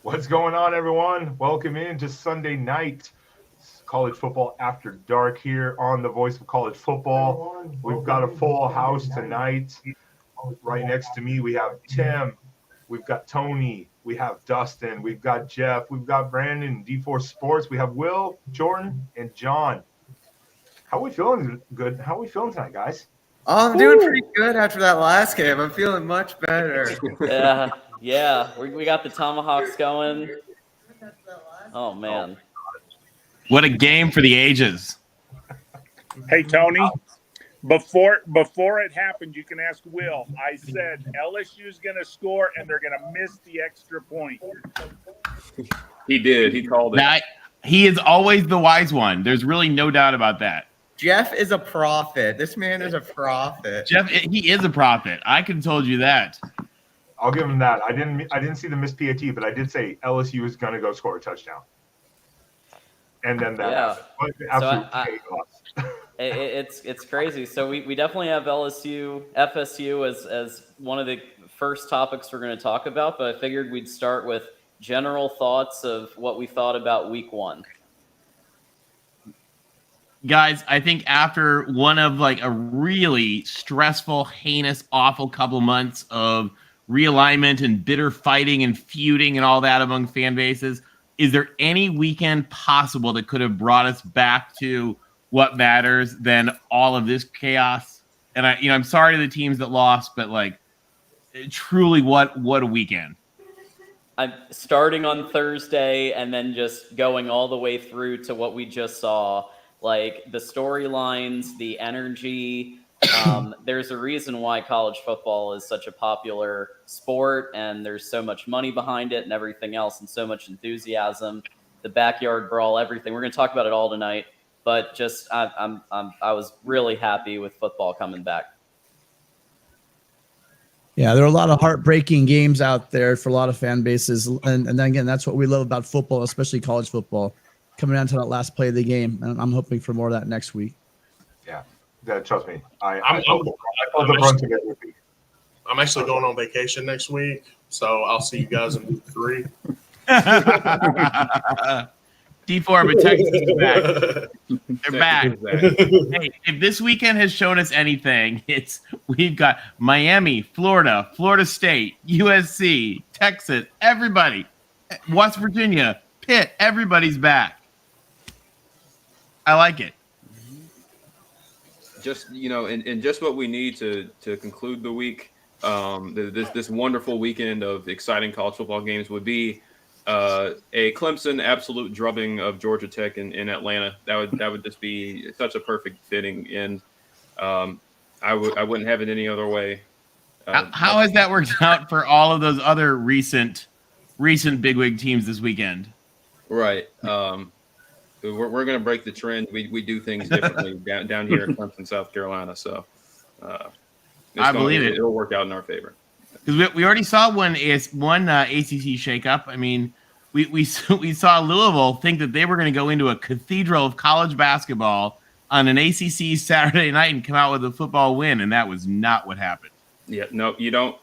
What's going on, everyone? Welcome in to Sunday night college football after dark here on the Voice of College Football. We've got a full house tonight. Right next to me, we have Tim, we've got Tony, we have Dustin, we've got Jeff, we've got Brandon, D4 Sports, we have Will, Jordan, and John. How are we feeling? Good. How are we feeling tonight, guys? Oh, I'm doing pretty good after that last game. I'm feeling much better. Yeah. We got the Tomahawks going. Oh, man. What a game for the ages. Hey, Tony, before it happened, you can ask Will. I said LSU's going to score, and they're going to miss the extra point. He did. He called it. He is always the wise one. There's really no doubt about that. Jeff is a prophet. This man is a prophet. Jeff, he is a prophet. I could have told you that. I'll give him that. I didn't see the missed PAT, but I did say LSU is going to go score a touchdown. And then that happened. It's crazy. So we definitely have FSU as one of the first topics we're going to talk about, but I figured we'd start with general thoughts of what we thought about week one. Guys, I think after one of a really stressful, heinous, awful couple months of realignment and bitter fighting and feuding and all that among fan bases, is there any weekend possible that could have brought us back to what matters than all of this chaos? And I'm sorry to the teams that lost, but truly, what a weekend. I'm starting on Thursday and then just going all the way through to what we just saw. The storylines, the energy. There's a reason why college football is such a popular sport, and there's so much money behind it and everything else, and so much enthusiasm. The backyard brawl, everything. We're going to talk about it all tonight. But just I was really happy with football coming back. Yeah, there are a lot of heartbreaking games out there for a lot of fan bases, and then again, that's what we love about football, especially college football. Coming down to that last play of the game, and I'm hoping for more of that next week. Yeah, trust me. I felt the brunt of it this week. I'm actually going on vacation next week, so I'll see you guys in week 3. D4, but Texas is back. They're back. Hey, if this weekend has shown us anything, we've got Miami, Florida, Florida State, USC, Texas, everybody, West Virginia, Pitt, everybody's back. I like it. Just and just what we need to conclude the week. This wonderful weekend of exciting college football games would be a Clemson absolute drubbing of Georgia Tech in Atlanta. That would just be such a perfect fitting end. I wouldn't have it any other way. How has that worked out for all of those other recent bigwig teams this weekend? Right. We're going to break the trend. We do things differently down here in Clemson, South Carolina. So I believe it. It'll work out in our favor. Because we already saw one ACC shakeup. I mean, we saw Louisville think that they were going to go into a cathedral of college basketball on an ACC Saturday night and come out with a football win, and that was not what happened. Yeah, no, you don't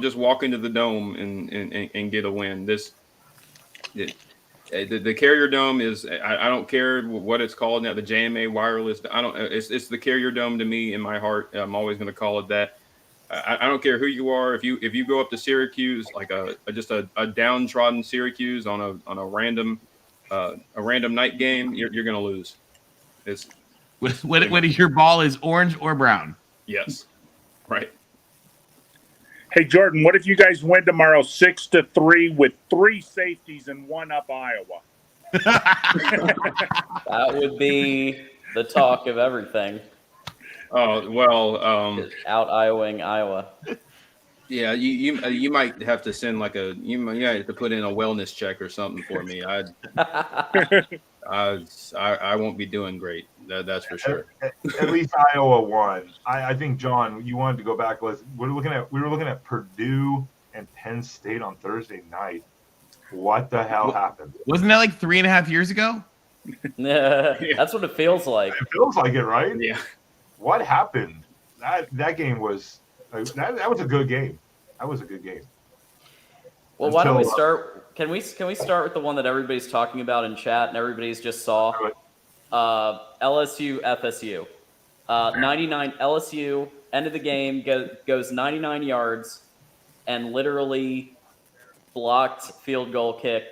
just walk into the dome and get a win. The Carrier Dome is I don't care what it's called now, the JMA wireless. It's the Carrier Dome to me in my heart. I'm always going to call it that. I don't care who you are. If you go up to Syracuse, just a downtrodden Syracuse on a random night game, you're going to lose. It's whether your ball is orange or brown. Yes, right. Hey, Jordan, what if you guys win tomorrow 6-3 with 3 safeties and 1 up Iowa? That would be the talk of everything. Oh, well. Out Iowaing Iowa. Yeah, you might have to send you might have to put in a wellness check or something for me. I won't be doing great. That's for sure. At least Iowa won. I think, John, you wanted to go back. We were looking at Purdue and Penn State on Thursday night. What the hell happened? Wasn't that 3.5 years ago? That's what it feels like. It feels like it, right? Yeah. What happened? That game was that was a good game. That was a good game. Well, why don't we start? Can we start with the one that everybody's talking about in chat and everybody's just saw? LSU FSU. 99 LSU end of the game goes 99 yards and literally blocked field goal kick,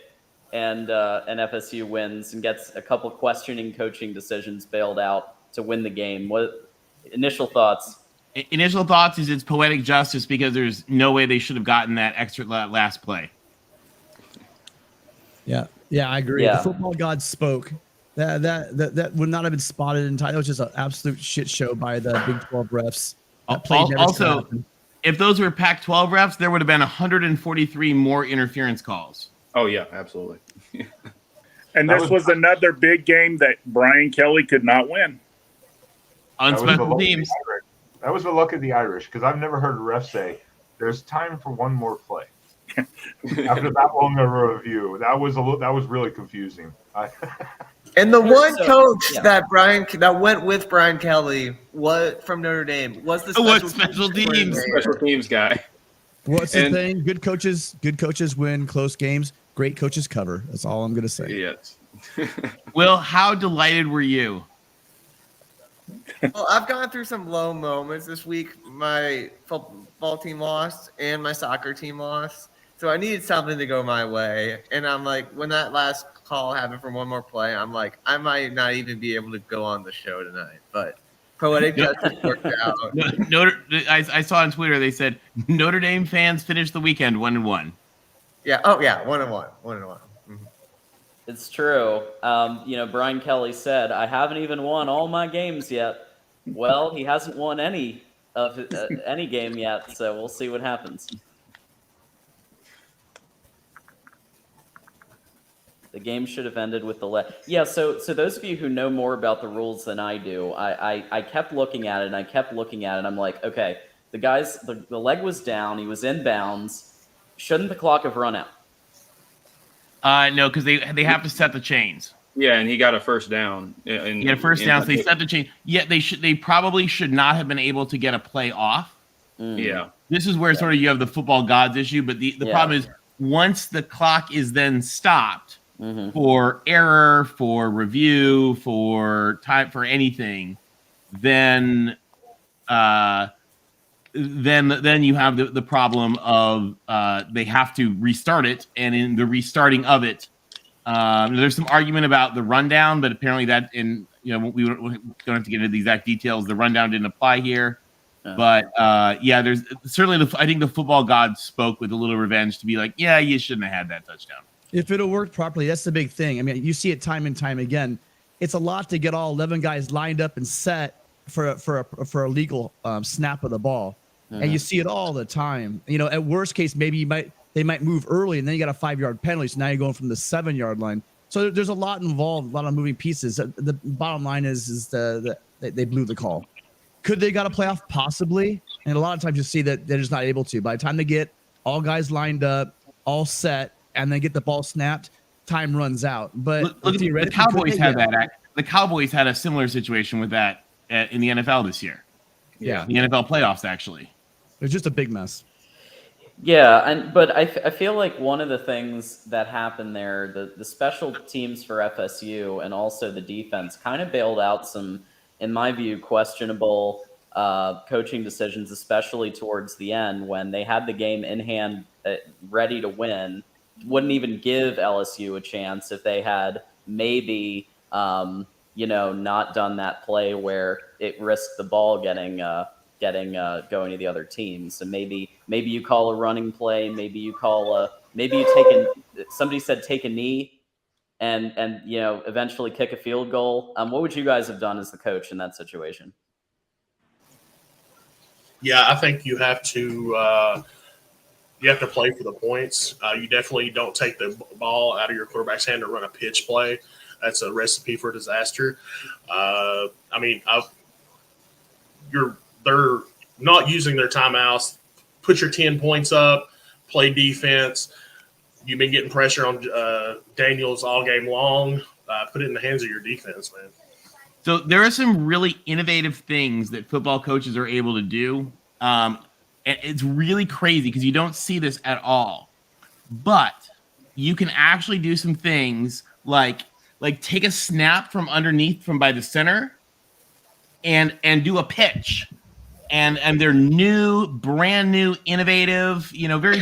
and FSU wins and gets a couple questioning coaching decisions bailed out to win the game. What initial thoughts? Initial thoughts is it's poetic justice because there's no way they should have gotten that extra last play. Yeah, I agree. Yeah. The football gods spoke. That would not have been spotted in time. It was just an absolute shit show by the Big 12 refs. Also, if those were Pac-12 refs, there would have been 143 more interference calls. Oh yeah, absolutely. And this was another big game that Brian Kelly could not win. On special teams. That was the luck of the Irish, because I've never heard a ref say, "There's time for one more play." After that long of a review, that was really confusing. And the one coach that went with Brian Kelly from Notre Dame was the special teams guy. What's the thing? Good coaches win close games. Great coaches cover. That's all I'm gonna say. Yes. Will, how delighted were you? Well, I've gone through some low moments this week. My football team lost and my soccer team lost. So I needed something to go my way. And I'm like, when that last call happened for one more play, I'm like, I might not even be able to go on the show tonight. But poetic justice worked out. I saw on Twitter, they said Notre Dame fans finished the weekend 1-1. Yeah. Oh, yeah. 1-1. 1-1. It's true. Brian Kelly said, "I haven't even won all my games yet." Well, he hasn't won any game yet, so we'll see what happens. The game should have ended with the So those of you who know more about the rules than I do, I kept looking at it and I kept looking at it. And I'm like, okay, the leg was down. He was in bounds. Shouldn't the clock have run out? No, because they have to set the chains. Yeah, and he got a first down. So they set the chain. Yet they probably should not have been able to get a play off. Yeah. This is where sort of you have the football gods issue, but the problem is once the clock is then stopped for error, for review, for time, for anything, then you have the problem of they have to restart it, and in the restarting of it, there's some argument about the rundown, but apparently that we don't have to get into the exact details. The rundown didn't apply here, but there's certainly I think the football gods spoke with a little revenge to be like, yeah, you shouldn't have had that touchdown. If it'll work properly, that's the big thing. I mean, you see it time and time again. It's a lot to get all 11 guys lined up and set for a legal snap of the ball. And you see it all the time. At worst case, maybe they might move early, and then you got a 5-yard penalty. So now you're going from the 7-yard line. So there's a lot involved, a lot of moving pieces. The bottom line is that they blew the call. Could they got a playoff? Possibly. And a lot of times you see that they're just not able to. By the time they get all guys lined up, all set, and then get the ball snapped, time runs out. But look, the Cowboys had that. The Cowboys had a similar situation with that in the NFL this year. Yeah, the NFL playoffs actually. It was just a big mess. Yeah, but I feel like one of the things that happened there, the special teams for FSU and also the defense kind of bailed out some, in my view, questionable coaching decisions, especially towards the end when they had the game in hand, ready to win. Wouldn't even give LSU a chance if they had maybe not done that play where it risked the ball getting going to the other team. So maybe you call a running play, maybe you somebody said take a knee and eventually kick a field goal. What would you guys have done as the coach in that situation? Yeah, I think you have to play for the points. You definitely don't take the ball out of your quarterback's hand to run a pitch play. That's a recipe for disaster. They're not using their timeouts. Put your 10 points up, play defense. You've been getting pressure on Daniels all game long. Put it in the hands of your defense, man. So there are some really innovative things that football coaches are able to do. And it's really crazy because you don't see this at all. but you can actually do some things like take a snap from underneath from by the center and do a pitch. And they're new, brand new, innovative, very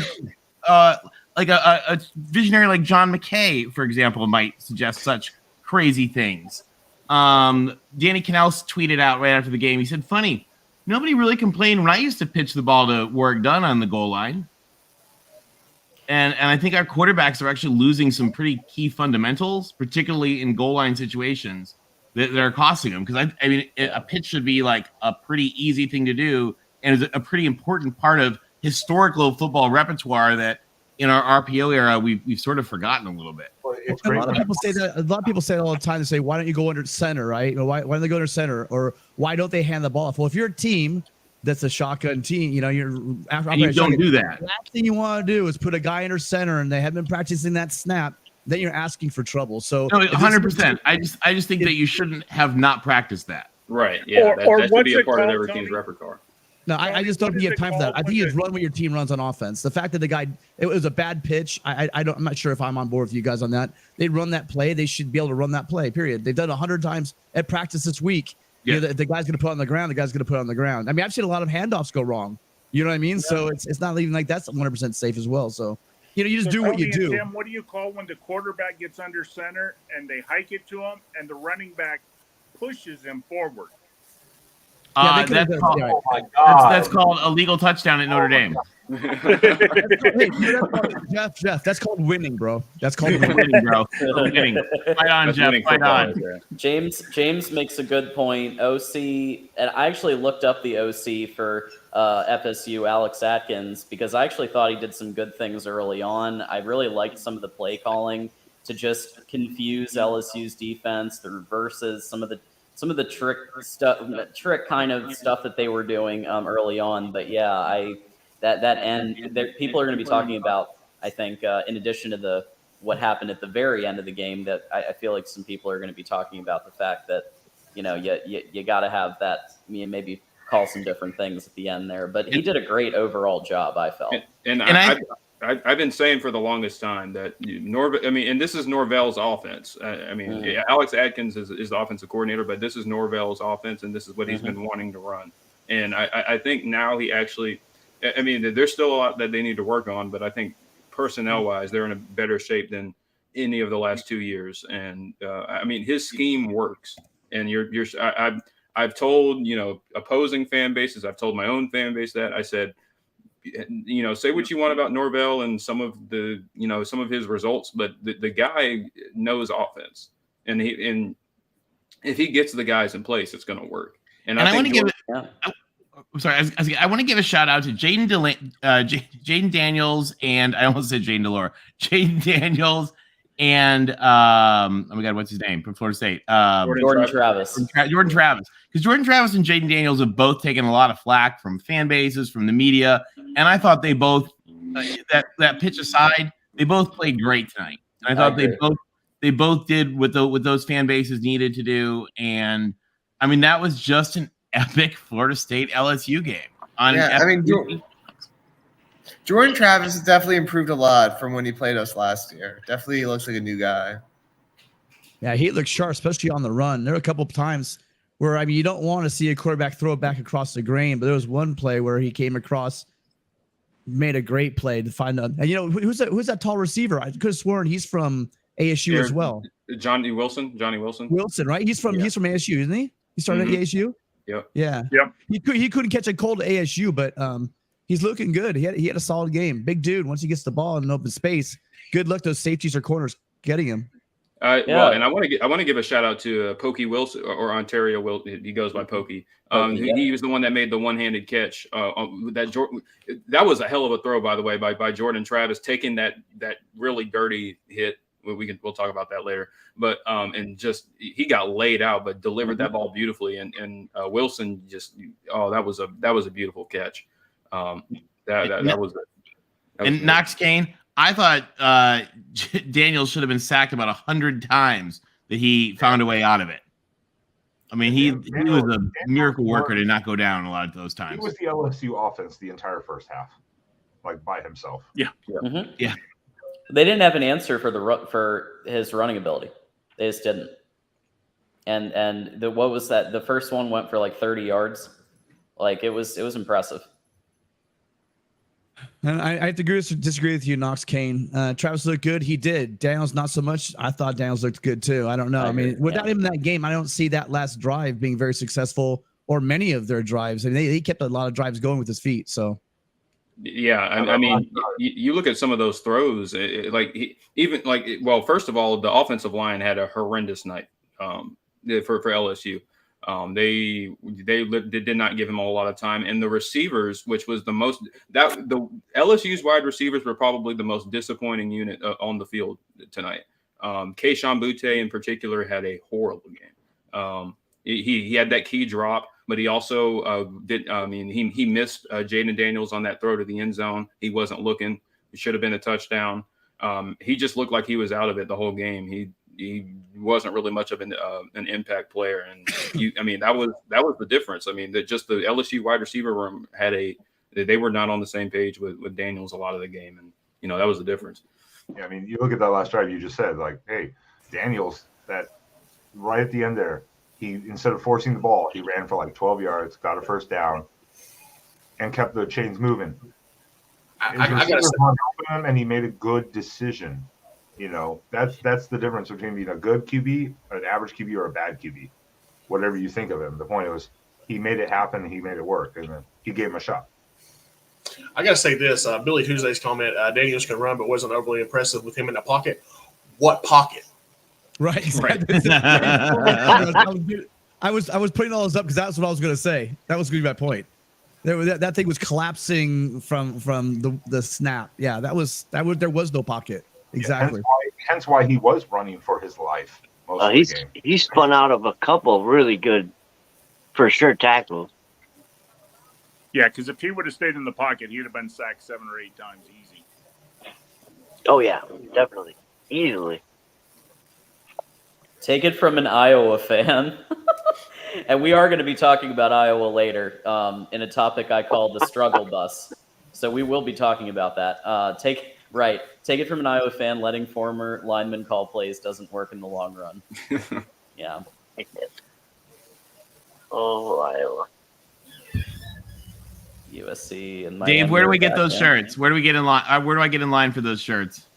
like a visionary like John McKay, for example, might suggest such crazy things. Danny Canals tweeted out right after the game. He said, "Funny, nobody really complained when I used to pitch the ball to Warwick Dunn on the goal line." And I think our quarterbacks are actually losing some pretty key fundamentals, particularly in goal line situations that are costing them. Because I mean, a pitch should be like a pretty easy thing to do, and is a pretty important part of historical football repertoire that in our RPO era we've sort of forgotten a little bit. Well, it's A great. lot of people say that. A lot of people say it all the time. They say, "Why don't you go under center, right? Why don't they go under center, or why don't they hand the ball off?" Well, if you're a team that's a shotgun team, you're after And you don't do that. The last thing you want to do is put a guy under center, and they have been practicing that snap. Then you're asking for trouble. So No, 100%. I just think that you shouldn't have not practiced that. Right. Yeah. Or that should what's be a it part of called, every Tony? team's repertoire. No, I just don't What think you is have it time for that. I called think you when just run what your team runs on offense. The fact that the guy, it was a bad pitch. I'm not sure if I'm on board with you guys on that. They run that play. They should be able to run that play. Period. They've done 100 times at practice this week. Yeah. The guy's going to put it on the ground. The guy's going to put it on the ground. I mean, I've seen a lot of handoffs go wrong. You know what I mean? Yeah. So it's not even like that's 100% safe as well. So you just do what you Tony and do. Tim, what do you call when the quarterback gets under center and they hike it to him and the running back pushes him forward? Yeah, That's called, Oh my God. that's called a legal touchdown at Notre Dame. Hey, Jeff, that's called winning, bro. That's called winning. Winning, bro. Winning. Fight on, That's Jeff. winning Fight football on. right there. James makes a good point. OC, and I actually looked up the OC for FSU, Alex Atkins, because I actually thought he did some good things early on. I really liked some of the play calling to just confuse LSU's defense, the reverses, some of the trick kind of stuff that they were doing early on. But yeah, that end, people are going to be talking about. I think in addition to what happened at the very end of the game, that I feel like some people are going to be talking about the fact that you got to have that. Maybe call some different things at the end there. But he did a great overall job, I felt. I've been saying for the longest time that and this is Norvell's offense. Alex Atkins is the offensive coordinator, but this is Norvell's offense, and this is what he's been wanting to run. And I think now he actually, there's still a lot that they need to work on, but I think personnel-wise, they're in a better shape than any of the last 2 years. And his scheme works. And I've told opposing fan bases, I've told my own fan base that I said, say what you want about Norvell and some of his results, but the guy knows offense, and if he gets the guys in place, it's going to work. And I want to give it. I'm sorry, I want to give a shout out to Jaden Daniels, and I almost said Jaden Delore. Jaden Daniels and oh my God, what's his name from Florida State? Jordan Travis. Jordan Travis. Because Jordan Travis and Jaden Daniels have both taken a lot of flack from fan bases, from the media, and I thought they both that pitch aside, they both played great tonight. And I thought they both did what those fan bases needed to do, and that was just an epic Florida State LSU game. Jordan Travis has definitely improved a lot from when he played us last year. Definitely looks like a new guy. Yeah, he looks sharp, especially on the run. There were a couple of times where, you don't want to see a quarterback throw it back across the grain, but there was one play where he came across, made a great play to find out. And who's that tall receiver? I could have sworn he's from ASU as well. Johnny Wilson, right? He's from ASU, isn't he? He started at ASU. Yep. Yeah. Yep. He couldn't catch a cold at ASU, but he's looking good. He had a solid game. Big dude. Once he gets the ball in open space, good luck those safeties or corners getting him. Well, and I want to give a shout out to Pokey Wilson or Ontario Wilson. He goes by Pokey. He was the one that made the one-handed catch. That was a hell of a throw, by the way, by Jordan Travis, taking that really dirty hit. We'll talk about that later. But he got laid out, but delivered that ball beautifully. And Wilson that was a beautiful catch. That was Knox Kane, I thought Daniels should have been sacked about 100 times that he found a way out of it. He was a miracle worker to not go down a lot of those times. He was the LSU offense the entire first half, by himself. Yeah. Mm-hmm. Yeah. They didn't have an answer for his running ability. They just didn't. And what was that? The first one went for like 30 yards. Like it was impressive. And I have to disagree with you, Knox Kane. Travis looked good. He did. Daniels, not so much. I thought Daniels looked good too. I don't know. I mean, without him in that game, I don't see that last drive being very succcial, or many of their drives. I mean, they kept a lot of drives going with his feet. So, yeah, I mean, you look at some of those throws. First of all, the offensive line had a horrendous night for LSU. They did not give him a lot of time, and the receivers, which was the LSU's wide receivers were probably the most disappointing unit on the field tonight. Keyshawn Butte in particular had a horrible game. He had that key drop, but he also he missed Jaden Daniels on that throw to the end zone. He wasn't looking. It should have been a touchdown. He just looked like he was out of it the whole game. He wasn't really much of an impact player, and that was the difference. I mean, that just the LSU wide receiver room they were not on the same page with Daniels a lot of the game, and that was the difference. Yeah, I mean, you look at that last drive you just said, like, hey, Daniels, that right at the end there, he instead of forcing the ball, he ran for like 12 yards, got a first down, and kept the chains moving. I gotta say, and he made a good decision. That's the difference between being a good QB, an average QB, or a bad QB, whatever you think of him. The point was he made it happen, he made it work, and then he gave him a shot. I got to say this, Billy Tuesday's comment, Daniels can run but wasn't overly impressive with him in the pocket. What pocket? Right. I was putting all those up because that's what I was going to say. That was going to be my point. That thing was collapsing from the snap. Yeah, there was no pocket. Exactly. Yeah, hence why he was running for his life most of the game. He spun out of a couple of really good, for sure, tackles. Yeah, because if he would have stayed in the pocket, he'd have been sacked 7 or 8 times easy. Oh, yeah, definitely. Easily. Take it from an Iowa fan. And we are going to be talking about Iowa later in a topic I call the struggle bus. So we will be talking about that. Take it from an Iowa fan. Letting former linemen call plays doesn't work in the long run. Yeah. Oh, Iowa. USC and Miami. Dave, where do we get those shirts? Where do we get in line? Where do I get in line for those shirts?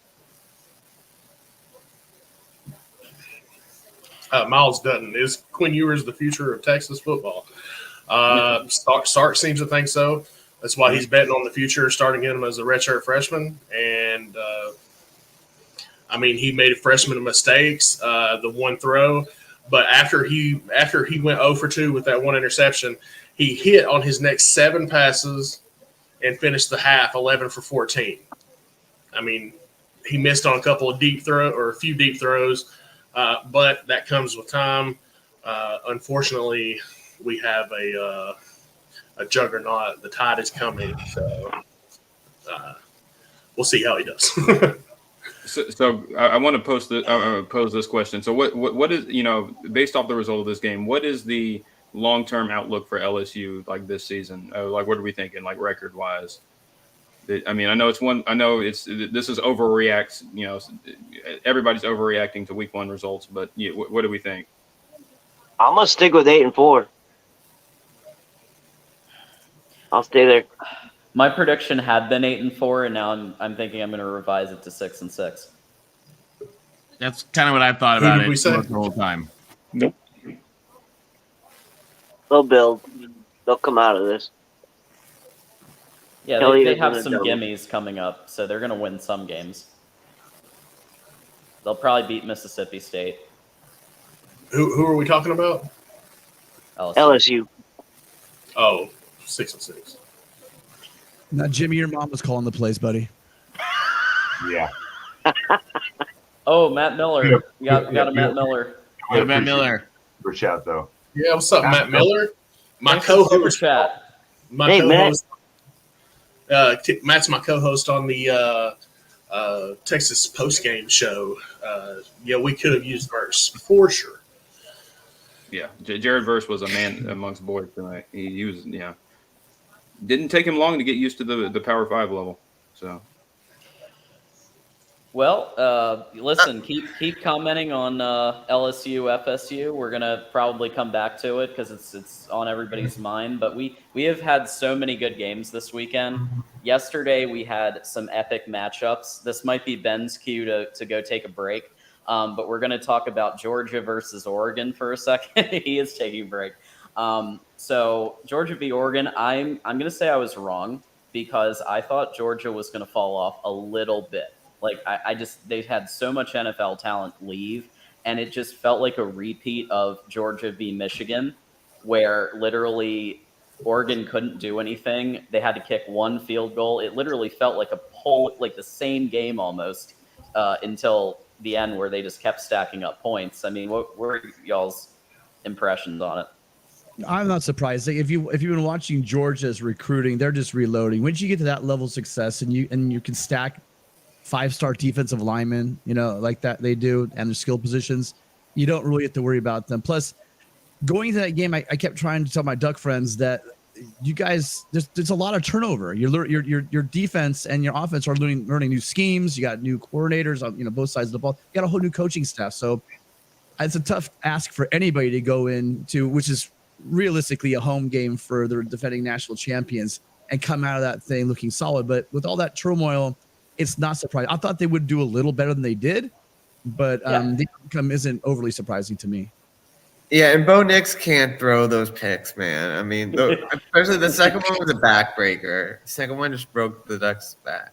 Miles Dutton. Is Quinn Ewers the future of Texas football? Sark seems to think so. That's why he's betting on the future, starting him as a redshirt freshman. And, he made freshman mistakes, the one throw. But after he went 0 for 2 with that one interception, he hit on his next 7 passes and finished the half 11 for 14. He missed on a few deep throws, but that comes with time. Unfortunately, we have a juggernaut. The tide is coming, so we'll see how he does. So I want to pose this question. So what is, based off the result of this game, what is the long-term outlook for LSU like this season? Like, what are we thinking, like record wise? I know this is overreacts. Everybody's overreacting to week 1 results, but what do we think? I'm gonna stick with 8-4. I'll stay there. My prediction had been 8-4, and now I'm thinking I'm going to revise it to 6-6. That's kind of what I've thought about did we it say? the whole time. Nope. They'll build. They'll come out of this. Yeah, they have some gimmies coming up, so they're going to win some games. They'll probably beat Mississippi State. Who are we talking about? LSU. Oh, 6-6. Now, Jimmy, your mom was calling the plays, buddy. Yeah. Oh, Matt Miller. We got a Matt Miller. Yeah, Matt Miller. For chat, though. Yeah, what's up, Matt Miller? My Thanks for super co-host. chat. My co-host. Matt's my co-host on the Texas postgame show. We could have used Verse for sure. Yeah, Jared Verse was a man amongst boys tonight. He was, didn't take him long to get used to the Power 5 level. So, Well, listen, keep commenting on LSU, FSU. We're gonna probably come back to it because it's on everybody's mind. But we have had so many good games this weekend. Yesterday we had some epic matchups. This might be Ben's cue to go take a break. But we're gonna talk about Georgia versus Oregon for a second. He is taking a break. So Georgia v. Oregon, I'm gonna say I was wrong because I thought Georgia was gonna fall off a little bit. Like I just they've had so much NFL talent leave, and it just felt like a repeat of Georgia v. Michigan, where literally Oregon couldn't do anything. They had to kick one field goal. It literally felt like like the same game almost until the end, where they just kept stacking up points. I mean, what were y'all's impressions on it? I'm not surprised. Like, if you've been watching Georgia's recruiting, they're just reloading. Once you get to that level of success, and you can stack 5-star defensive linemen, like that they do, and their skill positions, you don't really have to worry about them. Plus, going to that game, I kept trying to tell my Duck friends that you guys, there's a lot of turnover. Your defense and your offense are learning new schemes. You got new coordinators on both sides of the ball. You got a whole new coaching staff. So it's a tough ask for anybody to go into, which is realistically a home game for the defending national champions, and come out of that thing looking solid. But with all that turmoil, it's not surprising. I thought they would do a little better than they did, but the outcome isn't overly surprising to me. Yeah, and Bo Nix can't throw those picks, man. I mean, especially the second one was a backbreaker. The second one just broke the Ducks' back.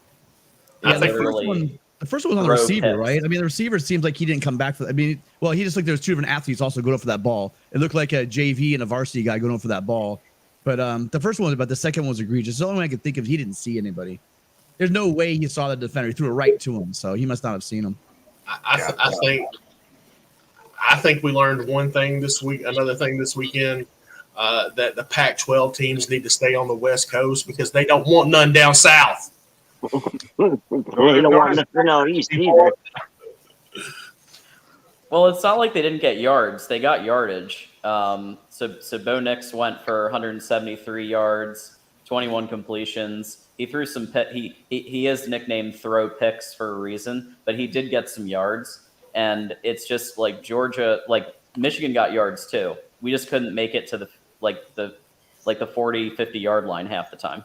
Yeah, the first one was on the receiver, right? I mean, the receiver seems like he didn't come back for. He just looked. There was two different athletes also going up for that ball. It looked like a JV and a varsity guy going up for that ball. But the first one was about. The second one was egregious. The only one I could think of, he didn't see anybody. There's no way he saw the defender. He threw it right to him, so he must not have seen him. I think we learned one thing this week. Another thing this weekend, that the Pac-12 teams need to stay on the West Coast because they don't want none down south. They don't want nothing out east either. Well, it's not like they didn't get yards; they got yardage. So Bo Nix went for 173 yards, 21 completions. He threw some he is nicknamed Throw Picks for a reason, but he did get some yards. And it's just like Georgia, like Michigan got yards too. We just couldn't make it to the 40, 50 yard line half the time.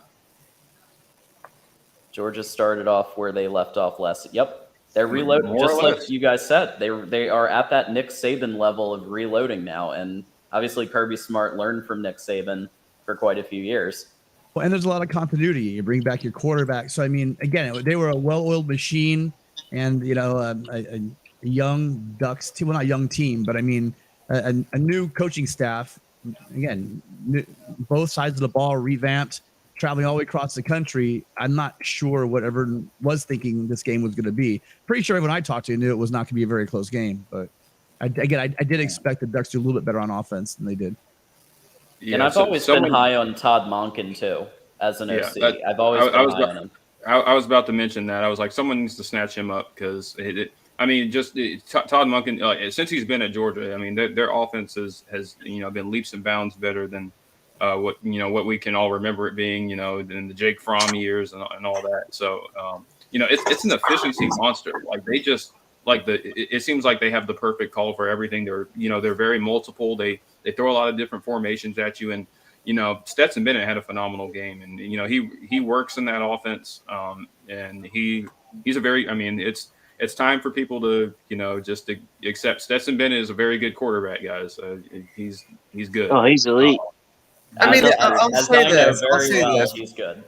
Georgia started off where they left off last. Yep. They're reloading, just like you guys said. They are at that Nick Saban level of reloading now. And obviously Kirby Smart learned from Nick Saban for quite a few years. Well, and there's a lot of continuity. You bring back your quarterback. So, I mean, again, they were a well-oiled machine, and, a young Ducks team, well, not a young team, but I mean, a new coaching staff. Again, both sides of the ball revamped, traveling all the way across the country. I'm not sure what everyone was thinking this game was going to be. Pretty sure everyone I talked to knew it was not going to be a very close game. But I did expect the Ducks to do a little bit better on offense than they did. Yeah, and I've always been high on Todd Monken too, as an OC. I've always been high on him. I was about to mention that. I was like, someone needs to snatch him up because Todd Monken, since he's been at Georgia, I mean, their offense has been leaps and bounds better than what we can all remember it being, in the Jake Fromm years and all that. So, it's an efficiency monster. Like they just it seems like they have the perfect call for everything. They're very multiple. They throw a lot of different formations at you, and Stetson Bennett had a phenomenal game, and he works in that offense, and he's a very. I mean, it's time for people to just to accept Stetson Bennett is a very good quarterback, guys. He's good. Oh, he's elite. I mean, I'll say this. He's good.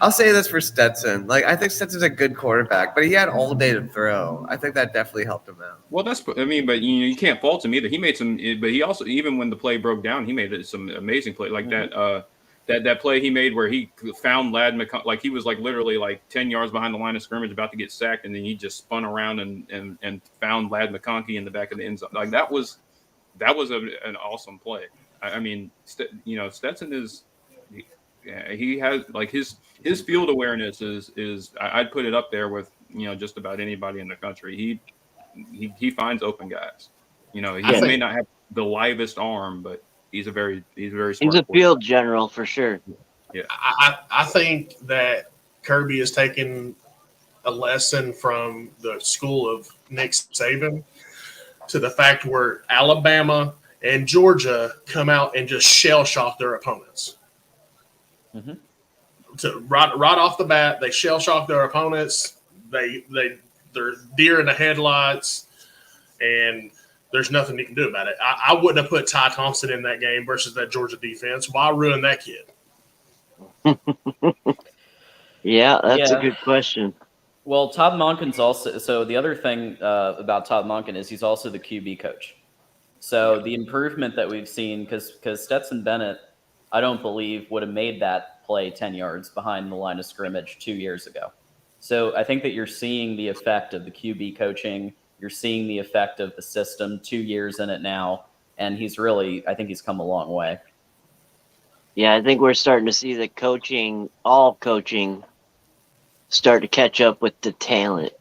I'll say this for Stetson. Like, I think Stetson's a good quarterback, but he had all day to throw. I think that definitely helped him out. Well, but you can't fault him either. He made some, but he also, even when the play broke down, he made some amazing play like that play he made where he found Ladd McConkey, like he was like literally like 10 yards behind the line of scrimmage about to get sacked, and then he just spun around and found Ladd McConkey in the back of the end zone. Like that was an awesome play. I mean, Stetson is. He has like his field awareness is I'd put it up there with just about anybody in the country. He finds open guys. He may not have the livest arm, but he's very smart. He's a field general for sure. Yeah, I think that Kirby has taken a lesson from the school of Nick Saban to the fact where Alabama and Georgia come out and just shell shock their opponents. Mm-hmm. Right off the bat, they shell shock their opponents. They're deer in the headlights, and there's nothing you can do about it. I wouldn't have put Ty Thompson in that game versus that Georgia defense. Why ruin that kid? Yeah, that's a good question. Well, Todd Monken's also – so the other thing about Todd Monken is he's also the QB coach. So the improvement that we've seen – because Stetson Bennett, I don't believe, would have made that play 10 yards behind the line of scrimmage 2 years ago. So I think that you're seeing the effect of the QB coaching. You're seeing the effect of the system 2 years in it now. And he's really – I think he's come a long way. Yeah, I think we're starting to see the coaching, all coaching, start to catch up with the talent.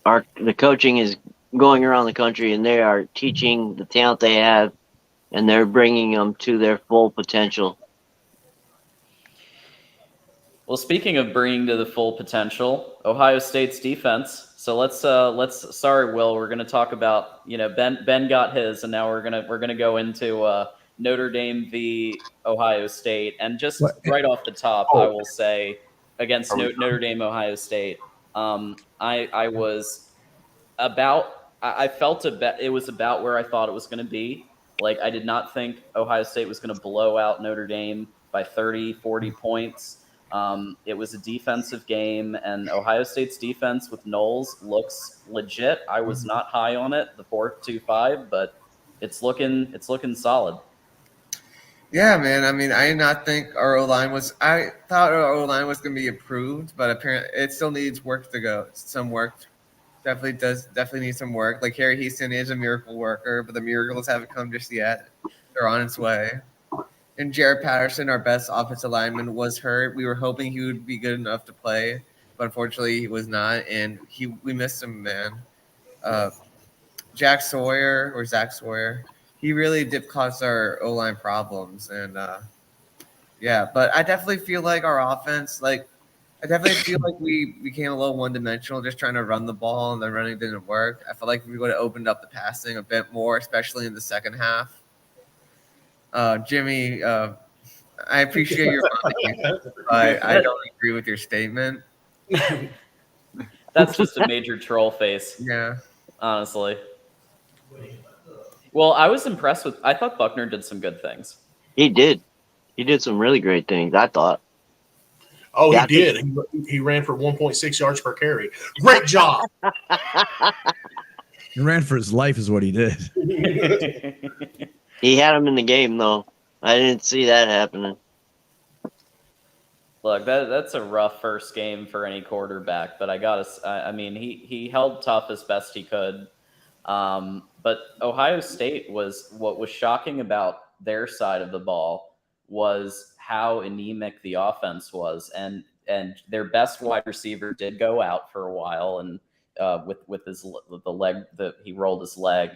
The coaching is going around the country, and they are teaching the talent they have, and they're bringing them to their full potential. Well, speaking of bringing to the full potential, Ohio State's defense. So let's sorry, Will, we're going to talk about, Ben got his, and now we're going to go into Notre Dame v. Ohio State. And just right off the top, I will say against Notre Dame, Ohio State, I felt it was about where I thought it was going to be. Like, I did not think Ohio State was going to blow out Notre Dame by 30, 40 points. It was a defensive game, and Ohio State's defense with Knowles looks legit. I was not high on it, the 4-2-5, but it's looking solid. Yeah, man. I mean, I did not think our O-line was – I thought our O-line was going to be improved, but apparently it still needs work to go. Some work. Definitely needs some work. Like, Harry Houston is a miracle worker, but the miracles haven't come just yet. They're on its way. And Jared Patterson, our best offensive lineman, was hurt. We were hoping he would be good enough to play, but unfortunately he was not, and we missed him, man. Zach Sawyer, he really did cause our O-line problems. And, but I definitely feel like our offense, we became a little one-dimensional, just trying to run the ball, and the running didn't work. I felt like we would have opened up the passing a bit more, especially in the second half. Jimmy, I appreciate your money, but I don't agree with your statement. That's just a major troll face. Yeah. Honestly. Well, I was impressed with – I thought Buckner did some good things. He did. He did some really great things, I thought. Oh, he did. He ran for 1.6 yards per carry. Great job. He ran for his life is what he did. He had him in the game, though. I didn't see that happening. Look, that's a rough first game for any quarterback, but he held tough as best he could. But Ohio State what was shocking about their side of the ball was how anemic the offense was, and their best wide receiver did go out for a while, and with the leg that he rolled his leg.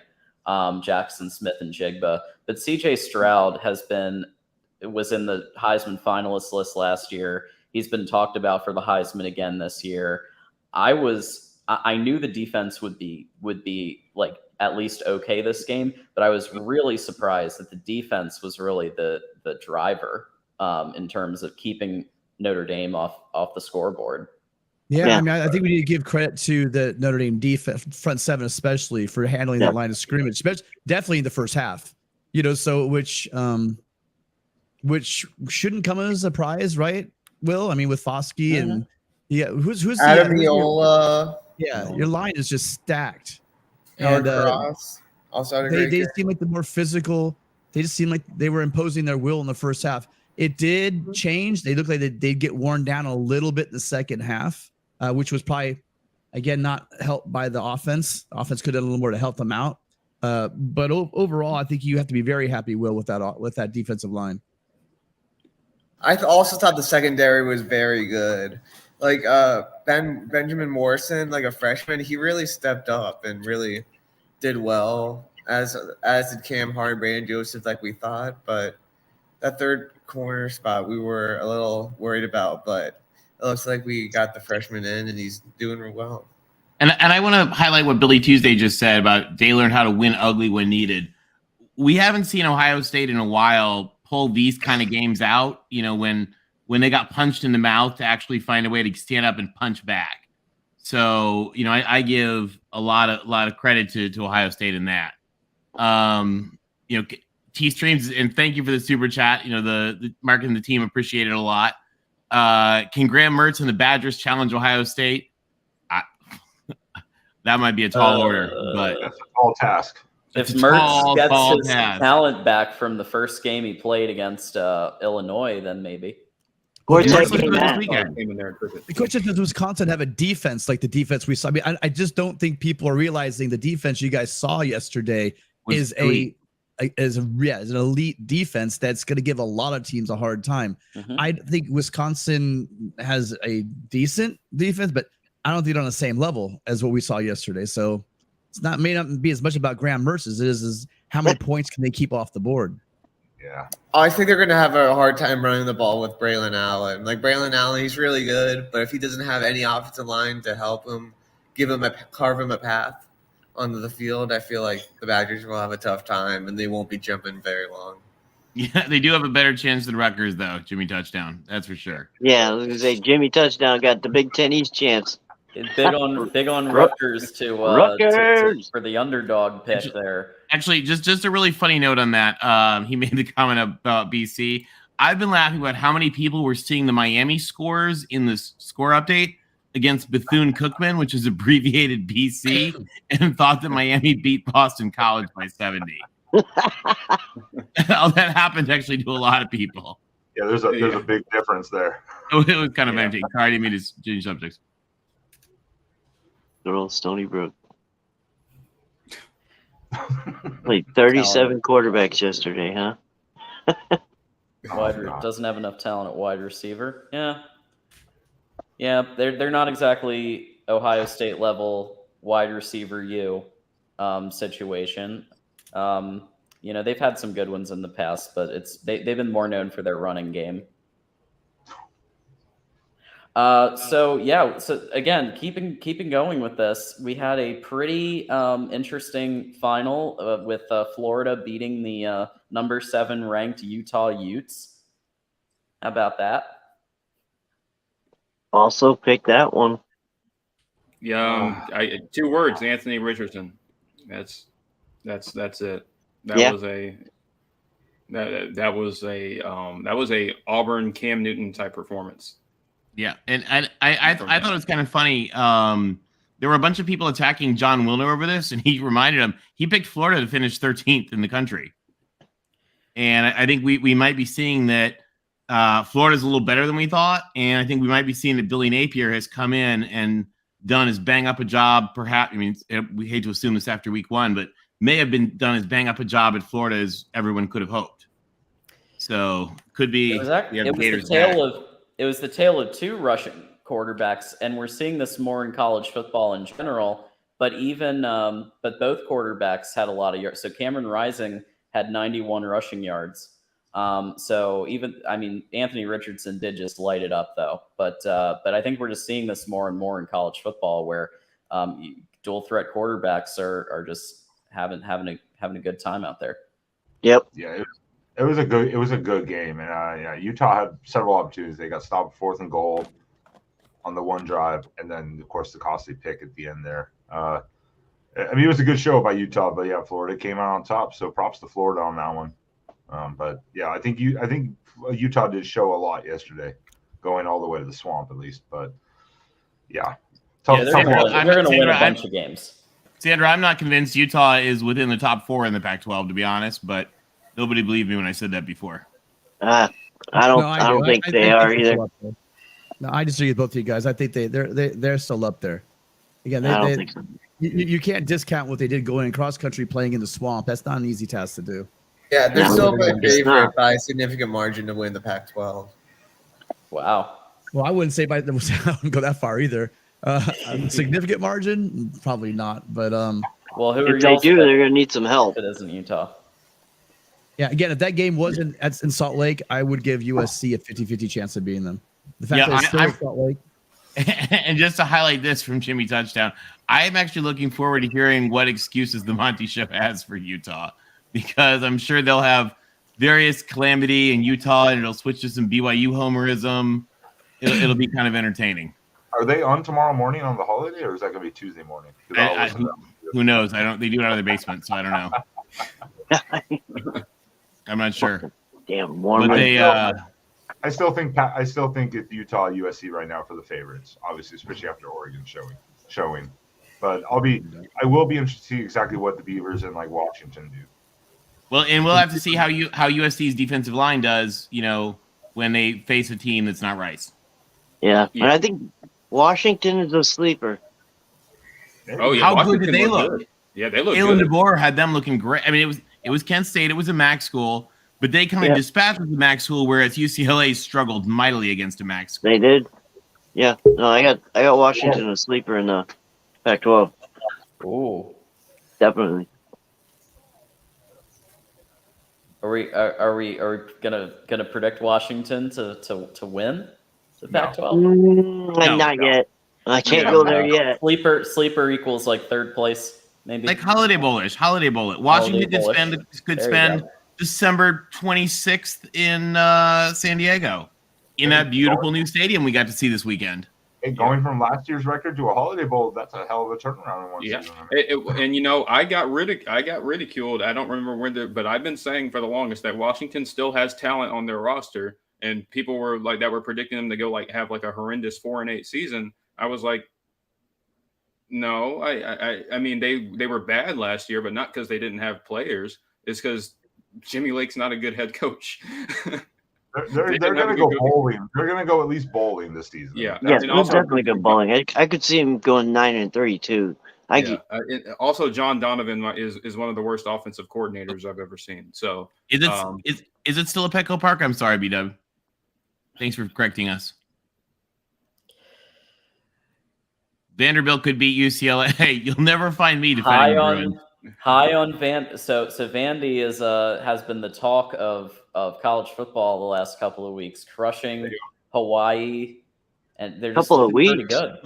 Jackson Smith and Jigba, but CJ Stroud was in the Heisman finalist list last year. He's been talked about for the Heisman again this year. I knew the defense would be like at least okay this game, but I was really surprised that the defense was really the driver in terms of keeping Notre Dame off the scoreboard. Yeah, I mean, I think we need to give credit to the Notre Dame defense, front seven especially, for handling that line of scrimmage, especially definitely in the first half. So which shouldn't come as a surprise, right? Will, I mean, with Foskey and who's Adamiola? Your line is just stacked. And Cross also they seem like the more physical. They just seem like they were imposing their will in the first half. It did change. They looked like they'd get worn down a little bit in the second half. Which was probably, again, not helped by the offense. The offense could have done a little more to help them out. But overall, I think you have to be very happy, Will, with that defensive line. I also thought the secondary was very good. Like Benjamin Morrison, like a freshman, he really stepped up and really did well, as did Cam Hart and Brandon Joseph, like we thought. But that third corner spot we were a little worried about, but it looks like we got the freshman in, and he's doing real well. And I want to highlight what Billy Tuesday just said about they learned how to win ugly when needed. We haven't seen Ohio State in a while pull these kind of games out, when they got punched in the mouth to actually find a way to stand up and punch back. So, I give a lot of credit to Ohio State in that. T-Streams, and thank you for the super chat. The Mark and the team appreciate it a lot. Can Graham Mertz and the Badgers challenge Ohio State? That might be a tall order, but that's a tall task. If Mertz gets his talent back from the first game he played against Illinois, then maybe. The question is, does Wisconsin have a defense like the defense we saw? I mean, I just don't think people are realizing the defense you guys saw yesterday is an elite defense that's going to give a lot of teams a hard time. Mm-hmm. I think Wisconsin has a decent defense, but I don't think they're on the same level as what we saw yesterday. So may not be as much about Graham Mertz as it is how many points can they keep off the board. Yeah. I think they're going to have a hard time running the ball with Braylon Allen. Like Braylon Allen, he's really good, but if he doesn't have any offensive line to help him, carve him a path onto the field, I feel like the Badgers will have a tough time and they won't be jumping very long. Yeah, they do have a better chance than Rutgers, though. Jimmy Touchdown, that's for sure. Yeah, I was gonna say Jimmy Touchdown got the Big Ten East chance. Big on Rutgers for the underdog pick there. Actually, just a really funny note on that. He made the comment about BC. I've been laughing about how many people were seeing the Miami scores in this score update against Bethune-Cookman, which is abbreviated BC, and thought that Miami beat Boston College by 70. That happened actually to a lot of people. Yeah, there's a big difference there. It was kind of entertaining. Sorry, I didn't mean to change subjects. Good old Stony Brook. Played 37 quarterbacks yesterday, huh? Doesn't have enough talent at wide receiver. Yeah, they're not exactly Ohio State level wide receiver situation. They've had some good ones in the past, but they've been more known for their running game. So again, keeping going with this, we had a pretty interesting final with Florida beating the number 7 ranked Utah Utes. How about that? Also picked that one. Yeah, 2 words: Anthony Richardson. That's it. That was a Auburn Cam Newton type performance. Yeah, and I thought it was kind of funny. There were a bunch of people attacking John Wilner over this, and he reminded him he picked Florida to finish 13th in the country. And I think we might be seeing that Florida's a little better than we thought, and I think we might be seeing that Billy Napier has come in and done as bang up a job. Perhaps, I mean, we hate to assume this after week 1, but may have been done as bang up a job at Florida as everyone could have hoped. So could be. It was the tale of 2 Russian quarterbacks, and we're seeing this more in college football in general. But but both quarterbacks had a lot of yards. So Cameron Rising had 91 rushing yards. Anthony Richardson did just light it up though. But I think we're just seeing this more and more in college football, where dual threat quarterbacks are just having a good time out there. Yep. Yeah. It was a good game, and Utah had several opportunities. They got stopped 4th and goal on the one drive, and then of course the costly pick at the end there. It was a good show by Utah, but yeah, Florida came out on top. So props to Florida on that one. But yeah, I think Utah did show a lot yesterday, going all the way to the swamp at least. But yeah, they're going to win a bunch of games. Sandra, I'm not convinced Utah is within the top 4 in the Pac-12, to be honest, but nobody believed me when I said that before. I don't think they are either. No, I disagree with both of you guys. I think they're still up there. Again, I don't think so. You can't discount what they did going cross country playing in the swamp. That's not an easy task to do. Yeah, they're still my favorite by a significant margin to win the Pac-12. Wow. Well, I wouldn't say I wouldn't go that far either. Significant margin, probably not. But well, if they do, they're going to need some help. It isn't Utah. Yeah, again, if that game wasn't in Salt Lake, I would give USC a 50-50 chance of beating them. The fact that it's still I'm Salt Lake. and just to highlight this from Jimmy Touchdown, I am actually looking forward to hearing what excuses the Monty Show has for Utah, because I'm sure they'll have various calamity in Utah, and it'll switch to some BYU homerism. It'll be kind of entertaining. Are they on tomorrow morning on the holiday, or is that going to be Tuesday morning? 'Cause I'll listen to them. Who knows? They do it out of their basement, so I don't know. I'm not sure. Damn warm. But they, I still think it's Utah USC right now for the favorites, obviously, especially after Oregon showing. But I will be interested to see exactly what the Beavers and like Washington do. well, and we'll have to see how USC's defensive line does, when they face a team that's not Rice. Yeah, and I think Washington is a sleeper. Oh yeah, How Washington good did they looked look? good. Yeah, they look Kalen good. DeBoer had them looking great. I mean, it was Kent State. It was a MAC school, but they kind of dispatched the MAC school, whereas UCLA struggled mightily against a MAC school. They did. Yeah. No, I got Washington a sleeper in the Pac-12. Ooh. Definitely. Are we gonna predict Washington to win the Pac-12? Not yet. I can't go there yet. Sleeper equals like third place, maybe. Like Holiday Bowl-ish. Washington could spend go. December 26th in San Diego in that beautiful new stadium we got to see this weekend. Hey, going from last year's record to a Holiday Bowl, that's a hell of a turnaround in one season. And I got ridiculed. I don't remember when, but I've been saying for the longest that Washington still has talent on their roster, and people were predicting them to go have a horrendous 4-8 season. I was like, no, I mean they were bad last year, but not because they didn't have players. It's because Jimmy Lake's not a good head coach. They're going to go bowling. They're going to go at least bowling this season. Yeah, Yes, he'll definitely go bowling. I could see him going 9-3 too. Also, John Donovan is one of the worst offensive coordinators I've ever seen. So is it still at Petco Park? I'm sorry, B-Dub. Thanks for correcting us. Vanderbilt could beat UCLA. You'll never find me defending high on Van. So Vandy has been the talk of college football the last couple of weeks, crushing Hawaii, and they're just pretty good.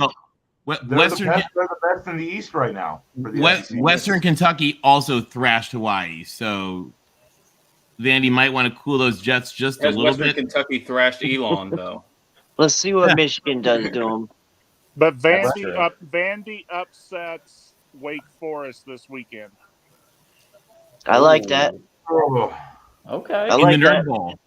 Well, they're the best in the East right now. For the Western Kentucky also thrashed Hawaii, so Vandy might want to cool those Jets just a little bit. Kentucky thrashed Elon though. Let's see what Michigan does to them. But Vandy upsets Wake Forest this weekekend. I like that. Oh. Okay. I like in the Nerd that. Bowl.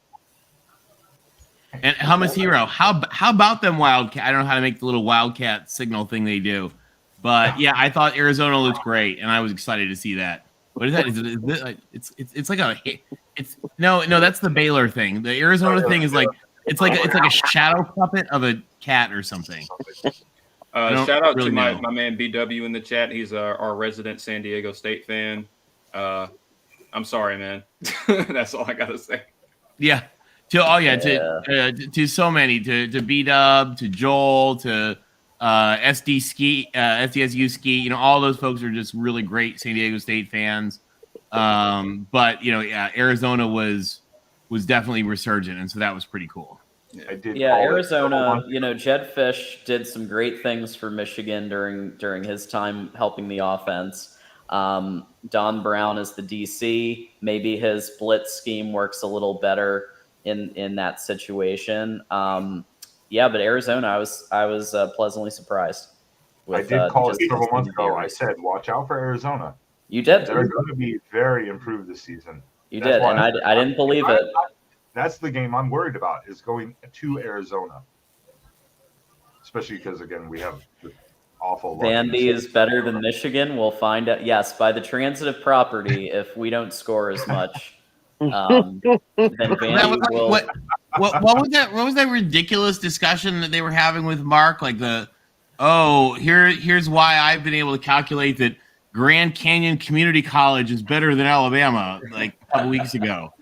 And Hummus Hero, how about them Wildcat? I don't know how to make the little Wildcat signal thing they do, but yeah, I thought Arizona looked great, and I was excited to see that. What is that? It's like no, that's the Baylor thing. The Arizona thing is it's like a shadow puppet of a cat or something. Shout out to my man BW in the chat. He's our resident San Diego State fan. I'm sorry, man. That's all I gotta say. Yeah. To so many, to B-Dub, to Joel, to SDSU Ski, all those folks are just really great San Diego State fans. But Arizona was definitely resurgent, and so that was pretty cool. Arizona, Jed Fish did some great things for Michigan during his time helping the offense. Don Brown is the DC. Maybe his blitz scheme works a little better in that situation. But Arizona, I was pleasantly surprised. I did call it several months ago. I said, watch out for Arizona. You did. They're going to be very improved this season. You did, and I didn't believe it. That's the game I'm worried about, is going to Arizona. Especially because, again, we have the awful. Vandy is better than Michigan. We'll find out. Yes, by the transitive property, if we don't score as much. Then Vandy will. What was that? What was that ridiculous discussion that they were having with Mark? Like here's why I've been able to calculate that Grand Canyon Community College is better than Alabama. Like a couple weeks ago.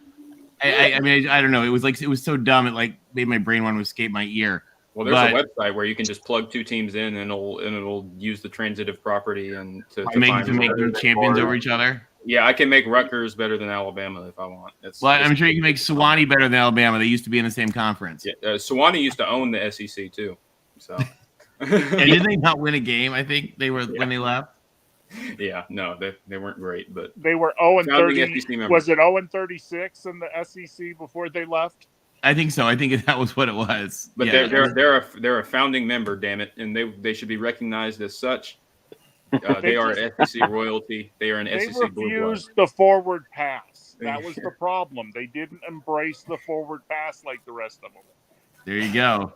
I mean, I don't know. It was so dumb. It made my brain want to escape my ear. Well, there's a website where you can just plug two teams in, and it'll use the transitive property and to make them champions over each other. Yeah, I can make Rutgers better than Alabama if I want. I'm sure you can make Sewanee better than Alabama. They used to be in the same conference. Yeah, Sewanee used to own the SEC too. So, And didn't they not win a game? I think they were when they left. Yeah, no, they weren't great, but They were 0-30. SEC member. Was it 0-36 in the SEC before they left? I think so. I think that was what it was. But yeah. they're a founding member, damn it, and they should be recognized as such. They are SEC royalty. They are an They SEC blue blood. refused the forward pass. That was the problem. They didn't embrace the forward pass like the rest of them. There you go.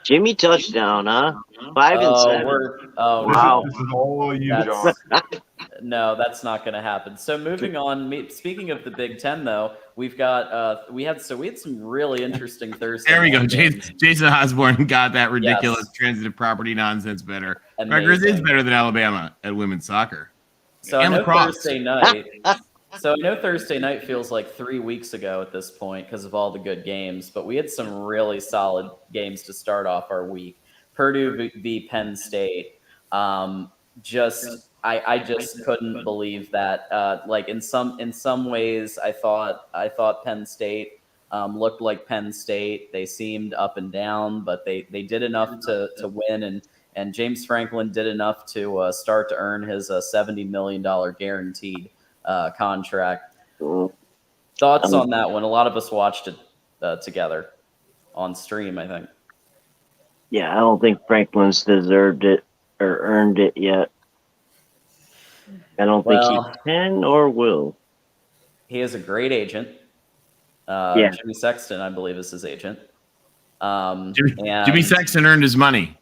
Jimmy touchdown, huh? 5 and 7. Wow. This is all you, John. No, that's not going to happen. So moving on. Speaking of the Big Ten, though, we had some really interesting Thursday. There we go. games. Jason Osborne got that ridiculous transitive property nonsense better. Rutgers is better than Alabama at women's soccer. So and I know lacrosse. Thursday night. So I know Thursday night feels like 3 weeks ago at this point because of all the good games, but we had some really solid games to start off our week. Purdue v. Penn State. I just couldn't believe that. Like in some ways, I thought Penn State looked like Penn State. They seemed up and down, but they did enough to win, and James Franklin did enough to start to earn his $70 million guaranteed contract. Thoughts on that one? A lot of us watched it together on stream, I think. Yeah, I don't think Franklin's deserved it or earned it yet. I don't think he can or will. He has a great agent. Jimmy Sexton, I believe, is his agent. Jimmy Sexton earned his money.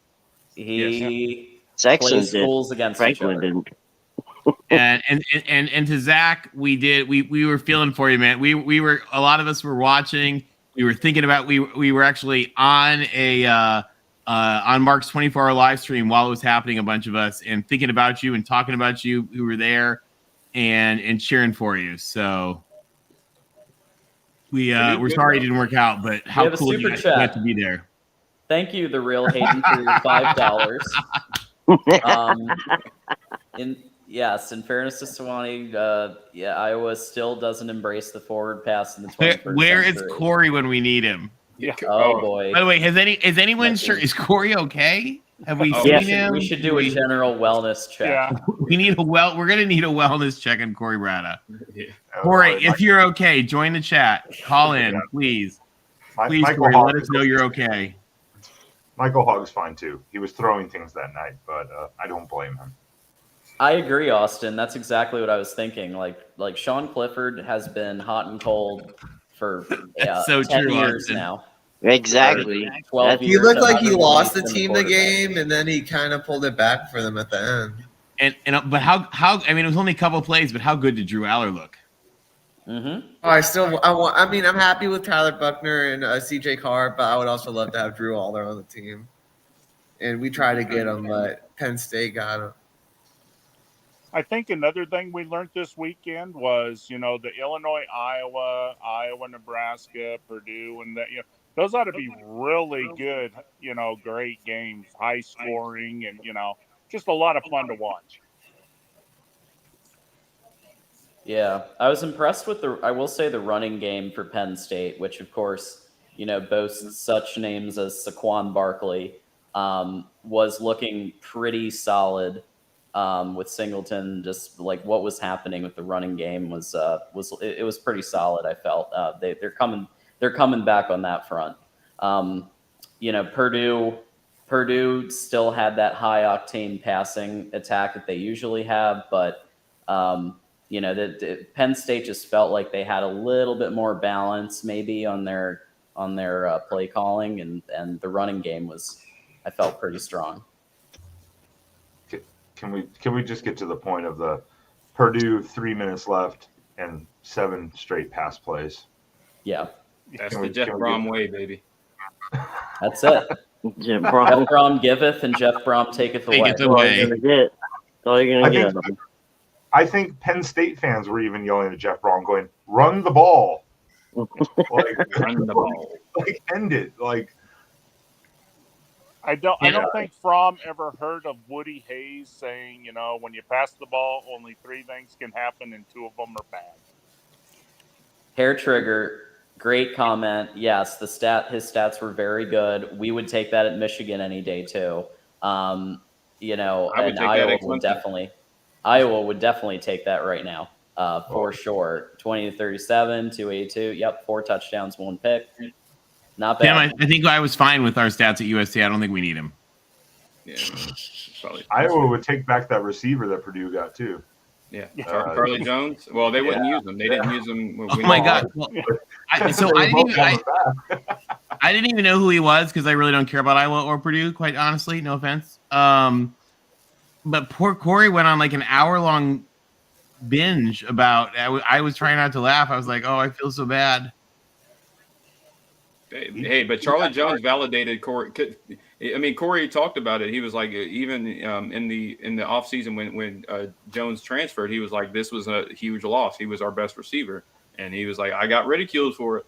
He Sexton plays did. schools against Franklin each other. didn't. and to Zach, we were feeling for you, man. We were, a lot of us were watching. We were thinking about, we were actually on on Mark's 24-hour live stream while it was happening, a bunch of us, and thinking about you and talking about you who were there and cheering for you. So we're sorry it didn't work out, but how cool you guys got to be there. Thank you, the real Hayden, for your $5. In fairness to Sewanee, Iowa still doesn't embrace the forward pass in the 21st Where is century. Corey when we need him? Yeah. Oh boy. By the way, is anyone sure? Is Corey okay? Have we seen him? We should do a general wellness check. Yeah. We're gonna need a wellness check on Corey Brada. Yeah. Corey, if you're okay, join the chat. Call in, please. Please, Corey, let us know you're okay. Michael Hogg's fine too. He was throwing things that night, but I don't blame him. I agree, Austin. That's exactly what I was thinking. Like Sean Clifford has been hot and cold for so 10 true, years Austin. now. Exactly. 12 He years. He looked like he and lost the been team the quarterback. game, and then he kind of pulled it back for them at the end. But how I mean, it was only a couple of plays, but how good did Drew Aller look? Mm-hmm. I'm happy with Tyler Buckner and CJ Carr, but I would also love to have Drew Aller on the team. And we tried to get him, but Penn State got him. I think another thing we learned this weekend was, the Illinois, Iowa, Nebraska, Purdue, and that, those ought to be really good, great games, high scoring, and, just a lot of fun to watch. Yeah, I was impressed with the running game for Penn State, which of course, boasts such names as Saquon Barkley, was looking pretty solid. With Singleton, just like what was happening with the running game was pretty solid. I felt they're coming back on that front. Purdue still had that high octane passing attack that they usually have, but Penn State just felt like they had a little bit more balance maybe on their play calling, and the running game I felt pretty strong. Can we just get to the point of the Purdue 3 minutes left and 7 straight pass plays? Yeah. That's the Jeff Brom way, baby. That's it. Jeff Jeff Brom giveth and Jeff Brom taketh away. Take it away. That's all you're going to get. I think Penn State fans were even yelling at Jeff Brom, going, "Run the ball!" Run the ball. End it. I don't think Fromm ever heard of Woody Hayes saying, when you pass the ball, only 3 things can happen and 2 of them are bad. Hair Trigger, great comment. Yes, his stats were very good. We would take that at Michigan any day too. I would and take that at Iowa would definitely take that right now, for sure. 20 to 37, 282. Yep, 4 touchdowns, 1 pick. Not bad. Tim, I think I was fine with our stats at USC. I don't think we need him. Yeah, probably. Iowa would take back that receiver that Purdue got too. Yeah, Charlie Jones. Well, they wouldn't use him. They didn't use him. Oh my God! Well, I didn't even know who he was because I really don't care about Iowa or Purdue. Quite honestly, no offense. But poor Corey went on like an hour-long binge about. I was trying not to laugh. I was like, "Oh, I feel so bad." Hey, but Charlie Jones validated Corey. I mean, Corey talked about it. He was like, even in the offseason when Jones transferred, he was like, this was a huge loss. He was our best receiver, and he was like, I got ridiculed for it.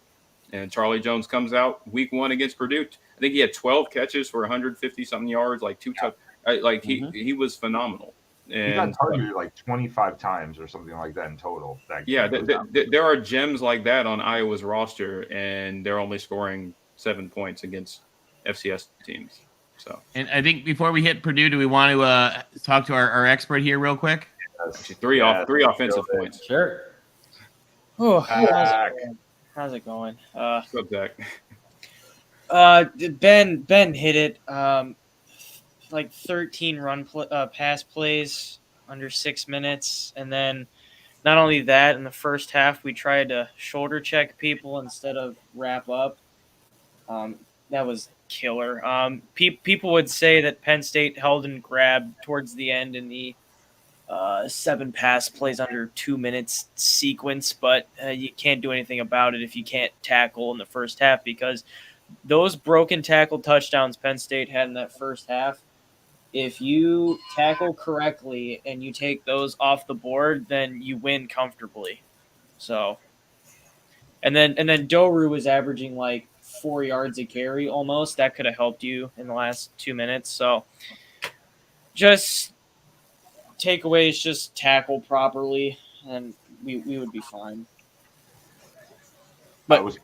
And Charlie Jones comes out week 1 against Purdue. I think he had 12 catches for 150 something yards, like 2 touchdowns. Like he was phenomenal. And he got targeted like 25 times or something like that in total. There are gems like that on Iowa's roster, and they're only scoring 7 points against FCS teams. So, and I think before we hit Purdue, do we want to talk to our expert here real quick? Actually, three offensive points. Sure. Oh, how's it going? What's up, Zach? Ben hit it. Like 13 pass plays under 6 minutes, and then not only that, in the first half we tried to shoulder check people instead of wrap up. That was killer. People would say that Penn State held and grabbed towards the end in the 7 pass plays under 2 minutes sequence, but you can't do anything about it if you can't tackle in the first half, because those broken tackle touchdowns Penn State had in that first half, if you tackle correctly and you take those off the board, then you win comfortably. So, and then Doru was averaging like 4 yards a carry almost. That could have helped you in the last 2 minutes. So, just takeaways, just tackle properly, and we would be fine. But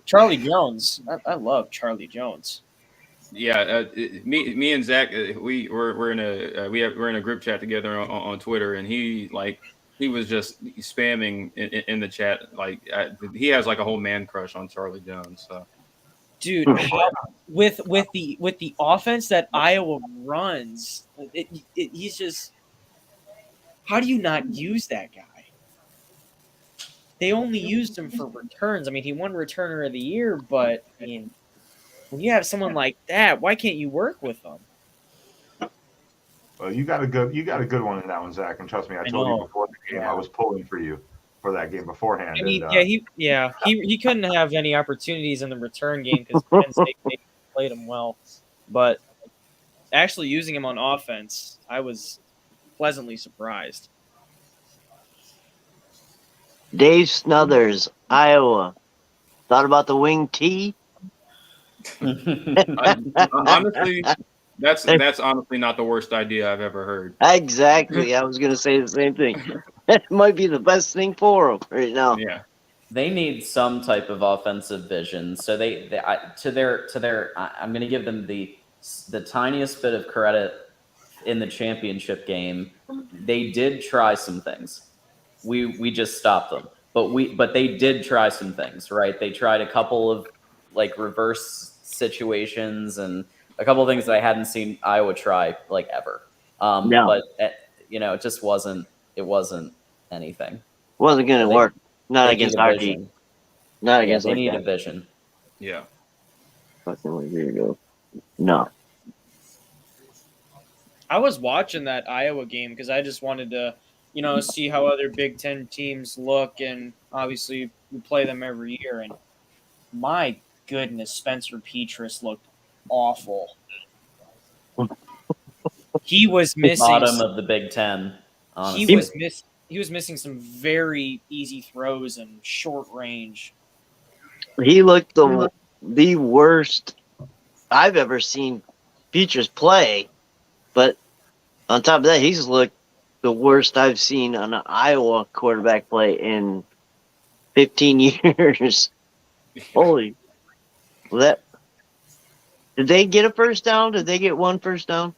Charlie Jones, I love Charlie Jones. Yeah, me and Zach, we're in a group chat together on Twitter, and he was just spamming in the chat, like he has like a whole man crush on Charlie Jones. So, dude, with the offense that Iowa runs, he's just, how do you not use that guy? They only used him for returns. I mean, he won Returner of the Year, but I mean, when you have someone like that, why can't you work with them? Well, you got a good one in that one, Zach. And trust me, I told you before the game, I was pulling for you for that game beforehand. And he couldn't have any opportunities in the return game because Penn State played him well. But actually using him on offense, I was pleasantly surprised. Dave Snuthers, Iowa. Thought about the wing T? Honestly, that's honestly not the worst idea I've ever heard. Exactly. I was going to say the same thing. It might be the best thing for them right now. Yeah. They need some type of offensive vision. So I'm going to give them the tiniest bit of credit in the championship game. They did try some things. We just stopped them. But they did try some things, right? They tried a couple of like reverse situations and a couple of things that I hadn't seen Iowa try like ever. But it just wasn't anything. Wasn't going to work. Not against RG. Not against. They need a vision. Yeah. Fucking here you go. No. I was watching that Iowa game because I just wanted to, see how other Big Ten teams look, and obviously we play them every year. And my goodness, Spencer Petras looked awful. He was missing bottom of the Big Ten. Honestly. He was missing some very easy throws and short range. He looked the worst I've ever seen features play, but on top of that, he's looked the worst I've seen on an Iowa quarterback play in 15 years. Holy, did they get a first down? Did they get one first down?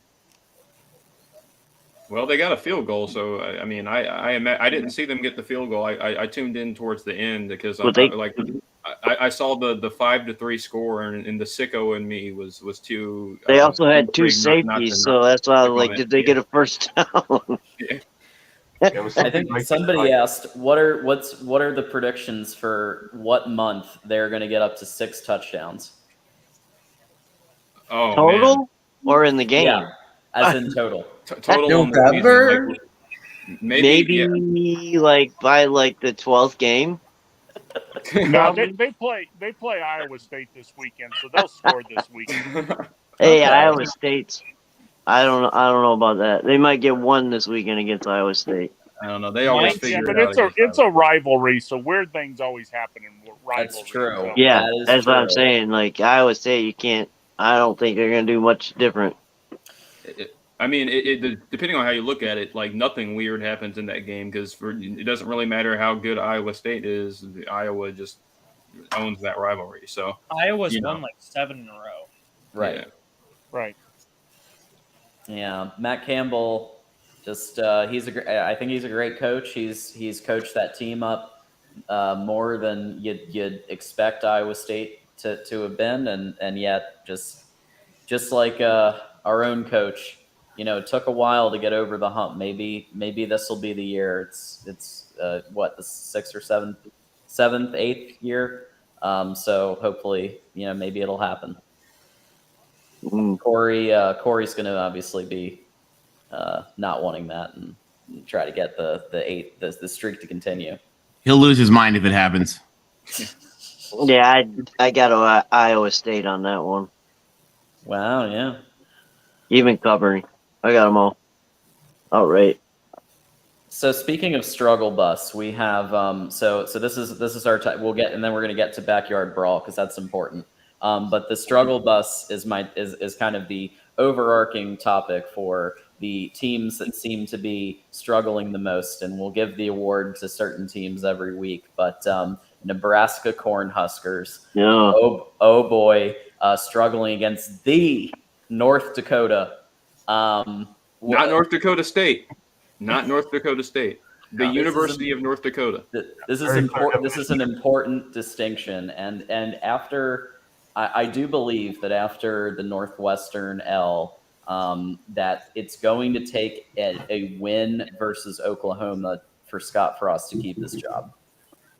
Well, they got a field goal, so I mean, I didn't see them get the field goal. I tuned in towards the end because I saw the 5-3 score, and the sicko in me was too. They also had two afraid not safeties, so that's why I was like, did they get a first down? I think somebody asked, what are the predictions for what month they're going to get up to 6 touchdowns? Oh, total man. Or in the game? Yeah, as in total. Total November? Maybe like by like the 12th game. No, they play Iowa State this weekend, so they'll score this weekend. Hey, Iowa State's. I don't know about that. They might get one this weekend against Iowa State. I don't know. They always figure but it out. it's a rivalry, so weird things always happen in rivalries. That's true. So. Yeah, that's what I'm saying. Like Iowa State, you can't. I don't think they're gonna do much different. I mean, depending on how you look at it, like nothing weird happens in that game because it doesn't really matter how good Iowa State is. Iowa just owns that rivalry. So Iowa's won like 7 in a row. Right. Yeah. Right. Yeah, Matt Campbell, I think he's a great coach. He's coached that team up more than you'd expect Iowa State to have been, and yet just like our own coach, it took a while to get over the hump. Maybe this will be the year. It's the 6th or 7th, 8th year. So hopefully, maybe it'll happen. Corey's going to obviously be not wanting that and try to get the streak to continue. He'll lose his mind if it happens. Yeah, I got Iowa State on that one. Wow, yeah. Even covering, I got them all outright. So speaking of struggle bus, we have so this is our time. We'll get, and then we're going to get to backyard brawl because that's important. But the struggle bus is kind of the overarching topic for the teams that seem to be struggling the most, and we'll give the award to certain teams every week. But Nebraska Corn Huskers, Yeah. Oh boy, struggling against the North Dakota. Not North Dakota State. Not North Dakota State. The University of North Dakota. This is important. This is an important distinction, and after. I do believe that after the Northwestern L, that it's going to take a win versus Oklahoma for Scott Frost to keep this job.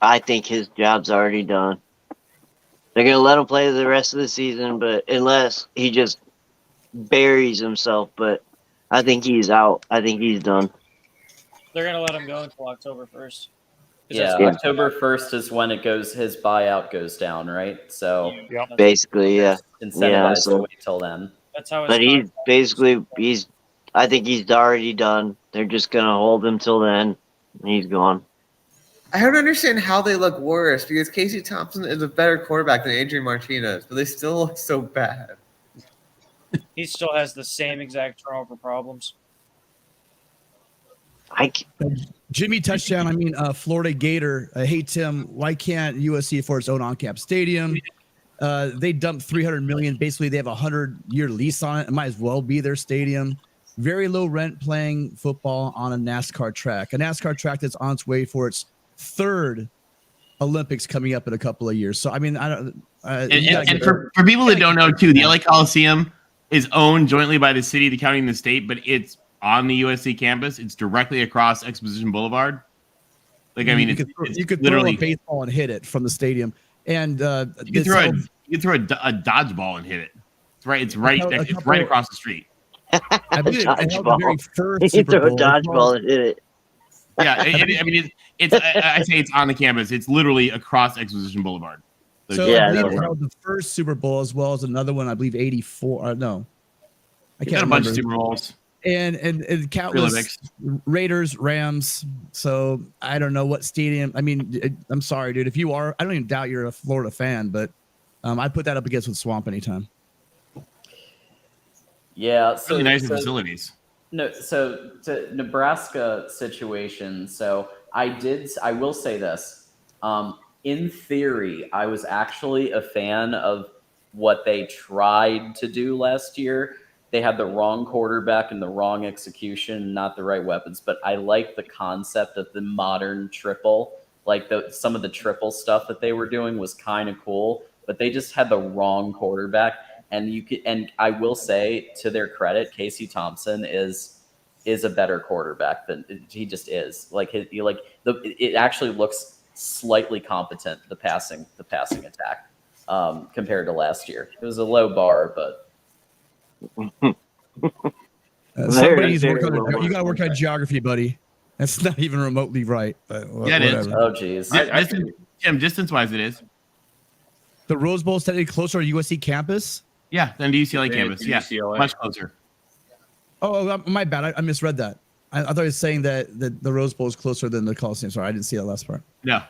I think his job's already done. They're going to let him play the rest of the season, but unless he just buries himself. But I think he's out. I think he's done. They're going to let him go until October 1st. Yeah, October 1st is when his buyout goes down, right? So basically, yeah. Incentivized to wait till then. That's how. But I think he's already done. They're just gonna hold him till then. And he's gone. I don't understand how they look worse because Casey Thompson is a better quarterback than Adrian Martinez, but they still look so bad. He still has the same exact turnover problems. Jimmy touchdown. I mean, Florida Gator. Hey Tim, why can't USC afford its own on-campus stadium? They dumped $300 million. Basically, they have a 100-year lease on it. It might as well be their stadium. Very low rent playing football on a NASCAR track. A NASCAR track that's on its way for its 3rd Olympics coming up in a couple of years. So I mean, I don't. And for people that don't know too, the LA Coliseum is owned jointly by the city, the county, and the state, but it's on the USC campus. It's directly across Exposition Boulevard. Like, I mean, you could literally throw a baseball and hit it from the stadium, and you could throw a dodgeball and hit it. It's right. It's right across the street. I believe dodgeball. Very first You throw a Bowl. dodgeball and hit it. Yeah, I mean, I say it's on the campus. It's literally across Exposition Boulevard. So Yeah, I believe that's they held the first Super Bowl as well as another one. I believe 84. No, I can't a remember. bunch of Super Bowls. And countless Raiders, Rams. So I don't know what stadium. I mean, I'm sorry, dude. If you are, I don't even doubt you're a Florida fan, but I put that up against with Swamp anytime. Yeah, so Really nice facilities. No, so to Nebraska situation. So I will say this. In theory, I was actually a fan of what they tried to do last year. They had the wrong quarterback and the wrong execution, not the right weapons. But I like the concept of the modern triple. Like some of the triple stuff that they were doing was kind of cool, but they just had the wrong quarterback. And I will say, to their credit, Casey Thompson is a better quarterback than he just is. Like it actually looks slightly competent, the passing attack, compared to last year. It was a low bar, but Somebody's you got to work on geography, buddy. That's not even remotely right. But yeah, it is. Oh, geez. Jim, distance-wise, it is. The Rose Bowl is technically closer to USC campus. Yeah, than the UCLA campus. Yeah, much closer. Oh, my bad. I misread that. I thought he was saying that the Rose Bowl is closer than the Coliseum. Sorry, I didn't see that last part. No.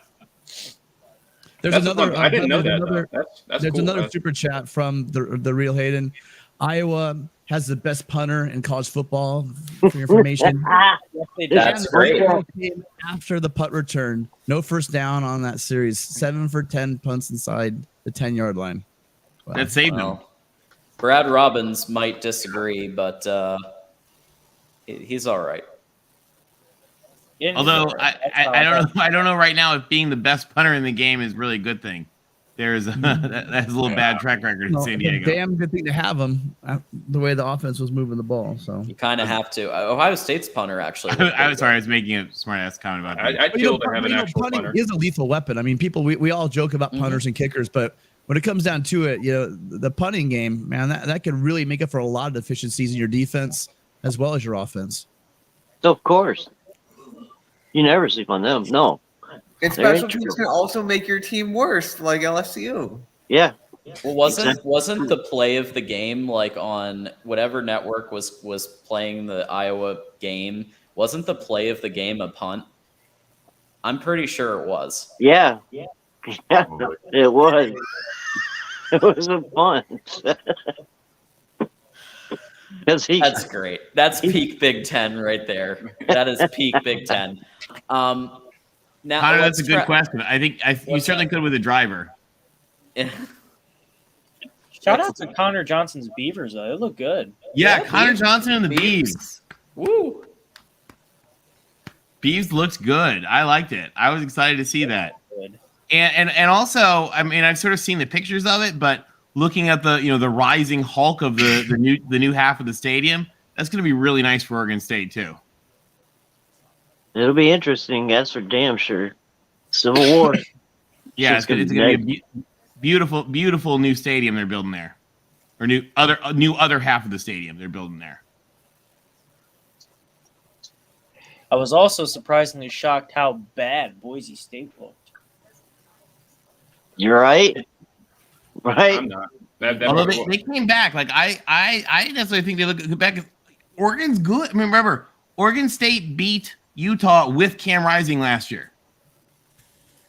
There's another. I didn't know that. That's there's cool. another super chat from the real Hayden. Iowa has the best punter in college football. For your information, That's great. Came after the punt return, no first down on that series. 7 for 10 punts inside the 10-yard line. Wow. That saved them. Brad Robbins might disagree, but he's all right. Although I don't know right now if being the best punter in the game is really a good thing. There's that's a little bad track record in San Diego. Damn good thing to have him. The way the offense was moving the ball, so You kind of have to. Ohio State's punter actually. I was sorry, I was making a smart ass comment about that. I'd kill to have an actual punting punter. is a lethal weapon. I mean, we all joke about punters and kickers, but when it comes down to it, the punting game, man, that can really make up for a lot of deficiencies in your defense as well as your offense. Of course. You never sleep on them. No. And special teams can also make your team worse, like LSU. Yeah. Well, wasn't the play of the game like on whatever network was playing the Iowa game? Wasn't the play of the game a punt? I'm pretty sure it was. Yeah. Yeah. It was. It was a punt. That's great. That's peak Big Ten right there. That is peak Big Ten. Now Connor, that's a good question. I think you certainly could with a driver. Shout out to Connor Johnson's Beavers, though. They look good. Yeah, Connor Johnson and the Beavs. Woo! Beavs looks good. I liked it. I was excited to see that. And also, I mean, I've sort of seen the pictures of it, but looking at the rising hulk of the new half of the stadium, that's going to be really nice for Oregon State too. It'll be interesting. That's for damn sure. Civil War. Yeah, it's going to be a beautiful new stadium they're building there, or new other half of the stadium they're building there. I was also surprisingly shocked how bad Boise State looked. You're right. Right. I'm not. Although they came back, like I definitely think they look back. Oregon's good. I mean, remember, Oregon State beat Utah with Cam Rising last year.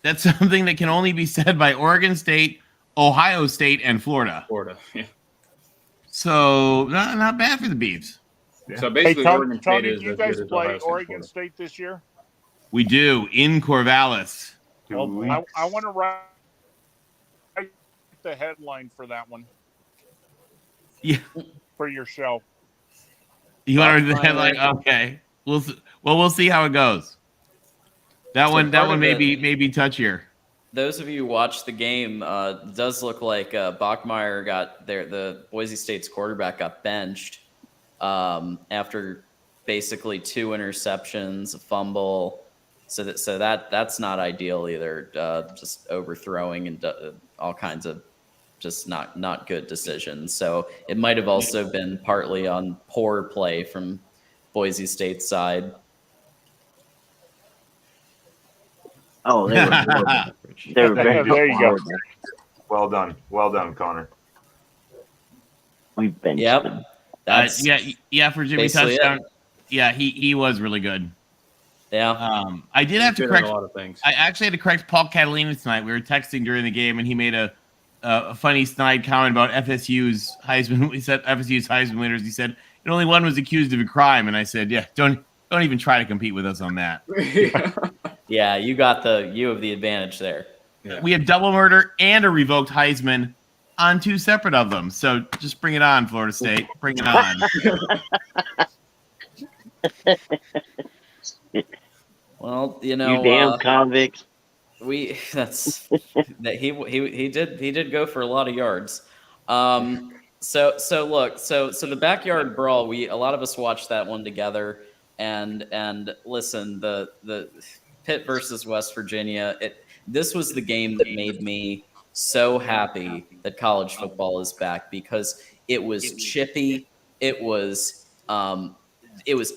That's something that can only be said by Oregon State, Ohio State, and Florida. Yeah. So not bad for the Beavs. Yeah. So basically, Oregon State is do you as guys good as play Ohio State, Oregon Florida. State this year? We do in Corvallis. Well, I want to write the headline for that one. Yeah. For your show. You want to read the headline? Okay. We'll see how it goes. That one may be touchier. Those of you who watched the game, it does look like Bachmeier got the Boise State's quarterback got benched after basically 2 interceptions, a fumble. So that's not ideal either. Just overthrowing and all kinds of just not good decisions. So it might have also been partly on poor play from Boise State's side. Oh, they were very There you go. Well done, Connor. We've been. Yep. That's yeah. For Jimmy basically touchdown, it. yeah, he was really good. Yeah. I did have to correct a lot of things. I actually had to correct Paul Catalina tonight. We were texting during the game, and he made a a funny snide comment about FSU's Heisman. He said FSU's Heisman winners. He said, and only one was accused of a crime. And I said, yeah, don't even try to compete with us on that. Yeah, you have the advantage there. Yeah. We had double murder and a revoked Heisman on 2 separate of them. So just bring it on, Florida State. Bring it on. Well, You damn convicts. he did go for a lot of yards. So the backyard brawl, a lot of us watched that one together, and listen, the Pitt versus West Virginia, this was the game that made me so happy that college football is back, because it was chippy, it was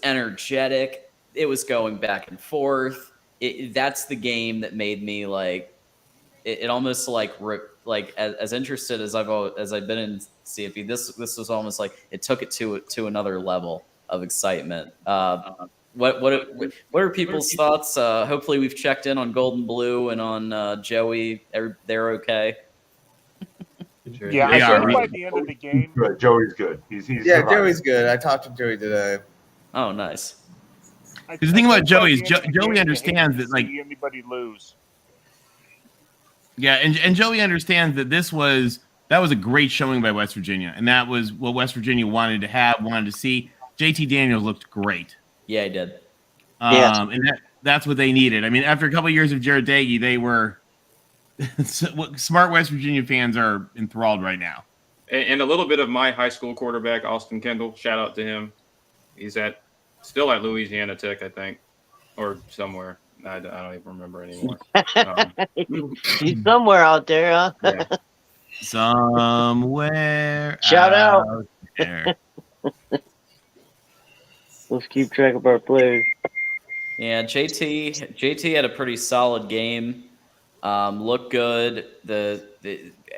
energetic, it was going back and forth. That's the game that made me like it almost like as interested as I've been in CFP. This was almost like it took it to another level of excitement. What are people's thoughts? Hopefully we've checked in on Golden Blue and on Joey. They're okay. Yeah, I think by the end of the game, Good. Joey's good. He's Yeah, Joey's good. I talked to Joey today. Oh, nice. Because the thing about Joey is Joey understands that, like, anybody lose. Yeah, and Joey understands that that was a great showing by West Virginia, and that was what West Virginia wanted to see. JT Daniels looked great. Yeah, he did. And that's what they needed. I mean, after a couple of years of Jared Dagey, they were smart West Virginia fans are enthralled right now. And a little bit of my high school quarterback, Austin Kendall. Shout out to him. He's still at Louisiana Tech, I think, or somewhere. I don't even remember anymore. He's somewhere out there, huh? Yeah. Somewhere. Shout out. There. Let's keep track of our players. Yeah, JT had a pretty solid game. Looked good. The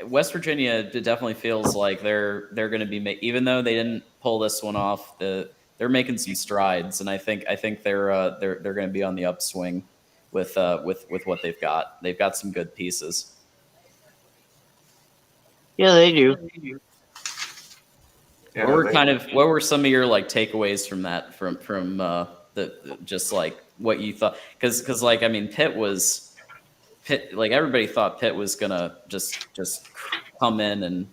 West Virginia definitely feels like they're going to be even though they didn't pull this one off. They're making some strides, and I think they're going to be on the upswing with what they've got. They've got some good pieces. Yeah, they do. Yeah, what were some of your like takeaways from that from the just like what you thought? Because like I mean Pitt, like everybody thought Pitt was gonna just come in and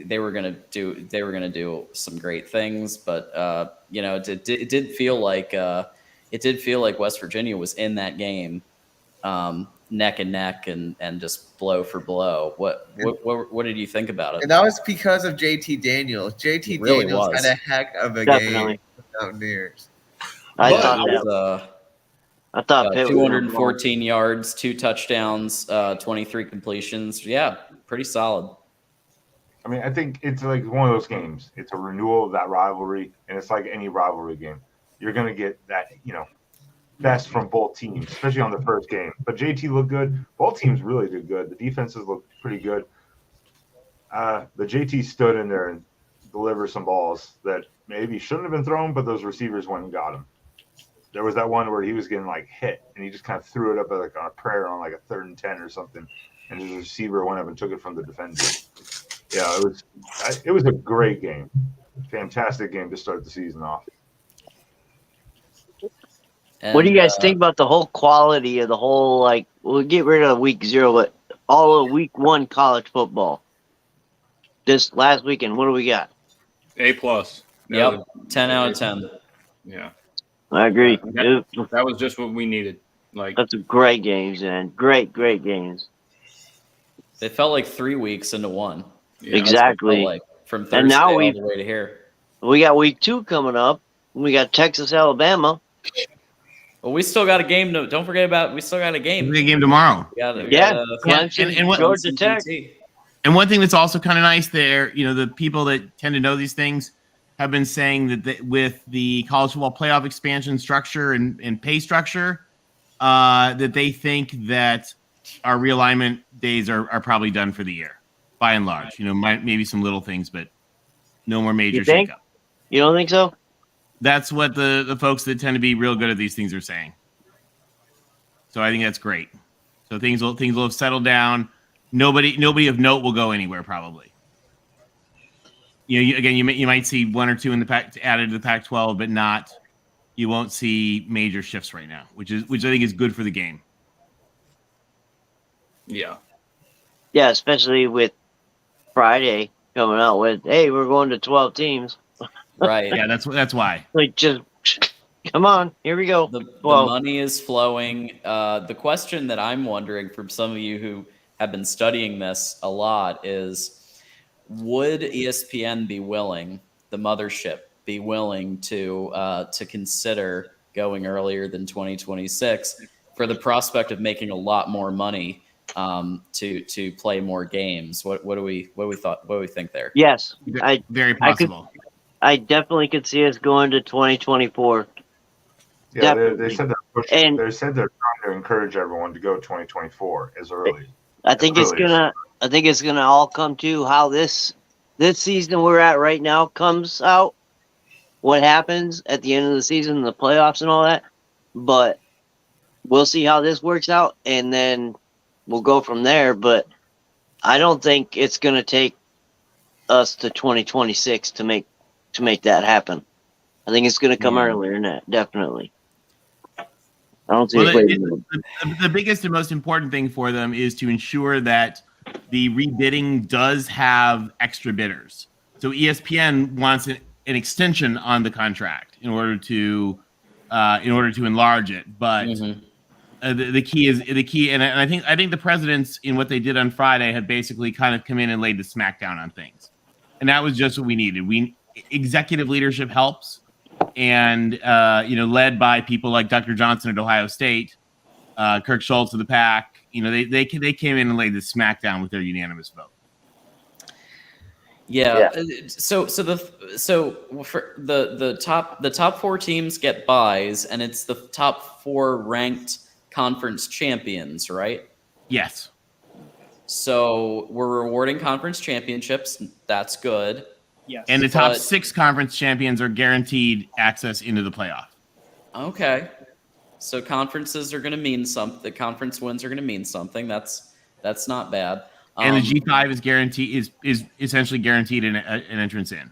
they were gonna do some great things, but it did feel like West Virginia was in that game, neck and neck and just blow for blow. What did you think about it? And that was because of JT Daniels. JT really Daniels was. had a heck of a Definitely. game with the Mountaineers. I thought Pitt 214 yards, 2 touchdowns, 23 completions. Yeah, pretty solid. I mean, I think it's like one of those games. It's a renewal of that rivalry, and it's like any rivalry game. You're going to get that, best from both teams, especially on the first game. But JT looked good. Both teams really did good. The defenses looked pretty good. The JT stood in there and delivered some balls that maybe shouldn't have been thrown, but those receivers went and got him. There was that one where he was getting like hit, and he just kind of threw it up like on a prayer on like a 3rd and 10 or something, and his receiver went up and took it from the defender. Yeah, it was a great game, fantastic game to start the season off. And, what do you guys think about the whole quality of the whole, like, we'll get rid of week 0, but all of week 1 college football? This last weekend, what do we got? A+. Yep, 10 out of 10. Yeah. I agree. That was just what we needed. Like, that's a great games, man. Great games. They felt like 3 weeks into one. Yeah, exactly. Like, from Thursday and now all the way to here. We got week 2 coming up. We got Texas, Alabama. Well, we still got a game. Don't forget about. We still got a game. We got a game tomorrow. Georgia Tech. And one thing that's also kind of nice there, the people that tend to know these things have been saying that with the college football playoff expansion structure and pay structure, that they think that our realignment days are probably done for the year, by and large. Maybe some little things, but no more major shakeup. You don't think so? That's what the folks that tend to be real good at these things are saying. So I think that's great. So things will have settled down. nobody of note will go anywhere probably. You might see one or two in the pack added to the Pac-12, but you won't see major shifts right now, which I think is good for the game. Yeah. Yeah, especially with Friday coming out with, hey, we're going to 12 teams. Right. Yeah, that's why. Like, just come on, here we go. The money is flowing. The question that I'm wondering from some of you who have been studying this a lot is, would ESPN be willing, the mothership, be willing to consider going earlier than 2026 for the prospect of making a lot more money to play more games? What do we think there? Yes, Very possible. I definitely could see us going to 2024. Yeah, they said they're trying to encourage everyone to go 2024 as early. I think it's gonna all come to how this season we're at right now comes out. What happens at the end of the season, the playoffs and all that. But we'll see how this works out, and then we'll go from there. But I don't think it's gonna take us to 2026 to make that happen. I think it's gonna come earlier than that, definitely. I don't see the biggest and most important thing for them is to ensure that the rebidding does have extra bidders. So ESPN wants an extension on the contract in order to enlarge it. But the key, and I think the presidents in what they did on Friday have basically kind of come in and laid the smackdown on things, and that was just what we needed. Executive leadership helps. And led by people like Dr. Johnson at Ohio State, Kirk Schultz of the Pac, they came in and laid the smackdown with their unanimous vote. Yeah. So for the top four teams get buys, and it's the top four ranked conference champions, right? Yes. So we're rewarding conference championships. That's good. Yes. And the top 6 conference champions are guaranteed access into the playoff. Okay. So conferences are going to mean something. The conference wins are going to mean something. That's not bad. And the G5 is guaranteed is essentially guaranteed an entrance in.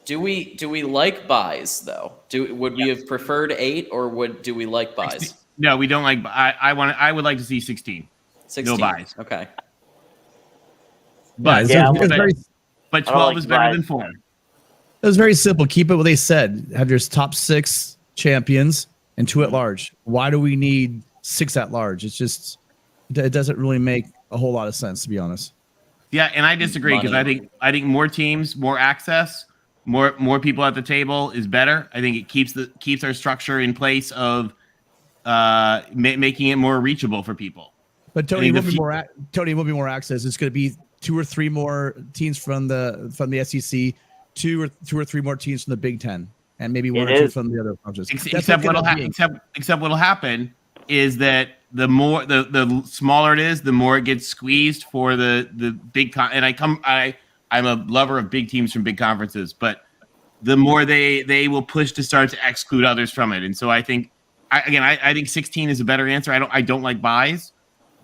Do we like buys though? Would we have preferred 8 or do we like buys? No, we don't like. I would like to see 16. 16. No buys. Okay. But But 12 is better than 4. It was very simple. Keep it what they said. Have your top 6 champions and 2 at large. Why do we need 6 at large? It's just, it doesn't really make a whole lot of sense, to be honest. Yeah, and I disagree because I think more teams, more access, more people at the table is better. I think it keeps our structure in place of making it more reachable for people. But Tony, will be more access. It's going to be 2 or 3 more teams from the SEC, 2 or 3 more teams from the Big Ten, and maybe 1 or 2 from the other conferences. Except what'll happen is that the smaller it is, the more it gets squeezed for the big I'm a lover of big teams from big conferences, but the more they will push to start to exclude others from it. And so I think 16 is a better answer. I don't like buys,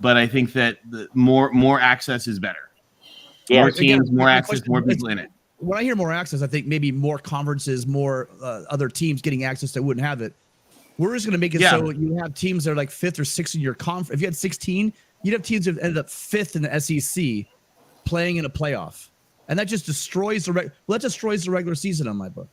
but I think that the more access is better. Yeah, more teams, more access, more people in it. When I hear more access, I think maybe more conferences, more other teams getting access that wouldn't have it. We're just going to make it so you have teams that are like 5th or 6th in your conference. If you had 16, you'd have teams that ended up 5th in the SEC playing in a playoff, and that just destroys the regular season on my book.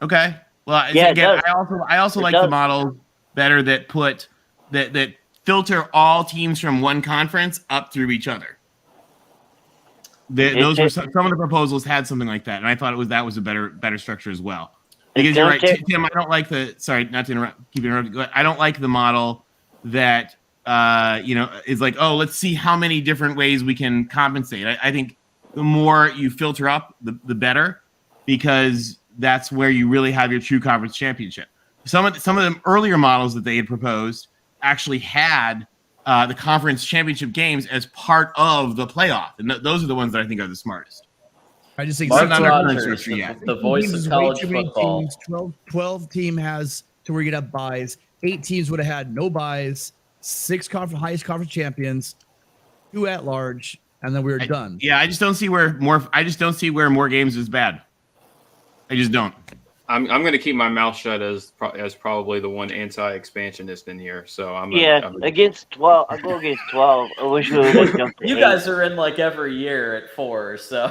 Okay. Well, again, I also like the model better that filter all teams from one conference up through each other. Those were some of the proposals had something like that, and I thought that was a better structure as well. Because you're right, Tim. I don't like sorry, not to interrupt. Keep interrupting. I don't like the model that is like, oh, let's see how many different ways we can compensate. I think the more you filter up, the better, because that's where you really have your true conference championship. Some of the earlier models that they had proposed actually had the conference championship games as part of the playoff, and those are the ones that I think are the smartest. I just think MarkRogers, the voice of college football. 12 team has to where you have buys. 8 teams would have had no buys. 6 highest conference champions. 2 at large, and then we were done. Yeah, I just don't see where more games is bad. I just don't. I'm going to keep my mouth shut as probably the one anti-expansionist in here. So I'm against 12. I'll go against 12. I wish we would have jumped to You 8. guys are in like every year at 4, so.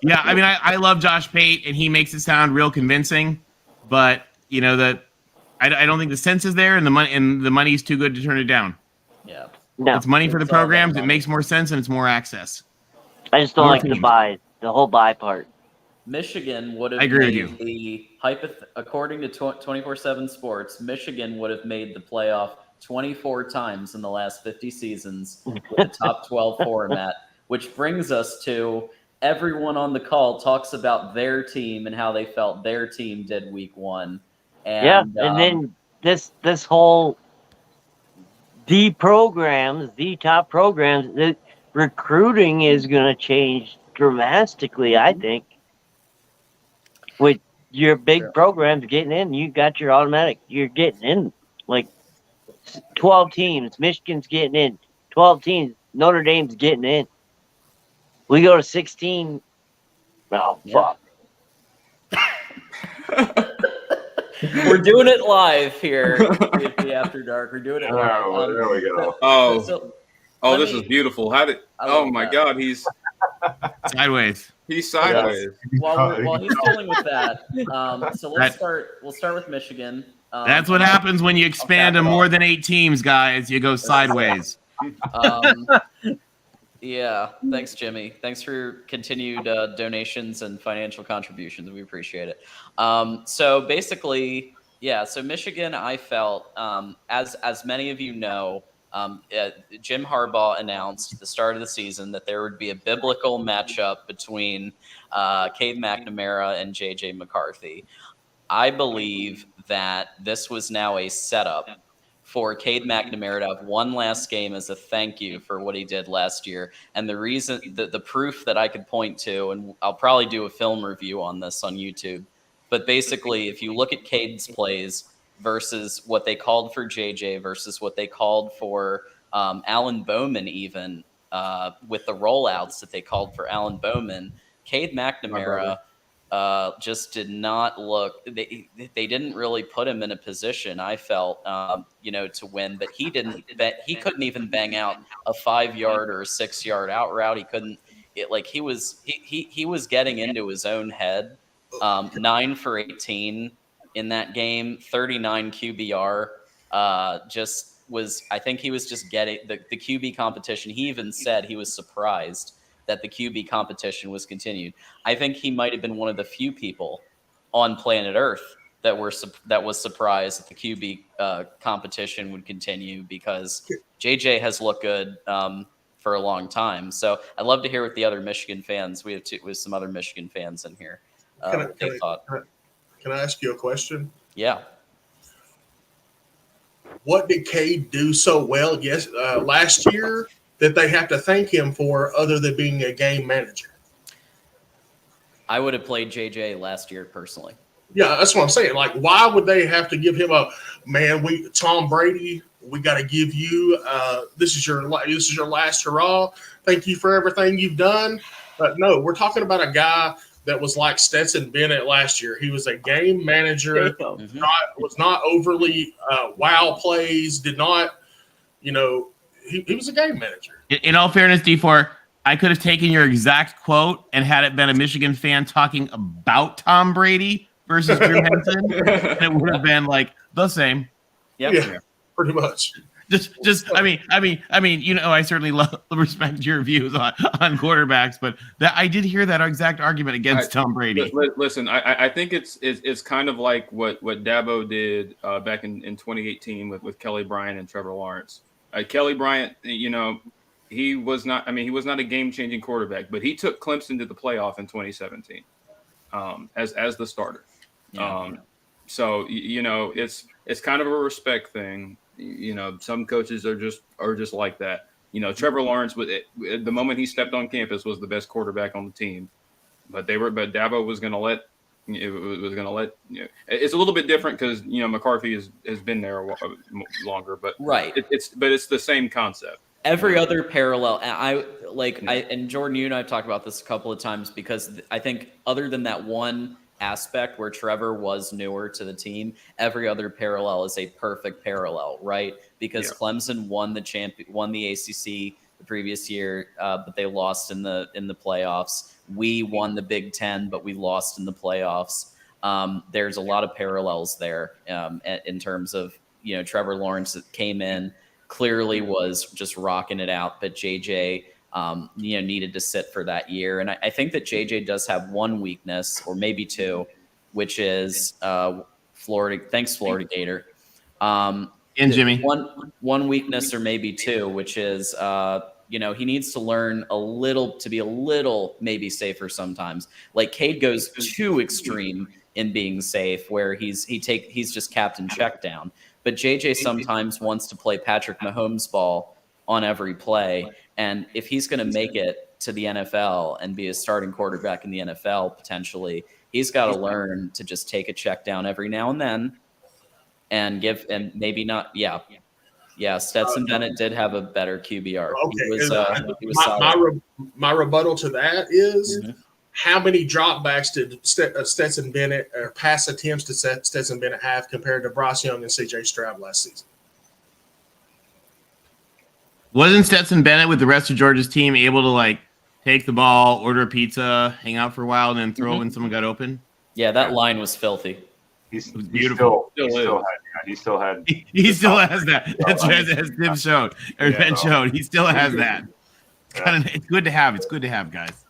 Yeah, I mean, I love Josh Pate, and he makes it sound real convincing, but you know I don't think the sense is there, and the money's too good to turn it down. Yeah, No, it's money for the It's all about programs. It money. makes more sense, and it's more access. I just don't More like the teams. buy, the whole buy part. Michigan would have I agree made with according to 24/7 Sports, Michigan would have made the playoff 24 times in the last 50 seasons with the top 12 format, which brings us to everyone on the call talks about their team and how they felt their team did week 1. And, And then this whole the top programs, the recruiting is going to change dramatically, I think. With your big programs getting in, you got your automatic. You're getting in like 12 teams. Michigan's getting in. 12 teams. Notre Dame's getting in. We go to 16. Oh, fuck. We're doing it live here at the After Dark. We're doing it live. Oh, there we go. This is beautiful. Oh my God, he's sideways. He's sideways. While he's dealing with that, so let's start. We'll start with Michigan. That's what happens when you expand to more than 8 teams, guys. You go sideways. Yeah, thanks, Jimmy. Thanks for your continued donations and financial contributions. We appreciate it. So basically, so Michigan, I felt, as many of you know, Jim Harbaugh announced at the start of the season that there would be a biblical matchup between Cade McNamara and J.J. McCarthy. I believe that this was now a setup for Cade McNamara to have one last game as a thank you for what he did last year. And the reason, the proof that I could point to, and I'll probably do a film review on this on YouTube, but basically if you look at Cade's plays versus what they called for JJ versus what they called for Alan Bowman even, with the rollouts that they called for Alan Bowman, Cade McNamara just did not look. They didn't really put him in a position, I felt, to win. But he didn't. He couldn't even bang out a 5-yard or a 6-yard out route. He couldn't. He was getting into his own head. 9 for 18 in that game, 39 QBR. I think he was just getting the QB competition. He even said he was surprised that the QB competition was continued. I think he might have been one of the few people on planet Earth that was surprised that the QB competition would continue, because JJ has looked good for a long time. So I'd love to hear what the other Michigan fans. We have some other Michigan fans in here. What they thought. Can I ask you a question? Yeah. What did Cade do so well last year that they have to thank him for, other than being a game manager? I would have played JJ last year personally. Yeah, that's what I'm saying. Like, why would they have to give him Tom Brady? We got to give you this is your last hurrah. Thank you for everything you've done. But no, we're talking about a guy that was like Stetson Bennett last year. He was a game manager, was not overly wow plays, did not, he was a game manager. In all fairness, D4, I could have taken your exact quote and had it been a Michigan fan talking about Tom Brady versus Drew Henson, and it would have been like the same. Yep. Yeah, pretty much. I mean, I certainly respect your views on quarterbacks, but I did hear that exact argument against Tom Brady. Listen, I think it's kind of like what Dabo did back in 2018 with Kelly Bryant and Trevor Lawrence. Kelly Bryant, he was not a game-changing quarterback, but he took Clemson to the playoff in 2017 as the starter. Yeah. So it's kind of a respect thing. Some coaches are just like that. Trevor Lawrence, the moment he stepped on campus, was the best quarterback on the team, but Dabo was going to let. It's a little bit different because McCarthy has been there longer, but right. It's the same concept. Every other parallel, and and Jordan, you and I have talked about this a couple of times because I think other than that one aspect where Trevor was newer to the team, every other parallel is a perfect parallel, right? Because Clemson won the ACC the previous year, but they lost in the playoffs. We won the Big Ten, but we lost in the playoffs. There's a lot of parallels there in terms of Trevor Lawrence that came in. Clearly was just rocking it out, but JJ, needed to sit for that year. And I think that JJ does have one weakness, or maybe two, which is Florida. Thanks, Florida Gator. And Jimmy. One weakness, or maybe two, which is he needs to learn to be a little maybe safer sometimes. Like Cade goes too extreme in being safe, where he's just captain check down. But JJ sometimes wants to play Patrick Mahomes ball on every play. And if he's going to make it to the NFL and be a starting quarterback in the NFL, potentially, he's got to learn to just take a check down every now and then and maybe not. Yeah. Stetson Bennett did have a better QBR. Okay. He was my rebuttal to that is how many dropbacks did Stetson Bennett or pass attempts to Stetson Bennett have compared to Bryce Young and CJ Stroud last season? Wasn't Stetson Bennett with the rest of Georgia's team able to take the ball, order a pizza, hang out for a while, and then throw when someone got open? Yeah, that line was filthy. He's beautiful. He still has that. That's right, as Tim showed, or Ben showed. He still has that. It's good to have. It's good to have, guys.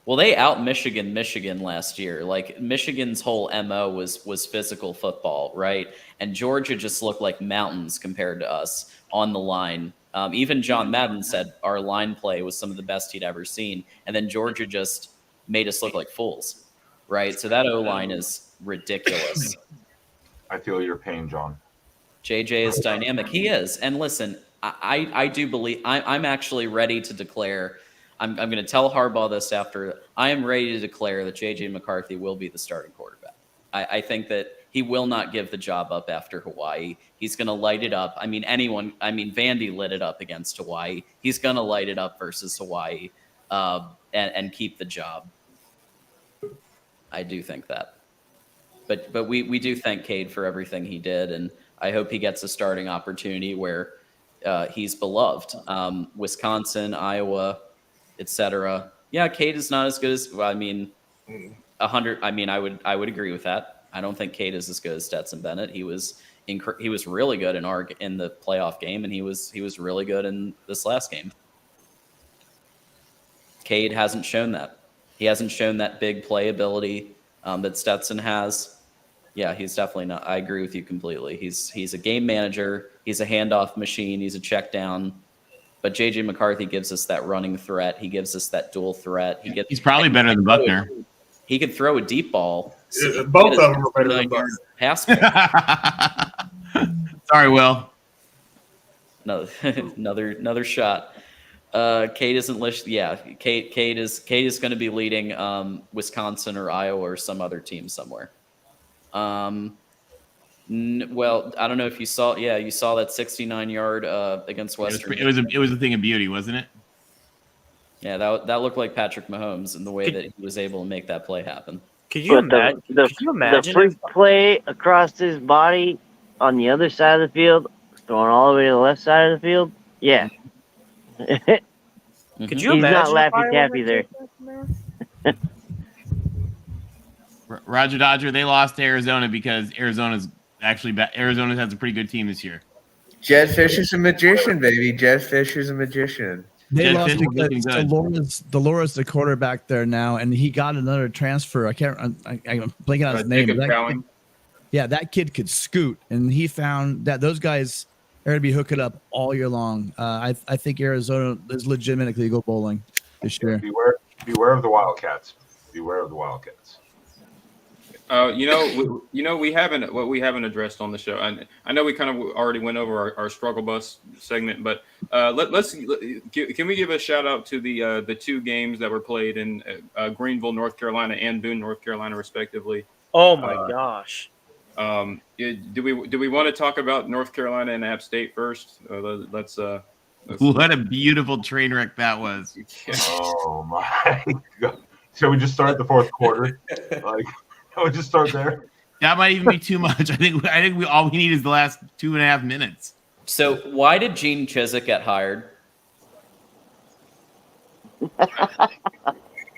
Well, they out Michigan last year. Like Michigan's whole MO was physical football, right? And Georgia just looked like mountains compared to us on the line. Even John Madden said our line play was some of the best he'd ever seen. And then Georgia just made us look like fools, right? So that O-line is ridiculous. I feel your pain, John. JJ is dynamic. He is. And listen, I do believe I'm actually ready to declare. I'm going to tell Harbaugh this after. I am ready to declare that JJ McCarthy will be the starting quarterback. I think that he will not give the job up after Hawaii. He's going to light it up. Vandy lit it up against Hawaii. He's going to light it up versus Hawaii and keep the job. I do think that. But we do thank Cade for everything he did, and I hope he gets a starting opportunity where he's beloved. Wisconsin, Iowa, etc. Yeah, Cade is not as good as 100. I would agree with that. I don't think Cade is as good as Stetson Bennett. He was really good in the playoff game, and he was really good in this last game. Cade hasn't shown that. He hasn't shown that big play ability that Stetson has. Yeah, he's definitely not. I agree with you completely. He's a game manager. He's a handoff machine. He's a check down. But JJ McCarthy gives us that running threat. He gives us that dual threat. He's probably better than Buckner. He could throw a deep ball. Both of them are better than Buckner. Pass. Sorry, Will. Another shot. Cade isn't listed. Yeah, Cade is going to be leading Wisconsin or Iowa or some other team somewhere. Well, I don't know if you saw. Yeah, you saw that 69-yard against Western. It was a thing of beauty, wasn't it? Yeah, that looked like Patrick Mahomes in the way that he was able to make that play happen. Could you imagine? The free play across his body on the other side of the field, going all the way to the left side of the field? Yeah. Could you He's imagine? not Laffy Taffy there. Roger Dodger, they lost to Arizona because Arizona has a pretty good team this year. Jed Fisher's a magician, baby. Jed Fisher's a magician. They lost because Dolores, the quarterback there now, and he got another transfer. I'm blanking on his name. That kid could scoot, and he found that those guys are going to be hooking up all year long. I think Arizona is legitimately go bowling this year. Beware of the Wildcats. Beware of the Wildcats. We haven't addressed on the show. I know we kind of already went over our struggle bus segment, but can we give a shout out to the two games that were played in Greenville, North Carolina, and Boone, North Carolina, respectively? Oh my gosh! Do we want to talk about North Carolina and App State first? Let's. What a beautiful train wreck that was. Oh my God! Shall we just start the fourth quarter? Like, shall we just start there? That might even be too much. I think we all we need is the last 2.5 minutes. So why did Gene Chizik get hired?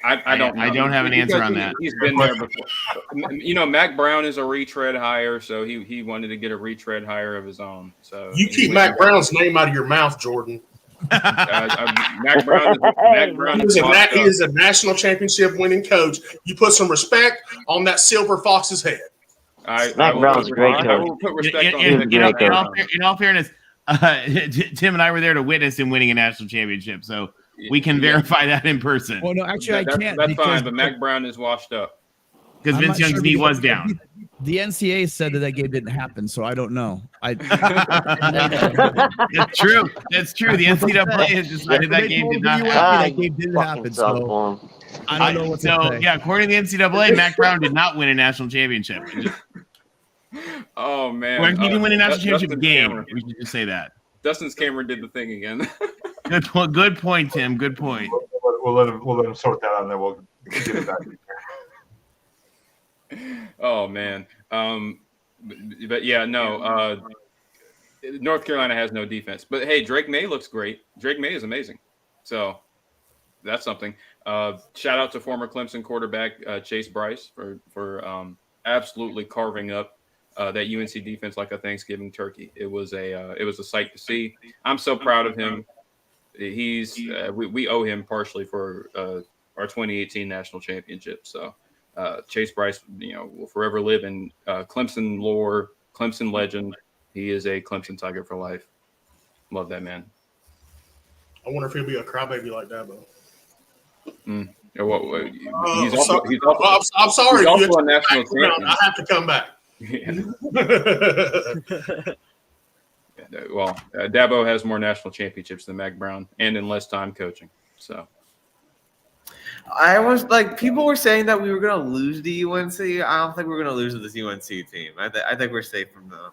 I don't know. I don't have an answer on that. He's been there before. You know, Mac Brown is a retread hire, so he wanted to get a retread hire of his own. So You keep Mac Brown's name out of your mouth, Jordan. Mac Brown He is a national championship winning coach. You put some respect on that silver fox's head. Mac Brown's a great I will coach. put respect on him. In all fairness, Tim and I were there to witness him winning a national championship, so we can verify that in person. Well, no, actually, I can't. That's fine, but Mac Brown is washed up. Because I'm Vince not Young's sure knee because was down. The NCAA said that game didn't happen, so I don't know. That's true. That's true. The NCAA has decided that game did not happen. That game didn't happen, so I don't know what to say. Yeah, according to the NCAA, Mac Brown did not win a national championship. Oh man, Or he didn't win a national championship Dustin's game. camera. We should just say that. Dustin's camera did the thing again. Good point, Tim. Good point. We'll let him sort that out, and then we'll get it back. Oh man, but yeah, no. North Carolina has no defense, but hey, Drake May looks great. Drake May is amazing, so that's something. Shout out to former Clemson quarterback Chase Bryce for absolutely carving up that UNC defense like a Thanksgiving turkey. It was a sight to see. I'm so proud of him. We owe him partially for our 2018 national championship. So Chase Bryce, will forever live in Clemson lore, Clemson legend. He is a Clemson Tiger for life. Love that man. I wonder if he'll be a crybaby like Dabo. I'm sorry. He's also a national champion. I have to come back. Yeah. Well, Dabo has more national championships than Mac Brown, and in less time coaching. So, I was like, people were saying that we were going to lose to UNC. I don't think we're going to lose to this UNC team. I think we're safe from them.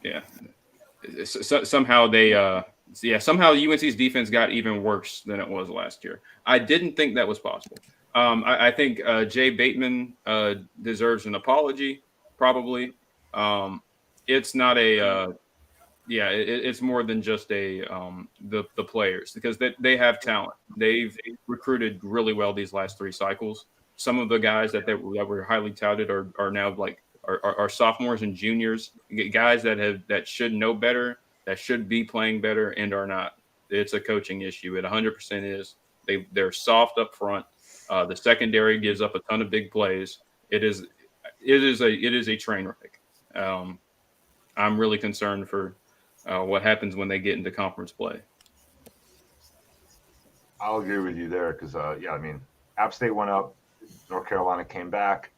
Yeah. Somehow somehow UNC's defense got even worse than it was last year. I didn't think that was possible. I think Jay Bateman deserves an apology, probably. It's not it's more than just the players, because they have talent. They've recruited really well these last 3 cycles. Some of the guys that were highly touted are now are sophomores and juniors, guys that should know better, that should be playing better, and are not. It's a coaching issue. It 100% is. They're soft up front. The secondary gives up a ton of big plays. It is a train wreck. I'm really concerned for what happens when they get into conference play. I'll agree with you there because, App State went up, North Carolina came back.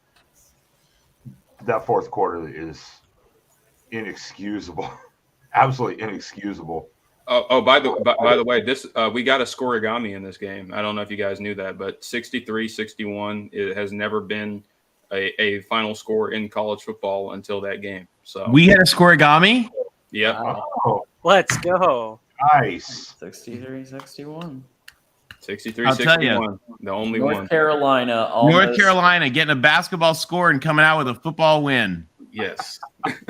That fourth quarter is inexcusable, absolutely inexcusable. Oh, by the way, this we got a scoregami in this game. I don't know if you guys knew that, but 63-61, it has never been a final score in college football until that game. So we had a scoregami. Yep. Oh, Let's go. nice. 63-61. 63-61. The only North one. Carolina. North Carolina getting a basketball score and coming out with a football win. Yes.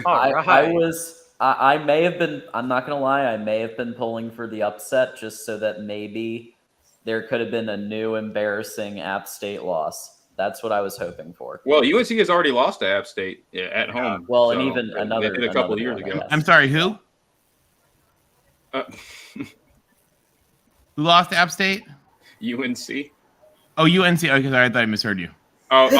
I may have been, I'm not going to lie, I may have been pulling for the upset just so that maybe there could have been a new embarrassing App State loss. That's what I was hoping for. Well, UNC has already lost to App State at home. Well, so and even another. They did a couple of years ago. I'm sorry, who? Who lost to App State? UNC. Oh, UNC. Okay, sorry, I thought I misheard you. Did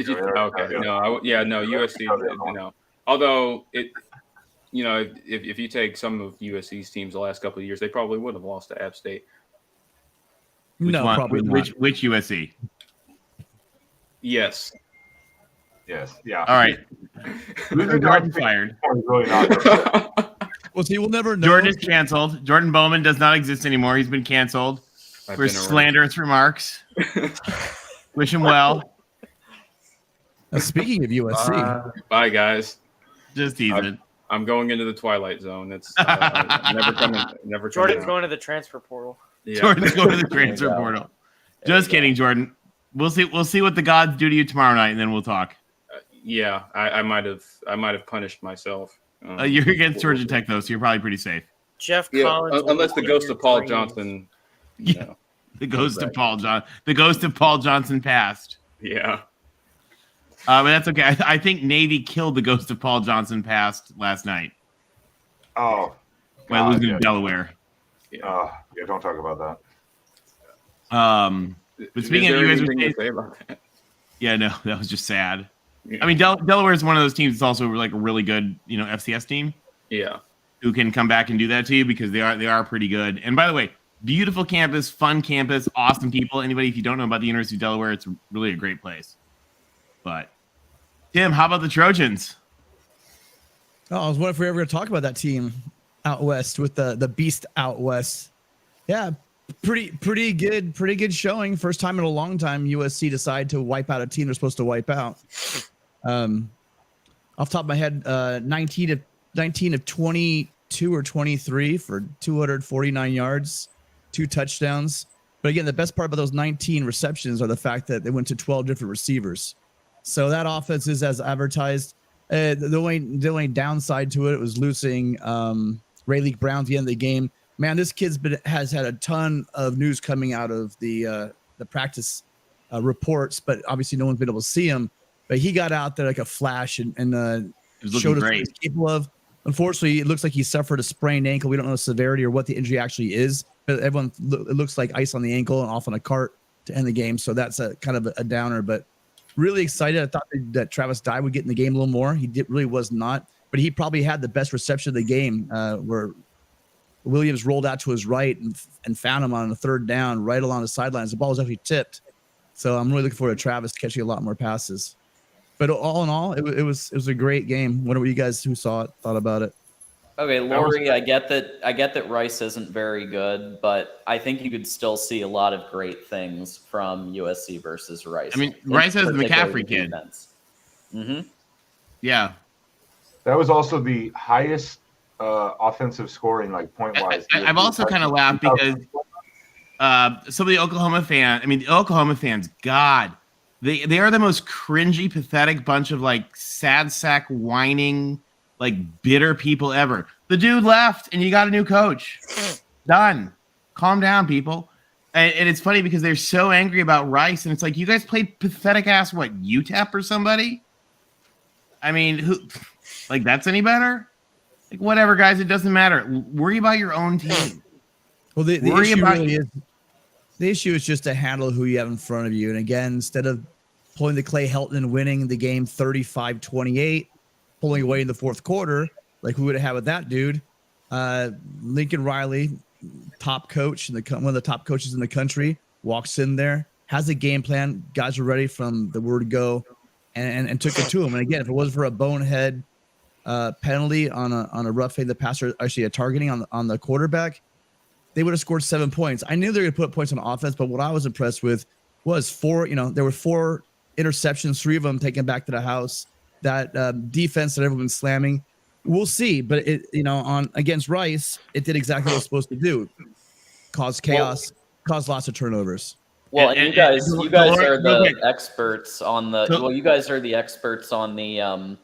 you? Okay. No, USC. No. Although if you take some of USC's teams the last couple of years, they probably would have lost to App State. Probably not. Which USC? Yes. Yes. Yeah. All right. Jordan fired. Really not. Well, see, we'll never know. Jordan is canceled. Jordan Bowman does not exist anymore. He's been canceled for slanderous remarks. Wish him well. Speaking of USC, bye guys. Just teasing. I'm going into the Twilight Zone. It's never coming. Never Jordan's coming out. going to the transfer portal. Yeah. Jordan's going to the transfer go. portal. There Just you go. kidding, Jordan. We'll see. We'll see what the gods do to you tomorrow night, and then we'll talk. Yeah, I might have punished myself. You're against Georgia Tech though, so you're probably pretty safe. Jeff Yeah, Collins. unless the ghost of Paul Dreams. Johnson. Yeah. The ghost of Right. Paul Johnson passed. Yeah. But that's okay. I think Navy killed the ghost of Paul Johnson passed last night Oh, by God, losing yeah. to Delaware. Yeah, don't talk about that. But speaking Is of there you guys, anything to say about that? yeah, no, that was just sad. Yeah. I mean, Delaware is one of those teams that's also like a really good, FCS team Yeah. who can come back and do that to you because they are pretty good. And by the way, beautiful campus, fun campus, awesome people. Anybody, if you don't know about the University of Delaware, it's really a great place. But Tim, how about the Trojans? Oh, I was wondering if we were ever going to talk about that team out west with the beast out west. Yeah, pretty good showing. First time in a long time USC decided to wipe out a team they're supposed to wipe out. Off the top of my head, 19 of 22 or 23 for 249 yards, 2 touchdowns. But again, the best part about those 19 receptions are the fact that they went to 12 different receivers. So that offense is as advertised. The only downside to it was losing Rayleigh Brown at the end of the game. Man, this kid's has had a ton of news coming out of the practice reports, but obviously no one's been able to see him. But he got out there like a flash and was looking showed us what great. he's capable of. Unfortunately, it looks like he suffered a sprained ankle. We don't know the severity or what the injury actually is, but it looks like ice on the ankle and off on a cart to end the game. So that's a kind of a downer, but really excited. I thought that Travis Dye would get in the game a little more. He really was not, but he probably had the best reception of the game where Williams rolled out to his right and found him on a third down right along the sidelines. The ball was actually tipped. So I'm really looking forward to Travis catching a lot more passes. But all in all, it was a great game. What were you guys who saw it thought about it? Okay, Lori, I get that Rice isn't very good, but I think you could still see a lot of great things from USC versus Rice. I mean, In Rice has the particular, McCaffrey kid. defense. Mm-hmm. Yeah. That was also the highest offensive scoring, like point wise. I've also kind of laughed because some of the Oklahoma fans, God, they are the most cringy, pathetic bunch of like sad sack whining, like bitter people ever. The dude left and you got a new coach. Done. Calm down, people. And it's funny because they're so angry about Rice, and it's like, you guys played pathetic ass UTEP or somebody? I mean, who? Like, that's any better? Like, whatever, guys. It doesn't matter. Worry about your own team. Well, the Worry issue about really is the issue is just to handle who you have in front of you. And again, instead of pulling the Clay Helton and winning the game 35-28, pulling away in the fourth quarter, like we would have had with that dude, Lincoln Riley, top coach and one of the top coaches in the country, walks in there, has a game plan. Guys are ready from the word go, and took it to him. And again, if it wasn't for a bonehead penalty on a roughing the passer, actually a targeting on the quarterback, they would have scored 7 points. I knew they were going to put points on offense, but what I was impressed with was there were 4 interceptions, 3 of them taken back to the house. That defense that everyone's slamming, we'll see. But on against Rice, it did exactly what it was supposed to do: cause chaos, cause lots of turnovers. Well, and you guys are the experts on the. So- Well, you guys are the experts on the on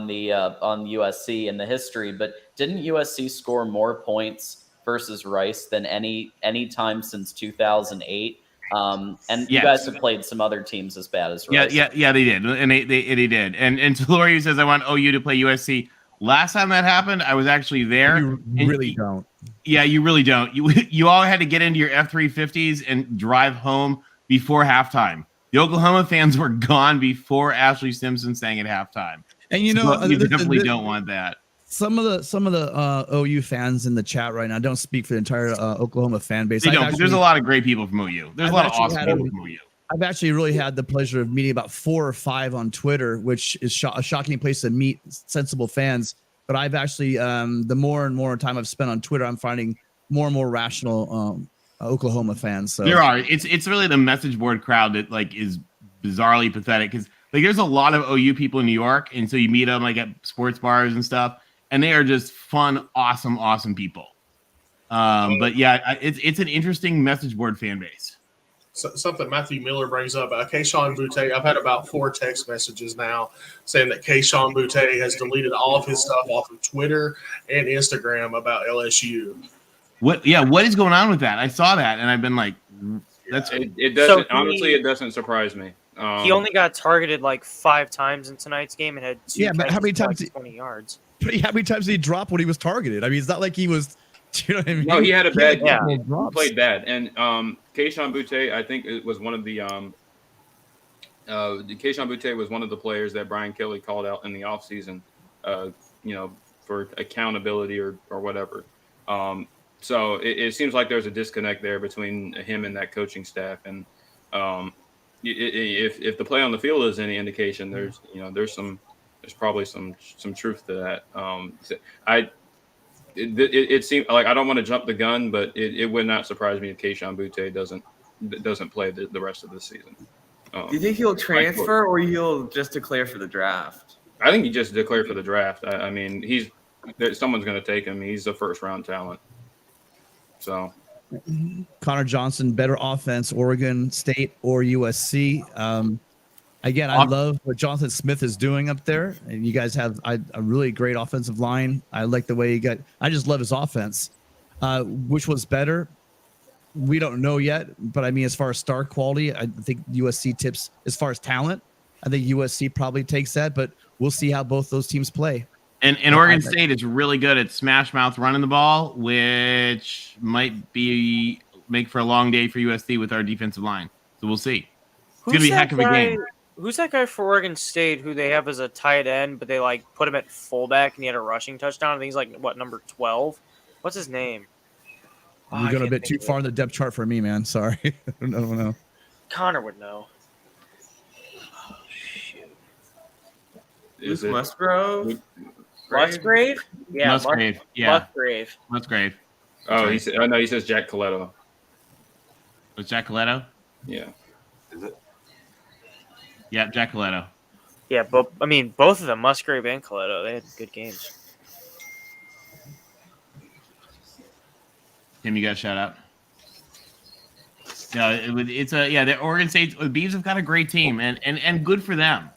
USC and the history. But didn't USC score more points versus Rice than any time since 2008? And you Yes. guys have played some other teams as bad as Rice. Yeah, they did, and they did. And to Lori, who says I want OU to play USC. Last time that happened, I was actually there. You and really don't. Yeah, you really don't. You all had to get into your F-350s and drive home before halftime. The Oklahoma fans were gone before Ashley Simpson sang at halftime. And You definitely don't want that. Some of the OU fans in the chat right now, don't speak for the entire Oklahoma fan base. They I've don't, 'cause there's a lot of great people from OU. There's I've a lot of actually awesome had people a- from OU. I've actually really had the pleasure of meeting about 4 or 5 on Twitter, which is a shocking place to meet sensible fans. But I've actually, the more and more time I've spent on Twitter, I'm finding more and more rational Oklahoma fans. So There are. It's really the message board crowd that like is bizarrely pathetic because like there's a lot of OU people in New York, and so you meet them like at sports bars and stuff, and they are just fun, awesome people. But yeah, it's an interesting message board fan base. Something Matthew Miller brings up, Keyshawn Boutte. I've had about 4 text messages now saying that Keyshawn Boutte has deleted all of his stuff off of Twitter and Instagram about LSU. What is going on with that? I saw that, and I've been like, that's it doesn't honestly. It doesn't surprise me. He only got targeted like 5 times in tonight's game and had 2 Yeah, but how many times? 20 yards. But how many times did he drop when he was targeted? I mean, it's not like he was. Do you know what I mean? No, he had a bad. Yeah. He played bad, and Keyshawn Boutte, I think it was one of the Keyshawn Boutte was one of the players that Brian Kelly called out in the offseason, for accountability or whatever. So it seems like there's a disconnect there between him and that coaching staff, and if the play on the field is any indication, there's probably some truth to that. It seemed like, I don't want to jump the gun, but it would not surprise me if Keyshawn Boutte doesn't play the rest of the season. Do you think he'll transfer or he'll just declare for the draft? I think he just declared for the draft. I mean, someone's going to take him. He's a first-round talent. So, Connor Johnson, better offense, Oregon State or USC. Again, I love what Jonathan Smith is doing up there. And you guys have a really great offensive line. I like the way I just love his offense. Which was better? We don't know yet. But I mean, as far as star quality, I think USC tips. As far as talent, I think USC probably takes that. But we'll see how both those teams play. And Oregon State is really good at smash mouth running the ball, which might make for a long day for USC with our defensive line. So we'll see. It's going to be a heck of a game. Who's that guy for Oregon State who they have as a tight end, but they like put him at fullback and he had a rushing touchdown? I think he's like, number 12? What's his name? You're going a bit too far in the depth chart for me, man. Sorry. I don't know. Connor would know. Oh, shoot. Is it Musgrove? Musgrave? Yeah, Musgrave. Musgrave. Oh, he says Jack Coletto. Was Jack Coletto? Yeah. Is it? Yeah, Jack Coletto. Yeah, but I mean, both of them, Musgrave and Coletto, they had good games. Tim, you got a shout out. Yeah, the Oregon State Beavs have got a great team, and good for them.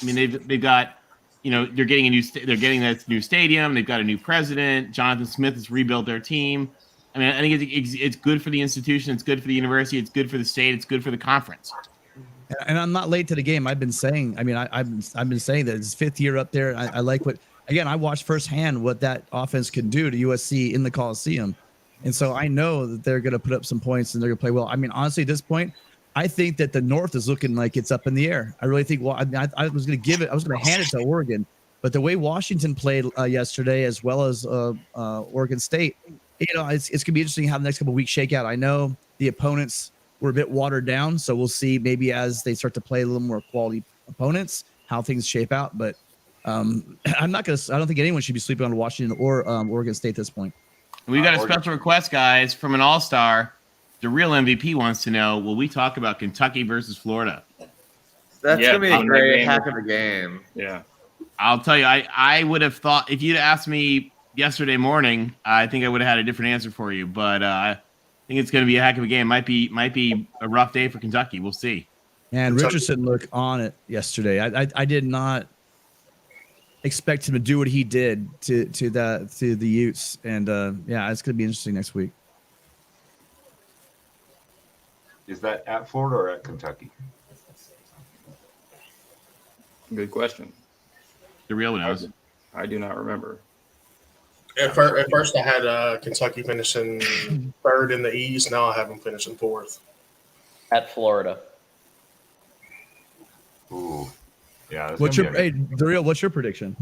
I mean, they've got, they're getting that new stadium. They've got a new president. Jonathan Smith has rebuilt their team. I mean, I think it's good for the institution. It's good for the university. It's good for the state. It's good for the conference. And I'm not late to the game. I've been saying. I mean, I've been saying that it's 5th year up there. I like what. Again, I watched firsthand what that offense can do to USC in the Coliseum, and so I know that they're going to put up some points and they're going to play well. I mean, honestly, at this point, I think that the North is looking like it's up in the air. I really think. Well, I was going to hand it to Oregon, but the way Washington played yesterday, as well as Oregon State, it's going to be interesting how the next couple of weeks shake out. I know the opponents were a bit watered down, so we'll see maybe as they start to play a little more quality opponents how things shape out. But I don't think anyone should be sleeping on Washington or Oregon State at this point. We've got a special request, guys, from an all-star. The real MVP wants to know: will we talk about Kentucky versus Florida? That's gonna be a great heck of a game. Yeah, I'll tell you, I would have thought if you'd asked me yesterday morning, I think I would have had a different answer for you. But I think it's going to be a heck of a game. Might be a rough day for Kentucky. We'll see. And Richardson looked on it yesterday. I did not expect him to do what he did to the Utes, and it's going to be interesting next week. Is that at Florida or at Kentucky? Good question. The real knows. I do not remember. At first, I had Kentucky finishing 3rd in the East. Now I have them finishing 4th. At Florida. Ooh, yeah. What's your prediction?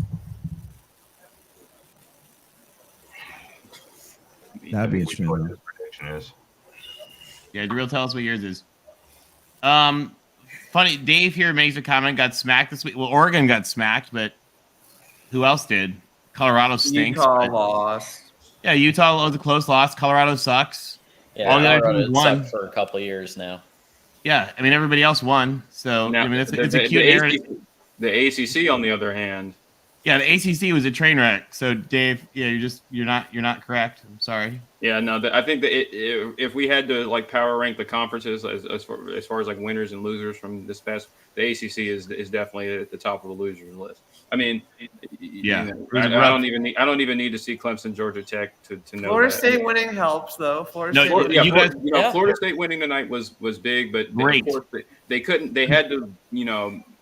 That'd be interesting. What his prediction is. Yeah, Real, tell us what yours is. Funny, Dave here makes a comment, got smacked this week. Well, Oregon got smacked, but who else did? Colorado stinks. Utah lost. Yeah, Utah was a close loss. Colorado sucks. Yeah, all the other Colorado teams won sucked for a couple of years now. Yeah, I mean everybody else won. So Now, I mean it's a cute narrative. The ACC, on the other hand, Yeah, the ACC was a train wreck. So Dave, yeah, you're not correct. I'm sorry. Yeah, no, I think that if we had to like power rank the conferences as far as like winners and losers from this past, the ACC is definitely at the top of the losers list. I mean, Yeah, I don't even need to see Clemson, Georgia Tech to know. Florida that. State winning helps though. Florida State winning tonight was big, but Great. Of course they couldn't. They had to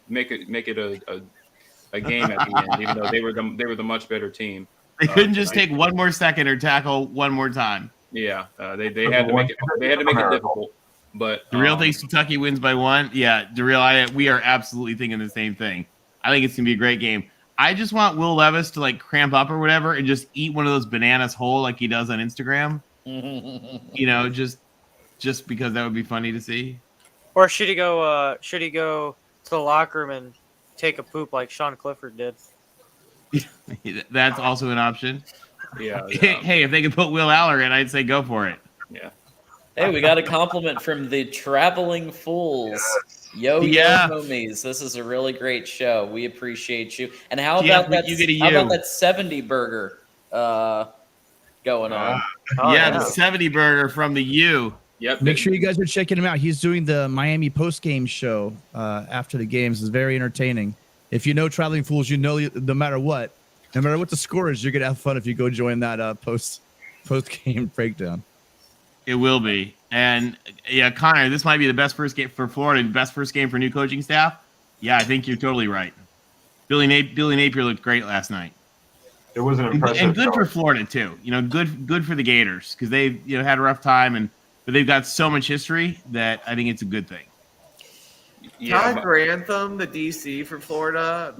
make it a game at the end, even though they were the much better team. They couldn't just take one more second or tackle one more time. Yeah, they had to make it difficult. But Darrell thinks Kentucky wins by 1. Yeah, Darrell, we are absolutely thinking the same thing. I think it's gonna be a great game. I just want Will Levis to like cramp up or whatever and just eat one of those bananas whole like he does on Instagram. Just because that would be funny to see. Or should he go to the locker room and take a poop like Sean Clifford did? That's also an option. Yeah. Hey, if they could put Will Aller in, I'd say go for it. Yeah. Hey, we got a compliment from the Traveling Fools. Yo, homies. This is a really great show. We appreciate you. And how about that 70 burger going on? The 70 burger from the U. Yep. Make sure you guys are checking him out. He's doing the Miami post-game show after the games. It's very entertaining. If you know Traveling Fools, no matter what the score is, you're going to have fun if you go join that post-game breakdown. It will be. And, yeah, Connor, this might be the best first game for Florida, the best first game for new coaching staff. Yeah, I think you're totally right. Billy Napier looked great last night. It was an impressive and good show. for Florida, too. Good for the Gators because they've had a rough time, but they've got so much history that I think it's a good thing. Yeah, Todd Grantham, the DC for Florida,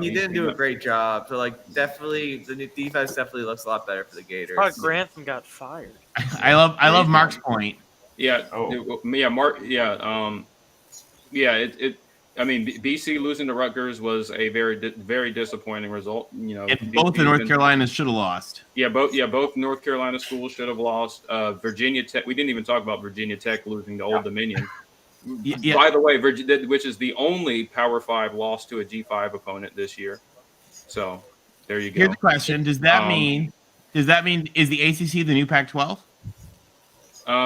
he didn't do a great job. So, definitely, the new defense definitely looks a lot better for the Gators. Todd Grantham got fired. I love Mark's point. Yeah. Mark. Yeah. I mean, BC losing to Rutgers was a very disappointing result. And both the North Carolina should have lost. Both North Carolina schools should have lost. Virginia Tech. We didn't even talk about Virginia Tech losing to Old Dominion. Yeah. By the way, which is the only Power 5 loss to a G5 opponent this year. So there you go. Here's the question: Does that mean is the ACC the new Pac-12?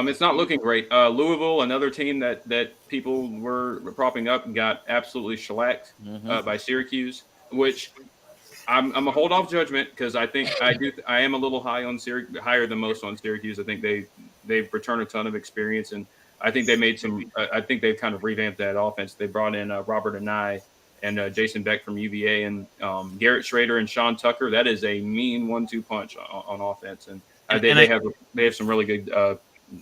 It's not looking great. Louisville, another team that people were propping up, got absolutely shellacked by Syracuse. Which I'm a hold off judgment because I think I am a little higher than most on Syracuse. I think they've returned a ton of experience and. I think they made some. I think they've kind of revamped that offense. They brought in Robert Anai and Jason Beck from UVA and Garrett Schrader and Sean Tucker. That is a mean 1-2 punch on offense, and they have some really good.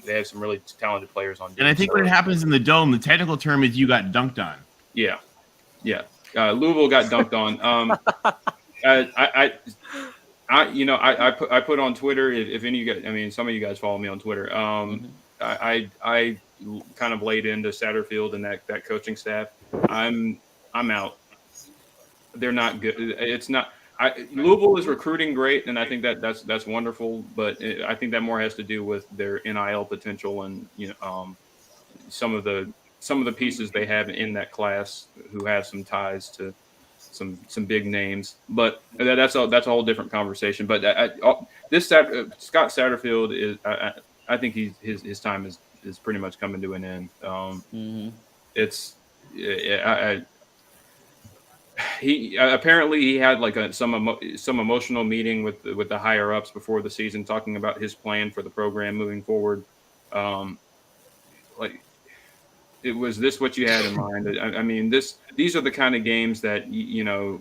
They have some really talented players on. And I think when it happens in the dome, the technical term is you got dunked on. Yeah. Louisville got dunked on. I put on Twitter. If any of you guys, I mean, some of you guys follow me on Twitter. I kind of laid into Satterfield and that coaching staff. I'm out. They're not good. It's not. Louisville is recruiting great, and I think that's wonderful. But I think that more has to do with their NIL potential and some of the pieces they have in that class who have some ties to some big names. But that's a whole different conversation. But Scott Satterfield is. I think his time is pretty much coming to an end. He apparently he had like some emotional meeting with the higher ups before the season, talking about his plan for the program moving forward. Was this what you had in mind? I mean, these are the kind of games that you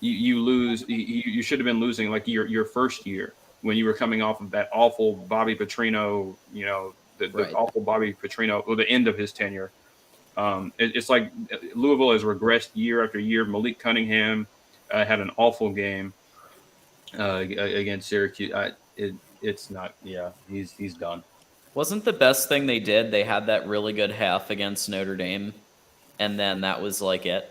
lose. You should have been losing like your first year. When you were coming off of that awful Bobby Petrino, the awful Bobby Petrino, or the end of his tenure. It's like Louisville has regressed year after year. Malik Cunningham had an awful game against Syracuse. It's not. Yeah, he's done. Wasn't the best thing they did? They had that really good half against Notre Dame, and then that was like it.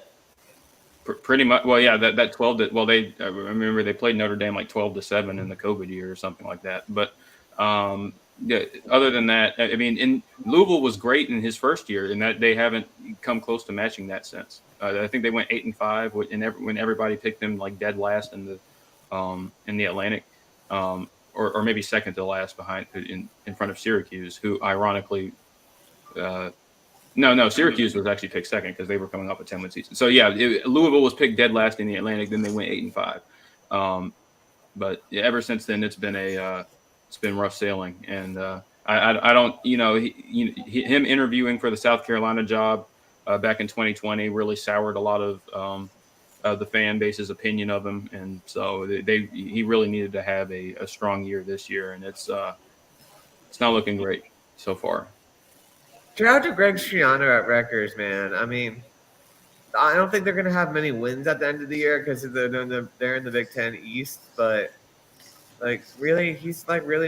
Pretty much. Well, yeah, that 12. I remember they played Notre Dame like 12-7 in the COVID year or something like that. But other than that, I mean, in Louisville was great in his first year, and that they haven't come close to matching that since. I think they went 8-5 when everybody picked them like dead last in the Atlantic, or maybe second to last behind in front of Syracuse, who ironically, no, Syracuse was actually picked second because they were coming off a 10-win season. So yeah, Louisville was picked dead last in the Atlantic, then they went 8-5. But ever since then, it's been rough sailing, and I don't, him interviewing for the South Carolina job back in 2020 really soured a lot of the fan base's opinion of him, and so he really needed to have a strong year this year, and it's not looking great so far. Shout out to Greg Schiano at Rutgers, man. I mean, I don't think they're going to have many wins at the end of the year because they're in the Big Ten East, but he's really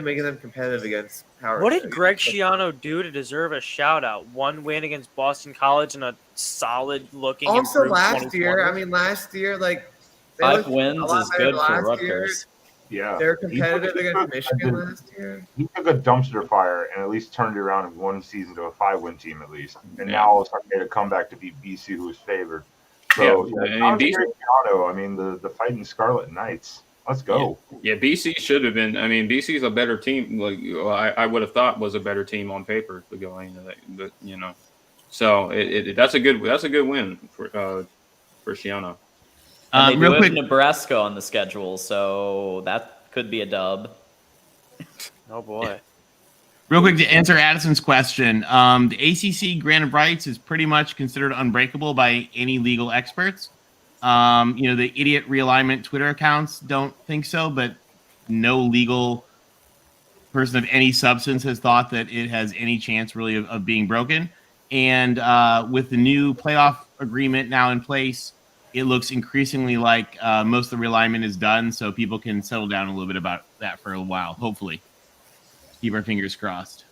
making them competitive against power. What did Greg Schiano do to deserve a shout out? One win against Boston College and a solid looking. Also last year, they 5 wins is good for Rutgers. Yeah, they're competitive against Michigan last year. He took a dumpster fire and at least turned it around in one season to a 5-win team at least, and now all of a sudden made a comeback to beat BC, who was favored. So the Fighting Scarlet Knights. Let's go. Yeah, BC should have been. I mean, BC is a better team. I would have thought was a better team on paper to go into that, but so that's a good win for Schiano. And they do real have quick, Nebraska on the schedule, so that could be a dub. Oh boy. Real quick to answer Addison's question, the ACC grant of rights is pretty much considered unbreakable by any legal experts. The idiot realignment Twitter accounts don't think so, but no legal person of any substance has thought that it has any chance really of being broken. And with the new playoff agreement now in place, it looks increasingly like most of the realignment is done, so people can settle down a little bit about that for a while, hopefully. Keep our fingers crossed.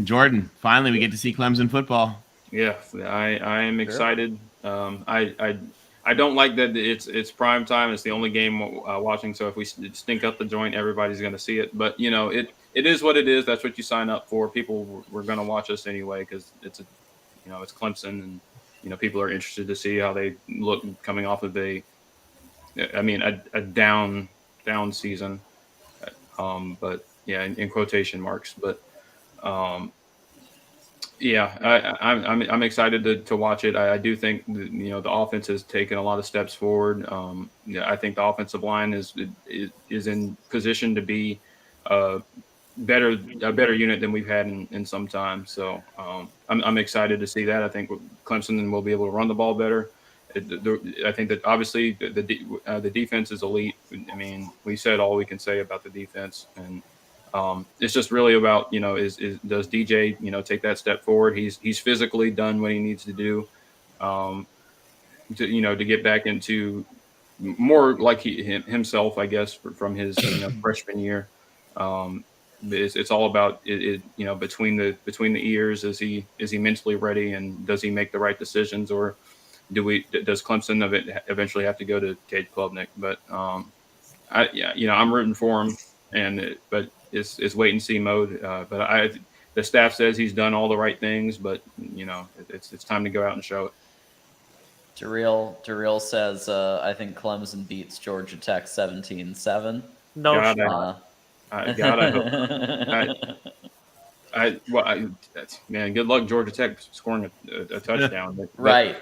Jordan, finally we get to see Clemson football. Yeah, I am excited. I don't like that it's prime time. It's the only game watching. So if we stink up the joint, everybody's going to see it. But it is what it is. That's what you sign up for. People were going to watch us anyway because it's Clemson, and people are interested to see how they look coming off of a down season. But yeah, in quotation marks. But I'm excited to watch it. I do think the offense has taken a lot of steps forward. I think the offensive line is in position to be a better unit than we've had in some time. So I'm excited to see that. I think Clemson will be able to run the ball better. I think that obviously the defense is elite. I mean, we said all we can say about the defense, and it's just really about does DJ take that step forward? He's physically done what he needs to do to get back into more like himself, I guess, from his freshman year. It's all about between the ears. Is he mentally ready, and does he make the right decisions, or does Clemson eventually have to go to Cade Klubnik? But I'm rooting for him, but it's wait and see mode. But the staff says he's done all the right things, but it's time to go out and show it. Jarrell says, I think Clemson beats Georgia Tech 17-7. No, I hope. Man, good luck Georgia Tech scoring a touchdown. Right.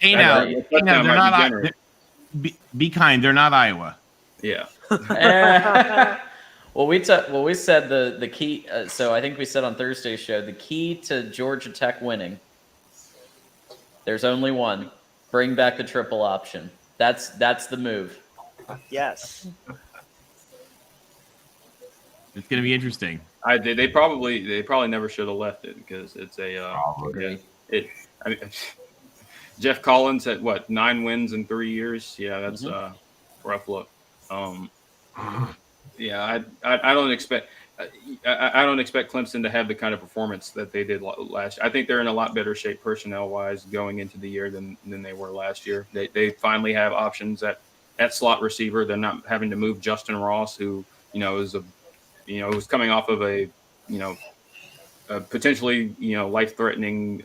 Hey now, they're not. Be kind. They're not Iowa. Yeah. Well, we said the key. So I think we said on Thursday's show the key to Georgia Tech winning. There's only one: bring back the triple option. That's the move. Yes. It's going to be interesting. They probably never should have left it because it's Jeff Collins had 9 wins in 3 years. Yeah, that's a rough look. Yeah, I don't expect Clemson to have the kind of performance that they did last year. I think they're in a lot better shape personnel wise going into the year than they were last year. They finally have options at at slot receiver. They're not having to move Justin Ross, who was coming off of a potentially life-threatening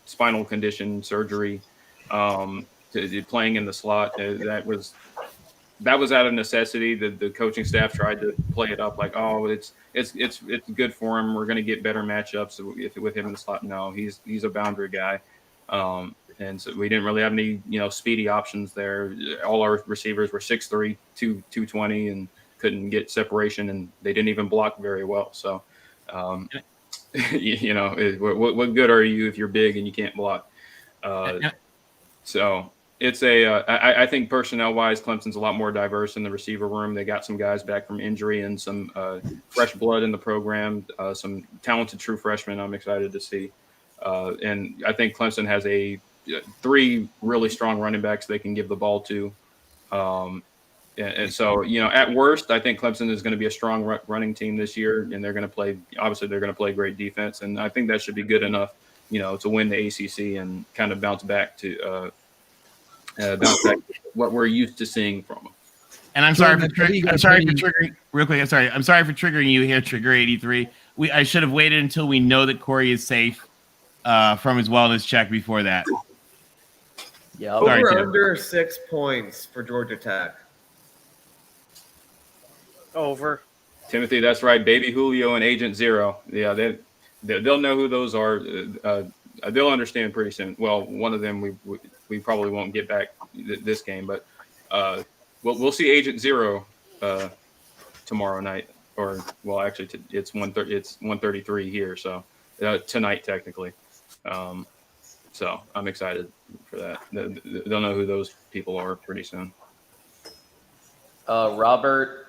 spinal condition surgery, to playing in the slot. That was out of necessity. The coaching staff tried to play it up like, oh, it's good for him. We're going to get better matchups with him in the slot. No, he's a boundary guy, and so we didn't really have any speedy options there. All our receivers were 6'3", 220, and couldn't get separation, and they didn't even block very well. So, what good are you if you're big and you can't block? So. It's I think personnel-wise, Clemson's a lot more diverse in the receiver room. They got some guys back from injury and some fresh blood in the program, some talented true freshmen I'm excited to see. And I think Clemson has 3 really strong running backs they can give the ball to. And so, at worst, I think Clemson is going to be a strong running team this year, and they're going to play great defense. And I think that should be good enough, to win the ACC and kind of bounce back to what we're used to seeing from them. And I'm sorry for triggering real quick. I'm sorry for triggering you here, Trigger 83. I should have waited until we know that Corey is safe from his wellness check before that. Yeah, over under 6 points for Georgia Tech. Over. Timothy, that's right. Baby Julio and Agent Zero. Yeah, they'll know who those are. They'll understand pretty soon. Well, one of them we probably won't get back this game, but we'll see Agent Zero tomorrow night, or actually it's 1:33 here, so tonight technically. So I'm excited for that. They'll know who those people are pretty soon. Robert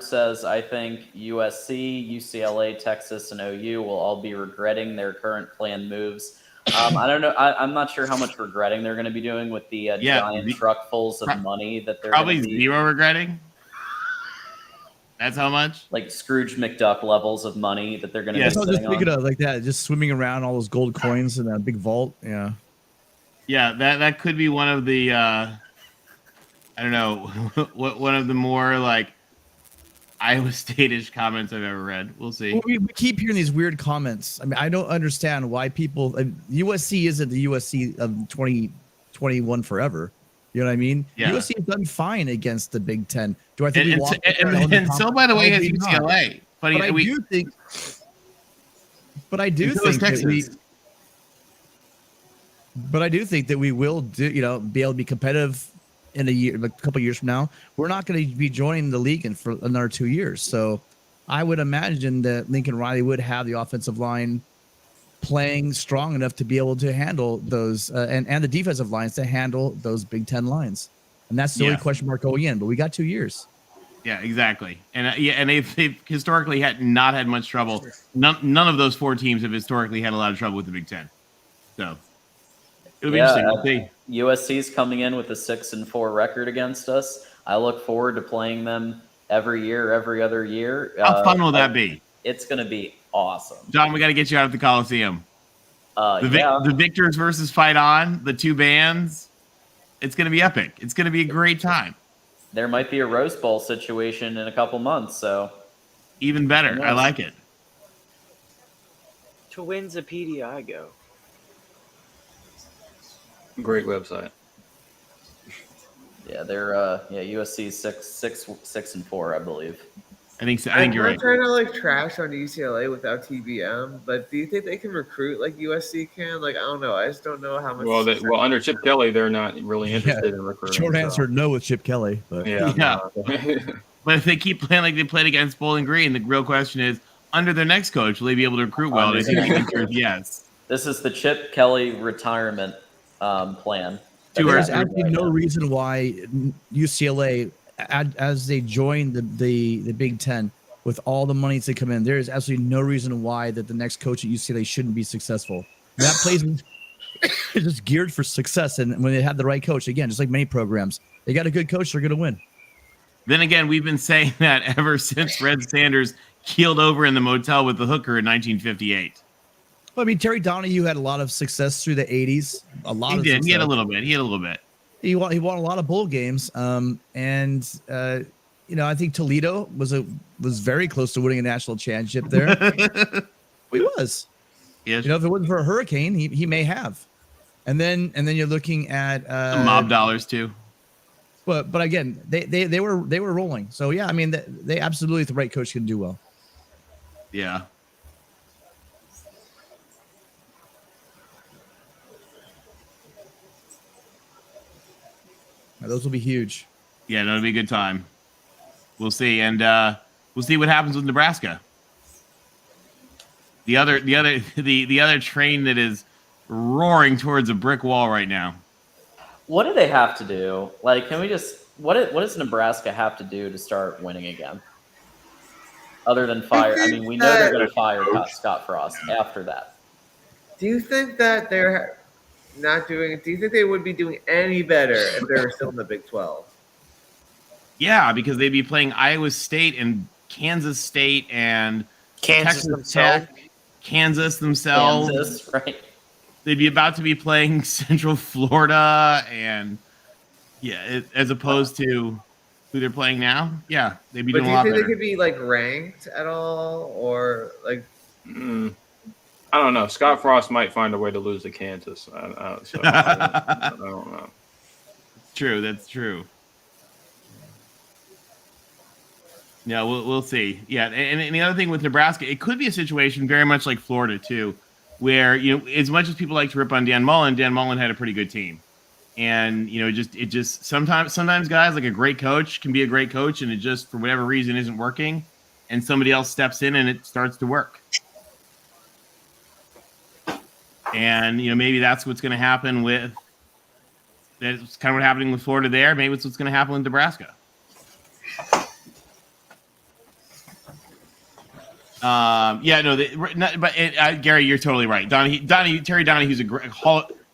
says, I think USC, UCLA, Texas, and OU will all be regretting their current planned moves. I don't know. I'm not sure how much regretting they're going to be doing with the giant truckfuls of money that they're probably zero regretting. That's how much? Like Scrooge McDuck levels of money that they're going to be sitting on. Just like that, just swimming around all those gold coins in that big vault. Yeah. Yeah, that could be one of the I don't know, one of the more like Iowa State-ish comments I've ever read. We'll see. We keep hearing these weird comments. I mean, I don't understand why people. USC isn't the USC of 2021 forever. You know what I mean? Yeah. USC has done fine against the Big Ten. Do I think? And so, by the way, has UCLA. But I do think that we will be able to be competitive in a couple of years from now. We're not going to be joining the league for another 2 years. So I would imagine that Lincoln Riley would have the offensive line playing strong enough to be able to handle those and the defensive lines to handle those Big Ten lines. And that's the only question mark going in, but we got 2 years. Yeah, exactly. And and they've historically not had much trouble. None of those 4 teams have historically had a lot of trouble with the Big Ten. So it'll be interesting. We'll see. USC's coming in with a 6-4 record against us. I look forward to playing them every year, every other year. How fun will that be? It's going to be awesome. John, we got to get you out of the Coliseum. The victors versus Fight On, the 2 bands. It's going to be epic. It's going to be a great time. There might be a Rose Bowl situation in a couple months, so even better. I like it. To Winsipedia I go. Great website. Yeah, they're USC 6-4, I believe. I think so. I think you're right. I'm trying to trash on UCLA without TBM, but do you think they can recruit like USC can? Like, I don't know. I just don't know how much. Well, under Chip Kelly, they're not really interested in recruiting. Short answer, no with Chip Kelly. But yeah. But if they keep playing like they played against Bowling Green, the real question is, under their next coach, will they be able to recruit well? Yes. This is the Chip Kelly retirement plan. There's actually no reason why UCLA, as they join the Big Ten with all the money to come in, there is absolutely no reason why that the next coach at UCLA shouldn't be successful. That place is just geared for success, and when they have the right coach, again, just like many programs, they got a good coach, they're going to win. Then again, we've been saying that ever since Red Sanders keeled over in the motel with the hooker in 1958. Well, I mean, Terry Donahue had a lot of success through the 80s. He had a little bit. He won a lot of bowl games. I think Toledo was very close to winning a national championship there. He was. Yes. If it wasn't for a hurricane, he may have. And then you're looking at mob dollars too. But again, they were rolling. So yeah, I mean they absolutely, if the right coach, can do well. Yeah. Those will be huge. Yeah, that'll be a good time. We'll see, and we'll see what happens with Nebraska. The other train that is roaring towards a brick wall right now. What do they have to do? Like, can we just what does Nebraska have to do to start winning again? Other than fire, I mean, we know they're going to fire Scott Frost after that. Do you think that they're not doing it? Do you think they would be doing any better if they were still in the Big 12? Yeah, because they'd be playing Iowa State and Kansas State and Kansas themselves. Kansas themselves. Kansas, right? They'd be about to be playing Central Florida, and as opposed to who they're playing now. Yeah, they'd be doing a lot better. Do you think they could be like ranked at all, or like? I don't know. Scott Frost might find a way to lose to Kansas. I don't know. True, that's true. Yeah, we'll see. Yeah, and the other thing with Nebraska, it could be a situation very much like Florida too, where as much as people like to rip on Dan Mullen had a pretty good team, and it just sometimes guys, like a great coach can be a great coach, and it just for whatever reason isn't working, and somebody else steps in and it starts to work. And maybe that's what's going to happen with. That's kind of what's happening with Florida there. Maybe it's what's going to happen with Nebraska. Gary, you're totally right. Terry Donahue's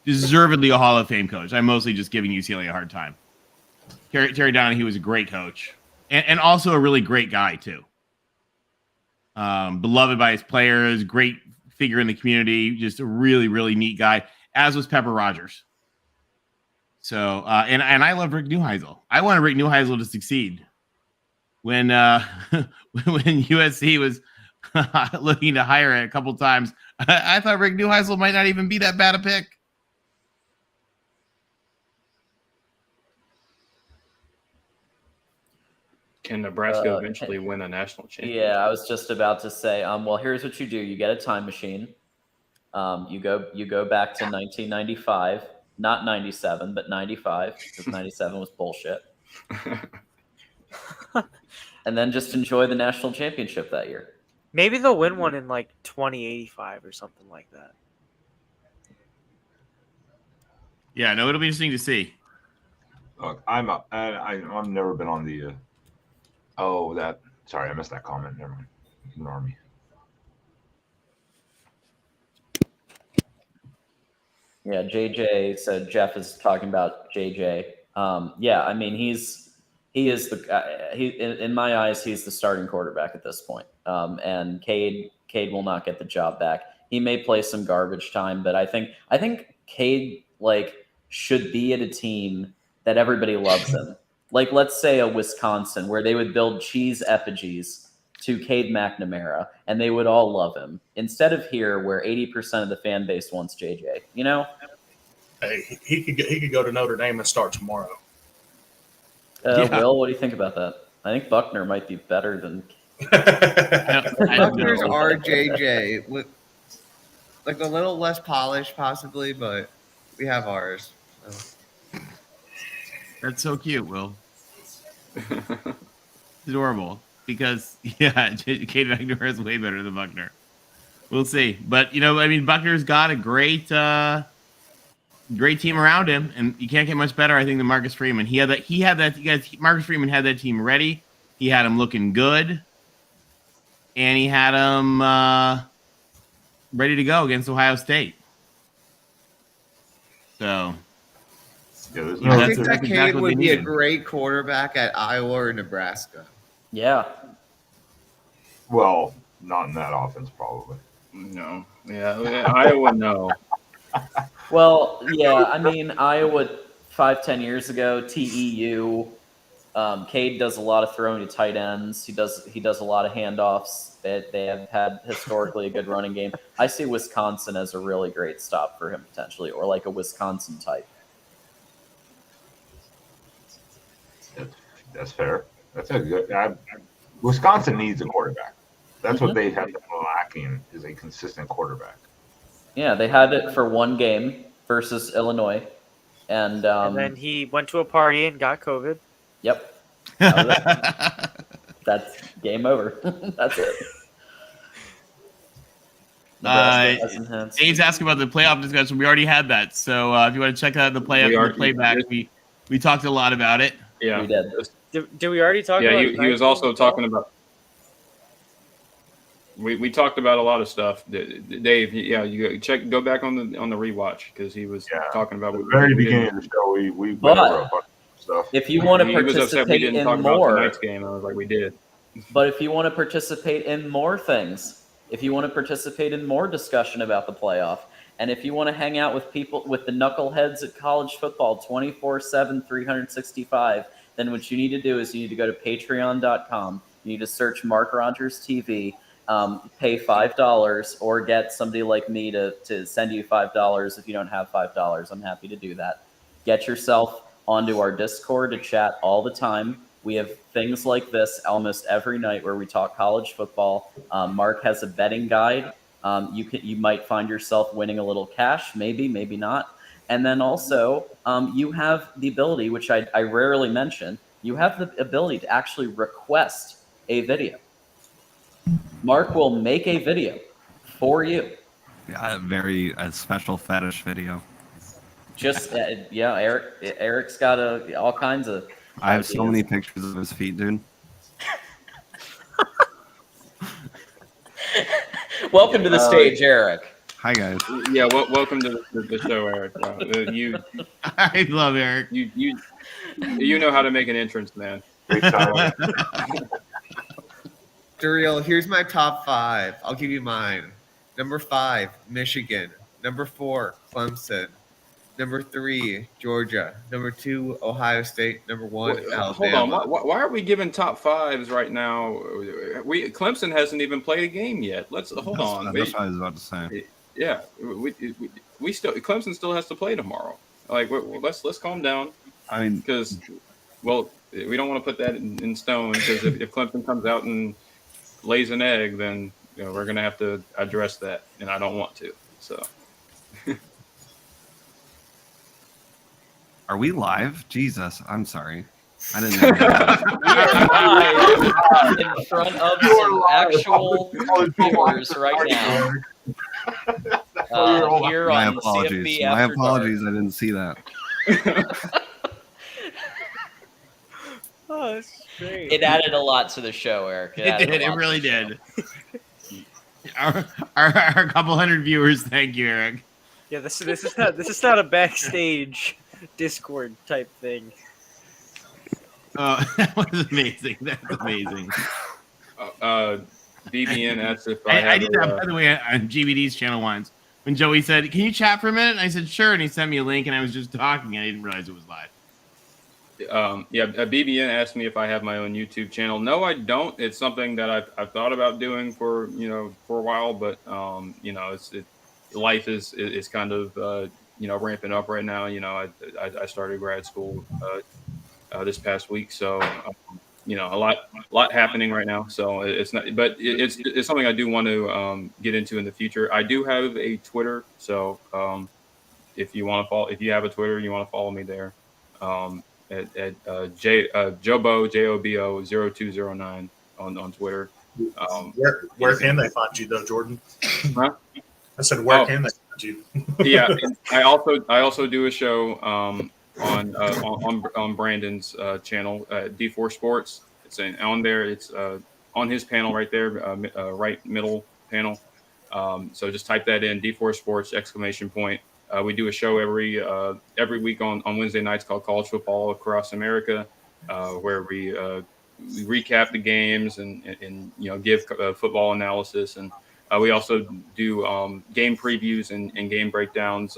deservedly a Hall of Fame coach. I'm mostly just giving UCLA a hard time. Terry Donahue was a great coach, and also a really great guy too. Beloved by his players, great figure in the community, just a really, really neat guy. As was Pepper Rogers. So, and I love Rick Neuheisel. I wanted Rick Neuheisel to succeed when USC was looking to hire it a couple times. I thought Rick Neuheisel might not even be that bad a pick. Can Nebraska eventually win a national championship? Yeah, I was just about to say. Well, here's what you do: you get a time machine. You go back to 1995, not 97, but 95, because 97 was bullshit. And then just enjoy the national championship that year. Maybe they'll win one in like 2085 or something like that. Yeah, no, it'll be interesting to see. Look, I've never been on the. Sorry, I missed that comment. Never mind. Ignore me. Yeah, JJ said Jeff is talking about JJ. Yeah, I mean he is in my eyes he's the starting quarterback at this point. And Cade will not get the job back. He may play some garbage time, but I think Cade should be at a team that everybody loves him. Like, let's say a Wisconsin where they would build cheese effigies to Cade McNamara and they would all love him, instead of here where 80% of the fan base wants JJ. Hey, he could go to Notre Dame and start tomorrow. Will, what do you think about that? I think Buckner might be better than Buckner's are JJ, with like a little less polished possibly, but we have ours. So. That's so cute, Will. Adorable. Because, yeah, Cade McNamara is way better than Buckner. We'll see. But, Buckner's got a great team around him, and you can't get much better, I think, than Marcus Freeman. Marcus Freeman had that team ready. He had them looking good. And he had them ready to go against Ohio State. So... I think that Cade would be a great quarterback at Iowa or Nebraska. Yeah. Well, not in that offense, probably. No. Yeah, Iowa, no. Well, yeah, I mean, Iowa 5-10 years ago, TEU. Cade does a lot of throwing to tight ends. He does a lot of handoffs. They have had historically a good running game. I see Wisconsin as a really great stop for him potentially, or like a Wisconsin type. That's fair. That's a good. Wisconsin needs a quarterback. That's what they have been lacking, is a consistent quarterback. Yeah, they had it for one game versus Illinois, and then he went to a party and got COVID. Yep. That's game over. That's it. Dave's asking about the playoff discussion. We already had that. So if you want to check out the playback, we talked a lot about it. Yeah. We did. Did we already talk about it? Yeah, he was also talking about. We talked about a lot of stuff. Dave, you go back on the rewatch because he was talking about at the very beginning of the show. We went over a bunch of stuff. If you want to he was upset we participate didn't in talk about more, tonight's game. I was like, we did. but if you want to participate in more things, if you want to participate in more discussion about the playoff, and if you want to hang out with people, with the knuckleheads at college football 24/7, 365, then what you need to do is you need to go to patreon.com. You need to search MarkRogersTV. Pay $5 or get somebody like me to send you $5 if you don't have $5. I'm happy to do that. Get yourself onto our Discord to chat all the time. We have things like this almost every night where we talk college football. Mark has a betting guide. You might find yourself winning a little cash, maybe not. And then also you have the ability, which I rarely mention, you have the ability to actually request a video. Mark will make a video for you. A special fetish video. Just Eric's got all kinds of. I have so many pictures of his feet, dude. Welcome to the stage, Eric. Hi guys. Yeah, welcome to the show, Eric. I love Eric. You know how to make an entrance, man. Duriel, here's my top 5. I'll give you mine. Number 5, Michigan. Number 4, Clemson. Number 3, Georgia. Number 2, Ohio State. Number 1, Alabama. Hold on. Why are we giving top 5s right now? Clemson hasn't even played a game yet. Hold on. That's what I was about to say. Yeah, we still Clemson still has to play tomorrow. Like, let's calm down. I mean, because we don't want to put that in stone. Because if Clemson comes out and lays an egg, then we're gonna have to address that, and I don't want to. So, are we live? Jesus, I'm sorry, I didn't know that. We are live in front of some actual viewers right now. Here My on apologies. CFB My After apologies. Dark. I didn't see that. Oh, that's great. It added a lot to the show, Eric. It did. It really did. Our couple hundred viewers. Thank you, Eric. Yeah, this is not a backstage Discord type thing. Oh, that was amazing. That's amazing. BBN asked if I did that, by the way, on GBD's channel once. When Joey said, "Can you chat for a minute?" And I said, "Sure." And he sent me a link, and I was just talking, and I didn't realize it was live. BBN asked me if I have my own YouTube channel. No, I don't. It's something that I've thought about doing for a while, but life is kind of ramping up right now. I started grad school this past week, so a lot happening right now. So it's not, but it's something I do want to get into in the future. I do have a Twitter, so if you want to follow, if you have a Twitter, you want to follow me there. At Jobo JOBO 0209 on Twitter. Where can they find you though, Jordan? Huh? I said, where can they find you? Yeah, and I also do a show on Brandon's channel, D4 Sports. It's on there. It's on his panel right there, right middle panel. So just type that in, D4 Sports ! We do a show every week on Wednesday nights called College Football Across America, where we recap the games and give football analysis, and we also do game previews and game breakdowns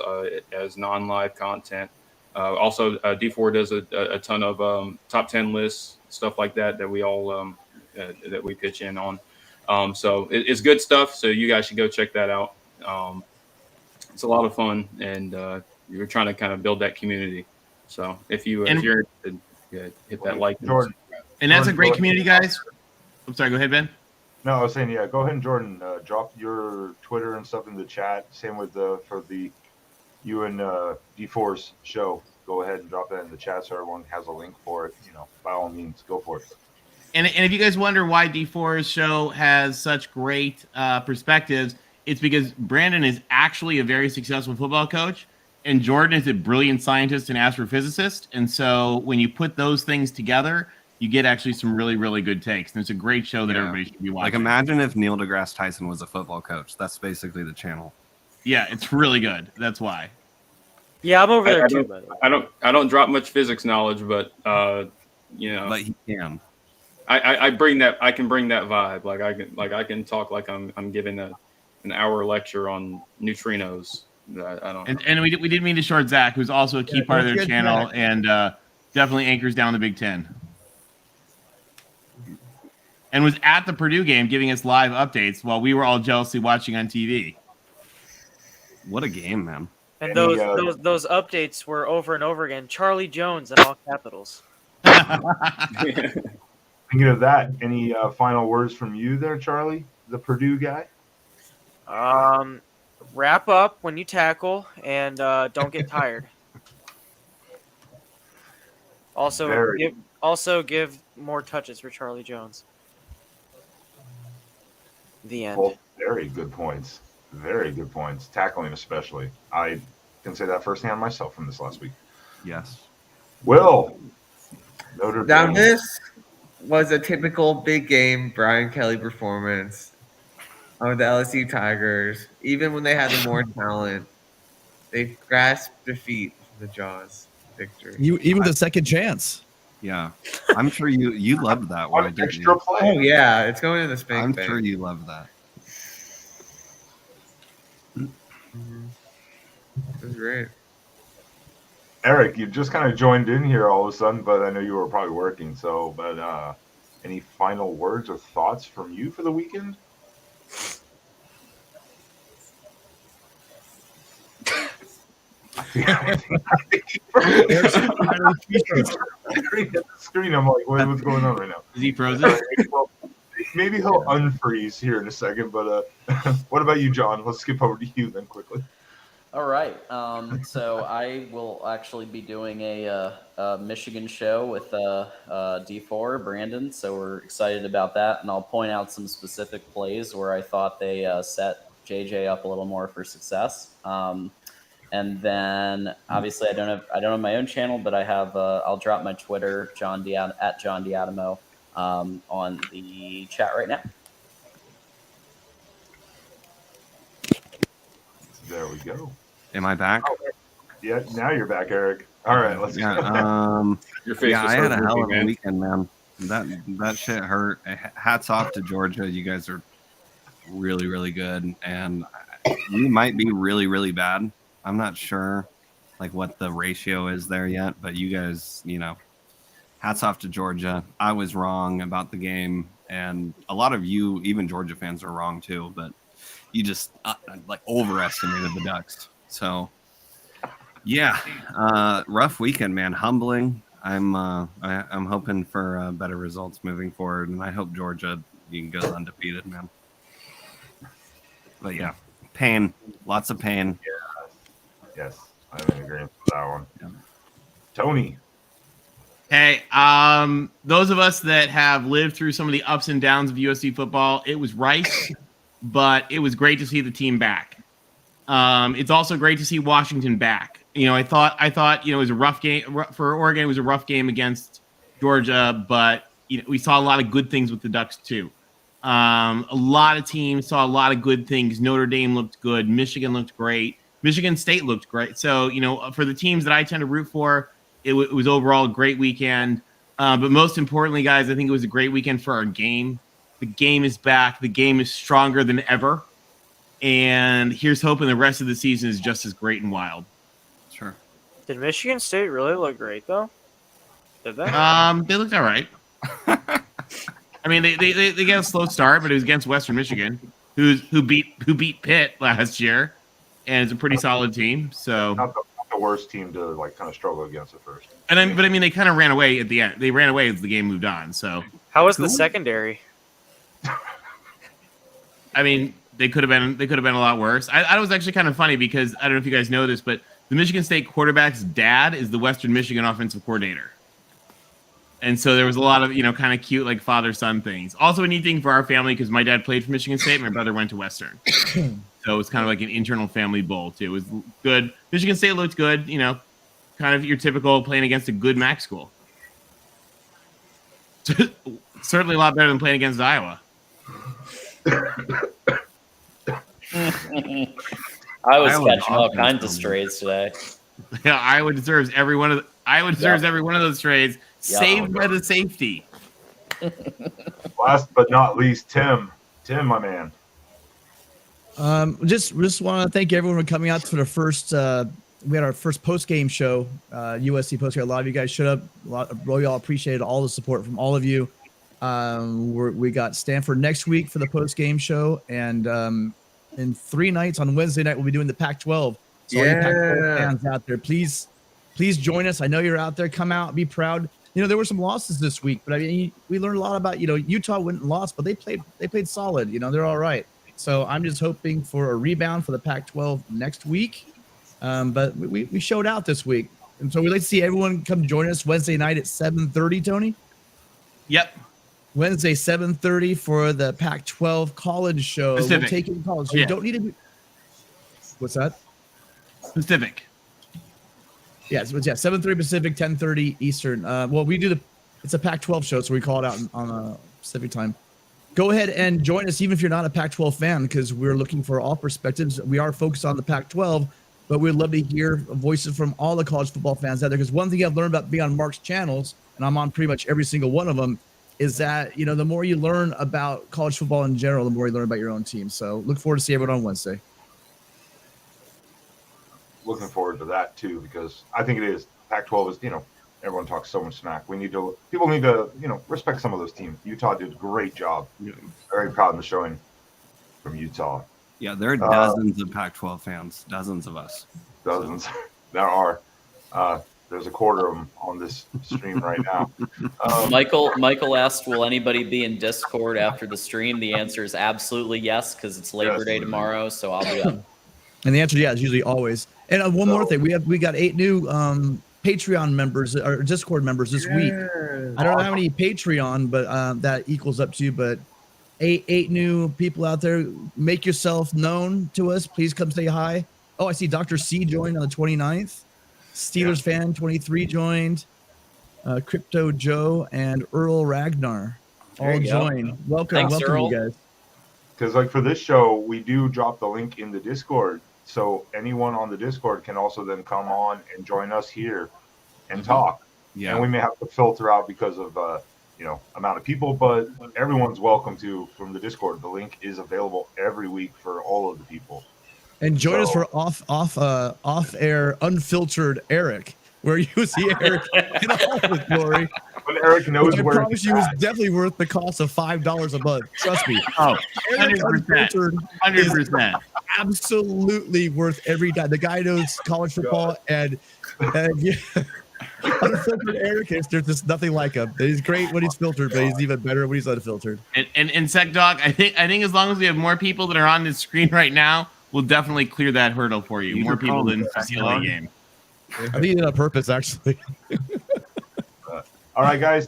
as non-live content. Also, D4 does a ton of top 10 lists, stuff like that we all that we pitch in on. So it's good stuff. So you guys should go check that out. It's a lot of fun, and you're trying to kind of build that community. So if you're interested, hit that like. Jordan. And that's a great community, guys. I'm sorry. Go ahead, Ben. No, I was saying, yeah, go ahead and Jordan, drop your Twitter and stuff in the chat. Same with for the you and D4's show. Go ahead and drop that in the chat so everyone has a link for it. By all means, go for it. And if you guys wonder why D4's show has such great perspectives, it's because Brandon is actually a very successful football coach, and Jordan is a brilliant scientist and astrophysicist. And so when you put those things together, you get actually some really, really good takes. And it's a great show that everybody should be watching. Like, imagine if Neil deGrasse Tyson was a football coach. That's basically the channel. Yeah, it's really good. That's why. Yeah, I'm over there too. By the way. I don't drop much physics knowledge, but But he can. I bring that. I can bring that vibe. I can talk like I'm giving an hour lecture on neutrinos. I don't know. And we didn't mean to short Zach, who's also a key part of their channel, and definitely anchors down the Big Ten. And was at the Purdue game giving us live updates while we were all jealously watching on TV. What a game, man. And those updates were over and over again. Charlie Jones in all capitals. Thinking of that, any final words from you there, Charlie, the Purdue guy? Wrap up when you tackle and don't get tired. Also give more touches for Charlie Jones. The end. Both very good points. Very good points. Tackling especially. I can say that firsthand myself from this last week. Yes. Will. Notre Now Dame. this was a typical big game Brian Kelly performance of the LSU Tigers. Even when they had the more talent, they grasped defeat from the jaws. Victory. Even the second chance. Yeah. I'm sure you loved that one. On extra play. Oh yeah, it's going in the spank I'm bank. sure you loved that. It was great. Eric, you just kind of joined in here all of a sudden, but I know you were probably working. So, but any final words or thoughts from you for the weekend? Screen. I'm like, what's going on right now? Is he frozen? Well, maybe he'll unfreeze here in a second. But what about you, John? Let's skip over to you then quickly. All right. So I will actually be doing a Michigan show with D4, Brandon. So we're excited about that. And I'll point out some specific plays where I thought they set JJ up a little more for success. And then obviously I don't have my own channel, but I have I'll drop my Twitter, at John D'Adamo, on the chat right now. There we go. Am I back? Yeah, now you're back, Eric. All right, let's go. Your face Yeah, was I had a hurting, hell of a man. weekend, man. That shit hurt. Hats off to Georgia. You guys are really, really good, and you might be really, really bad. I'm not sure like what the ratio is there yet, but you guys, hats off to Georgia. I was wrong about the game, and a lot of you, even Georgia fans, are wrong too. But you just overestimated the Ducks. So yeah, rough weekend, man. Humbling. I'm hoping for better results moving forward, and I hope Georgia goes undefeated, man. But yeah, pain, lots of pain. Yes, I'm in agreement with that one. Yeah. Tony. Hey, those of us that have lived through some of the ups and downs of USC football, it was Rice, but it was great to see the team back. It's also great to see Washington back. I thought it was a rough game for Oregon. It was a rough game against Georgia, but we saw a lot of good things with the Ducks too. A lot of teams saw a lot of good things. Notre Dame looked good. Michigan looked great. Michigan State looked great. So, for the teams that I tend to root for, it was overall a great weekend. But most importantly, guys, I think it was a great weekend for our game. The game is back. The game is stronger than ever. And here's hoping the rest of the season is just as great and wild. Sure. Did Michigan State really look great though? Did they? They looked all right. I mean, they got a slow start, but it was against Western Michigan, who beat Pitt last year, and it's a pretty solid team. So Not the worst team to like kind of struggle against at first. but I mean, they kind of ran away at the end. They ran away as the game moved on. So How was the secondary? I mean, they could have been a lot worse. I was actually kind of funny because I don't know if you guys know this, but the Michigan State quarterback's dad is the Western Michigan offensive coordinator. And so there was a lot of, kind of cute, like, father-son things. Also a neat thing for our family because my dad played for Michigan State. My brother went to Western. So it was kind of like an internal family bowl, too. It was good. Michigan State looked good, kind of your typical playing against a good MAC school. Certainly a lot better than playing against Iowa. I was catching all kinds of strays today. Yeah, Iowa deserves every one of those strays. Saved by the safety. Last but not least, Tim, my man. Just want to thank everyone for coming out for the first. We had our first post game show, USC post game. A lot of you guys showed up. Really, all appreciated all the support from all of you. We got Stanford next week for the post game show, and in 3 nights on Wednesday night we'll be doing the Pac-12. So all you Pac-12 fans out there, please join us. I know you're out there. Come out, be proud. There were some losses this week, but I mean, we learned a lot about, Utah went and lost, but they played solid. They're all right. So I'm just hoping for a rebound for the Pac-12 next week. But we showed out this week. And so we'd like to see everyone come join us Wednesday night at 7:30, Tony. Yep. Wednesday, 7:30 for the Pac-12 college show. Pacific. We're taking college. So Yeah. You don't need to be. What's that? Pacific. Yeah, so it's 7:30 Pacific, 10:30 Eastern. Well, we do it's a Pac-12 show, so we call it out on Pacific time. Go ahead and join us, even if you're not a Pac-12 fan, because we're looking for all perspectives. We are focused on the Pac-12, but we'd love to hear voices from all the college football fans out there. Because one thing I've learned about being on Mark's channels, and I'm on pretty much every single one of them, is that the more you learn about college football in general, the more you learn about your own team. So look forward to seeing everyone on Wednesday. Looking forward to that too, because I think it is Pac-12 is everyone talks so much smack. People need to respect some of those teams. Utah did a great job. Very proud of the showing from Utah. Yeah, there are dozens of Pac-12 fans, dozens of us. Dozens. There are. There's a quarter of them on this stream right now. Michael asked, will anybody be in Discord after the stream? The answer is absolutely yes, because it's Labor Day tomorrow, so I'll be up. And the answer, is usually always. And one more thing, we got 8 new Patreon members or Discord members this week. I don't know how many Patreon, but that equals up to, but eight new people out there. Make yourself known to us. Please come say hi. Oh, I see Dr. C joined on the 29th. Steelers fan 23 joined. Crypto Joe and Earl Ragnar all joined. Welcome, Thanks, welcome Earl. you guys. Because for this show, we do drop the link in the Discord. So anyone on the Discord can also then come on and join us here and talk. Yeah. And we may have to filter out because of amount of people, but everyone's welcome to from the Discord. The link is available every week for all of the people. And join us for off-air, unfiltered Eric, where you see Eric in all his glory. But Eric knows I where promise you is definitely worth the cost of $5 a month. Trust me. Oh, Eric 100%. Unfiltered 100%. absolutely worth every dime. The guy knows college football and yeah. Unfiltered Eric, there's just nothing like him. He's great when he's filtered, but he's even better when he's unfiltered. And Sec Dog, I think as long as we have more people that are on this screen right now, we'll definitely clear that hurdle for you. More people than CLA game. I think he did it on purpose, actually. All right, guys.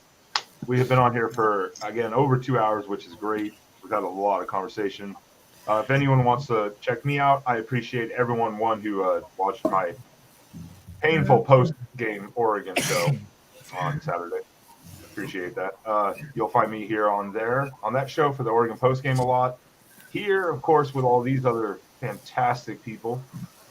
We have been on here for, again, over 2 hours, which is great. We've had a lot of conversation. If anyone wants to check me out, I appreciate everyone, who watched my painful post-game Oregon show on Saturday. Appreciate that. You'll find me here on that show for the Oregon post-game a lot. Here, of course, with all these other fantastic people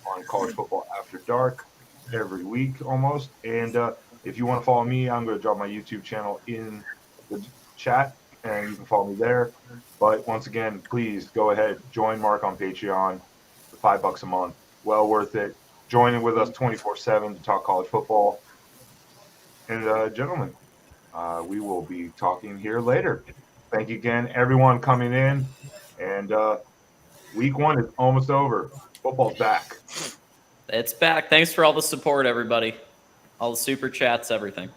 on College Football After Dark every week almost. And if you want to follow me, I'm going to drop my YouTube channel in the chat, and you can follow me there. But once again, please go ahead, join Mark on Patreon for $5 a month. Well worth it. joining with us 24/7 to talk college football. And gentlemen, we will be talking here later. Thank you again, everyone coming in. And week 1 is almost over. Football's back. It's back. Thanks for all the support, everybody. All the super chats, everything.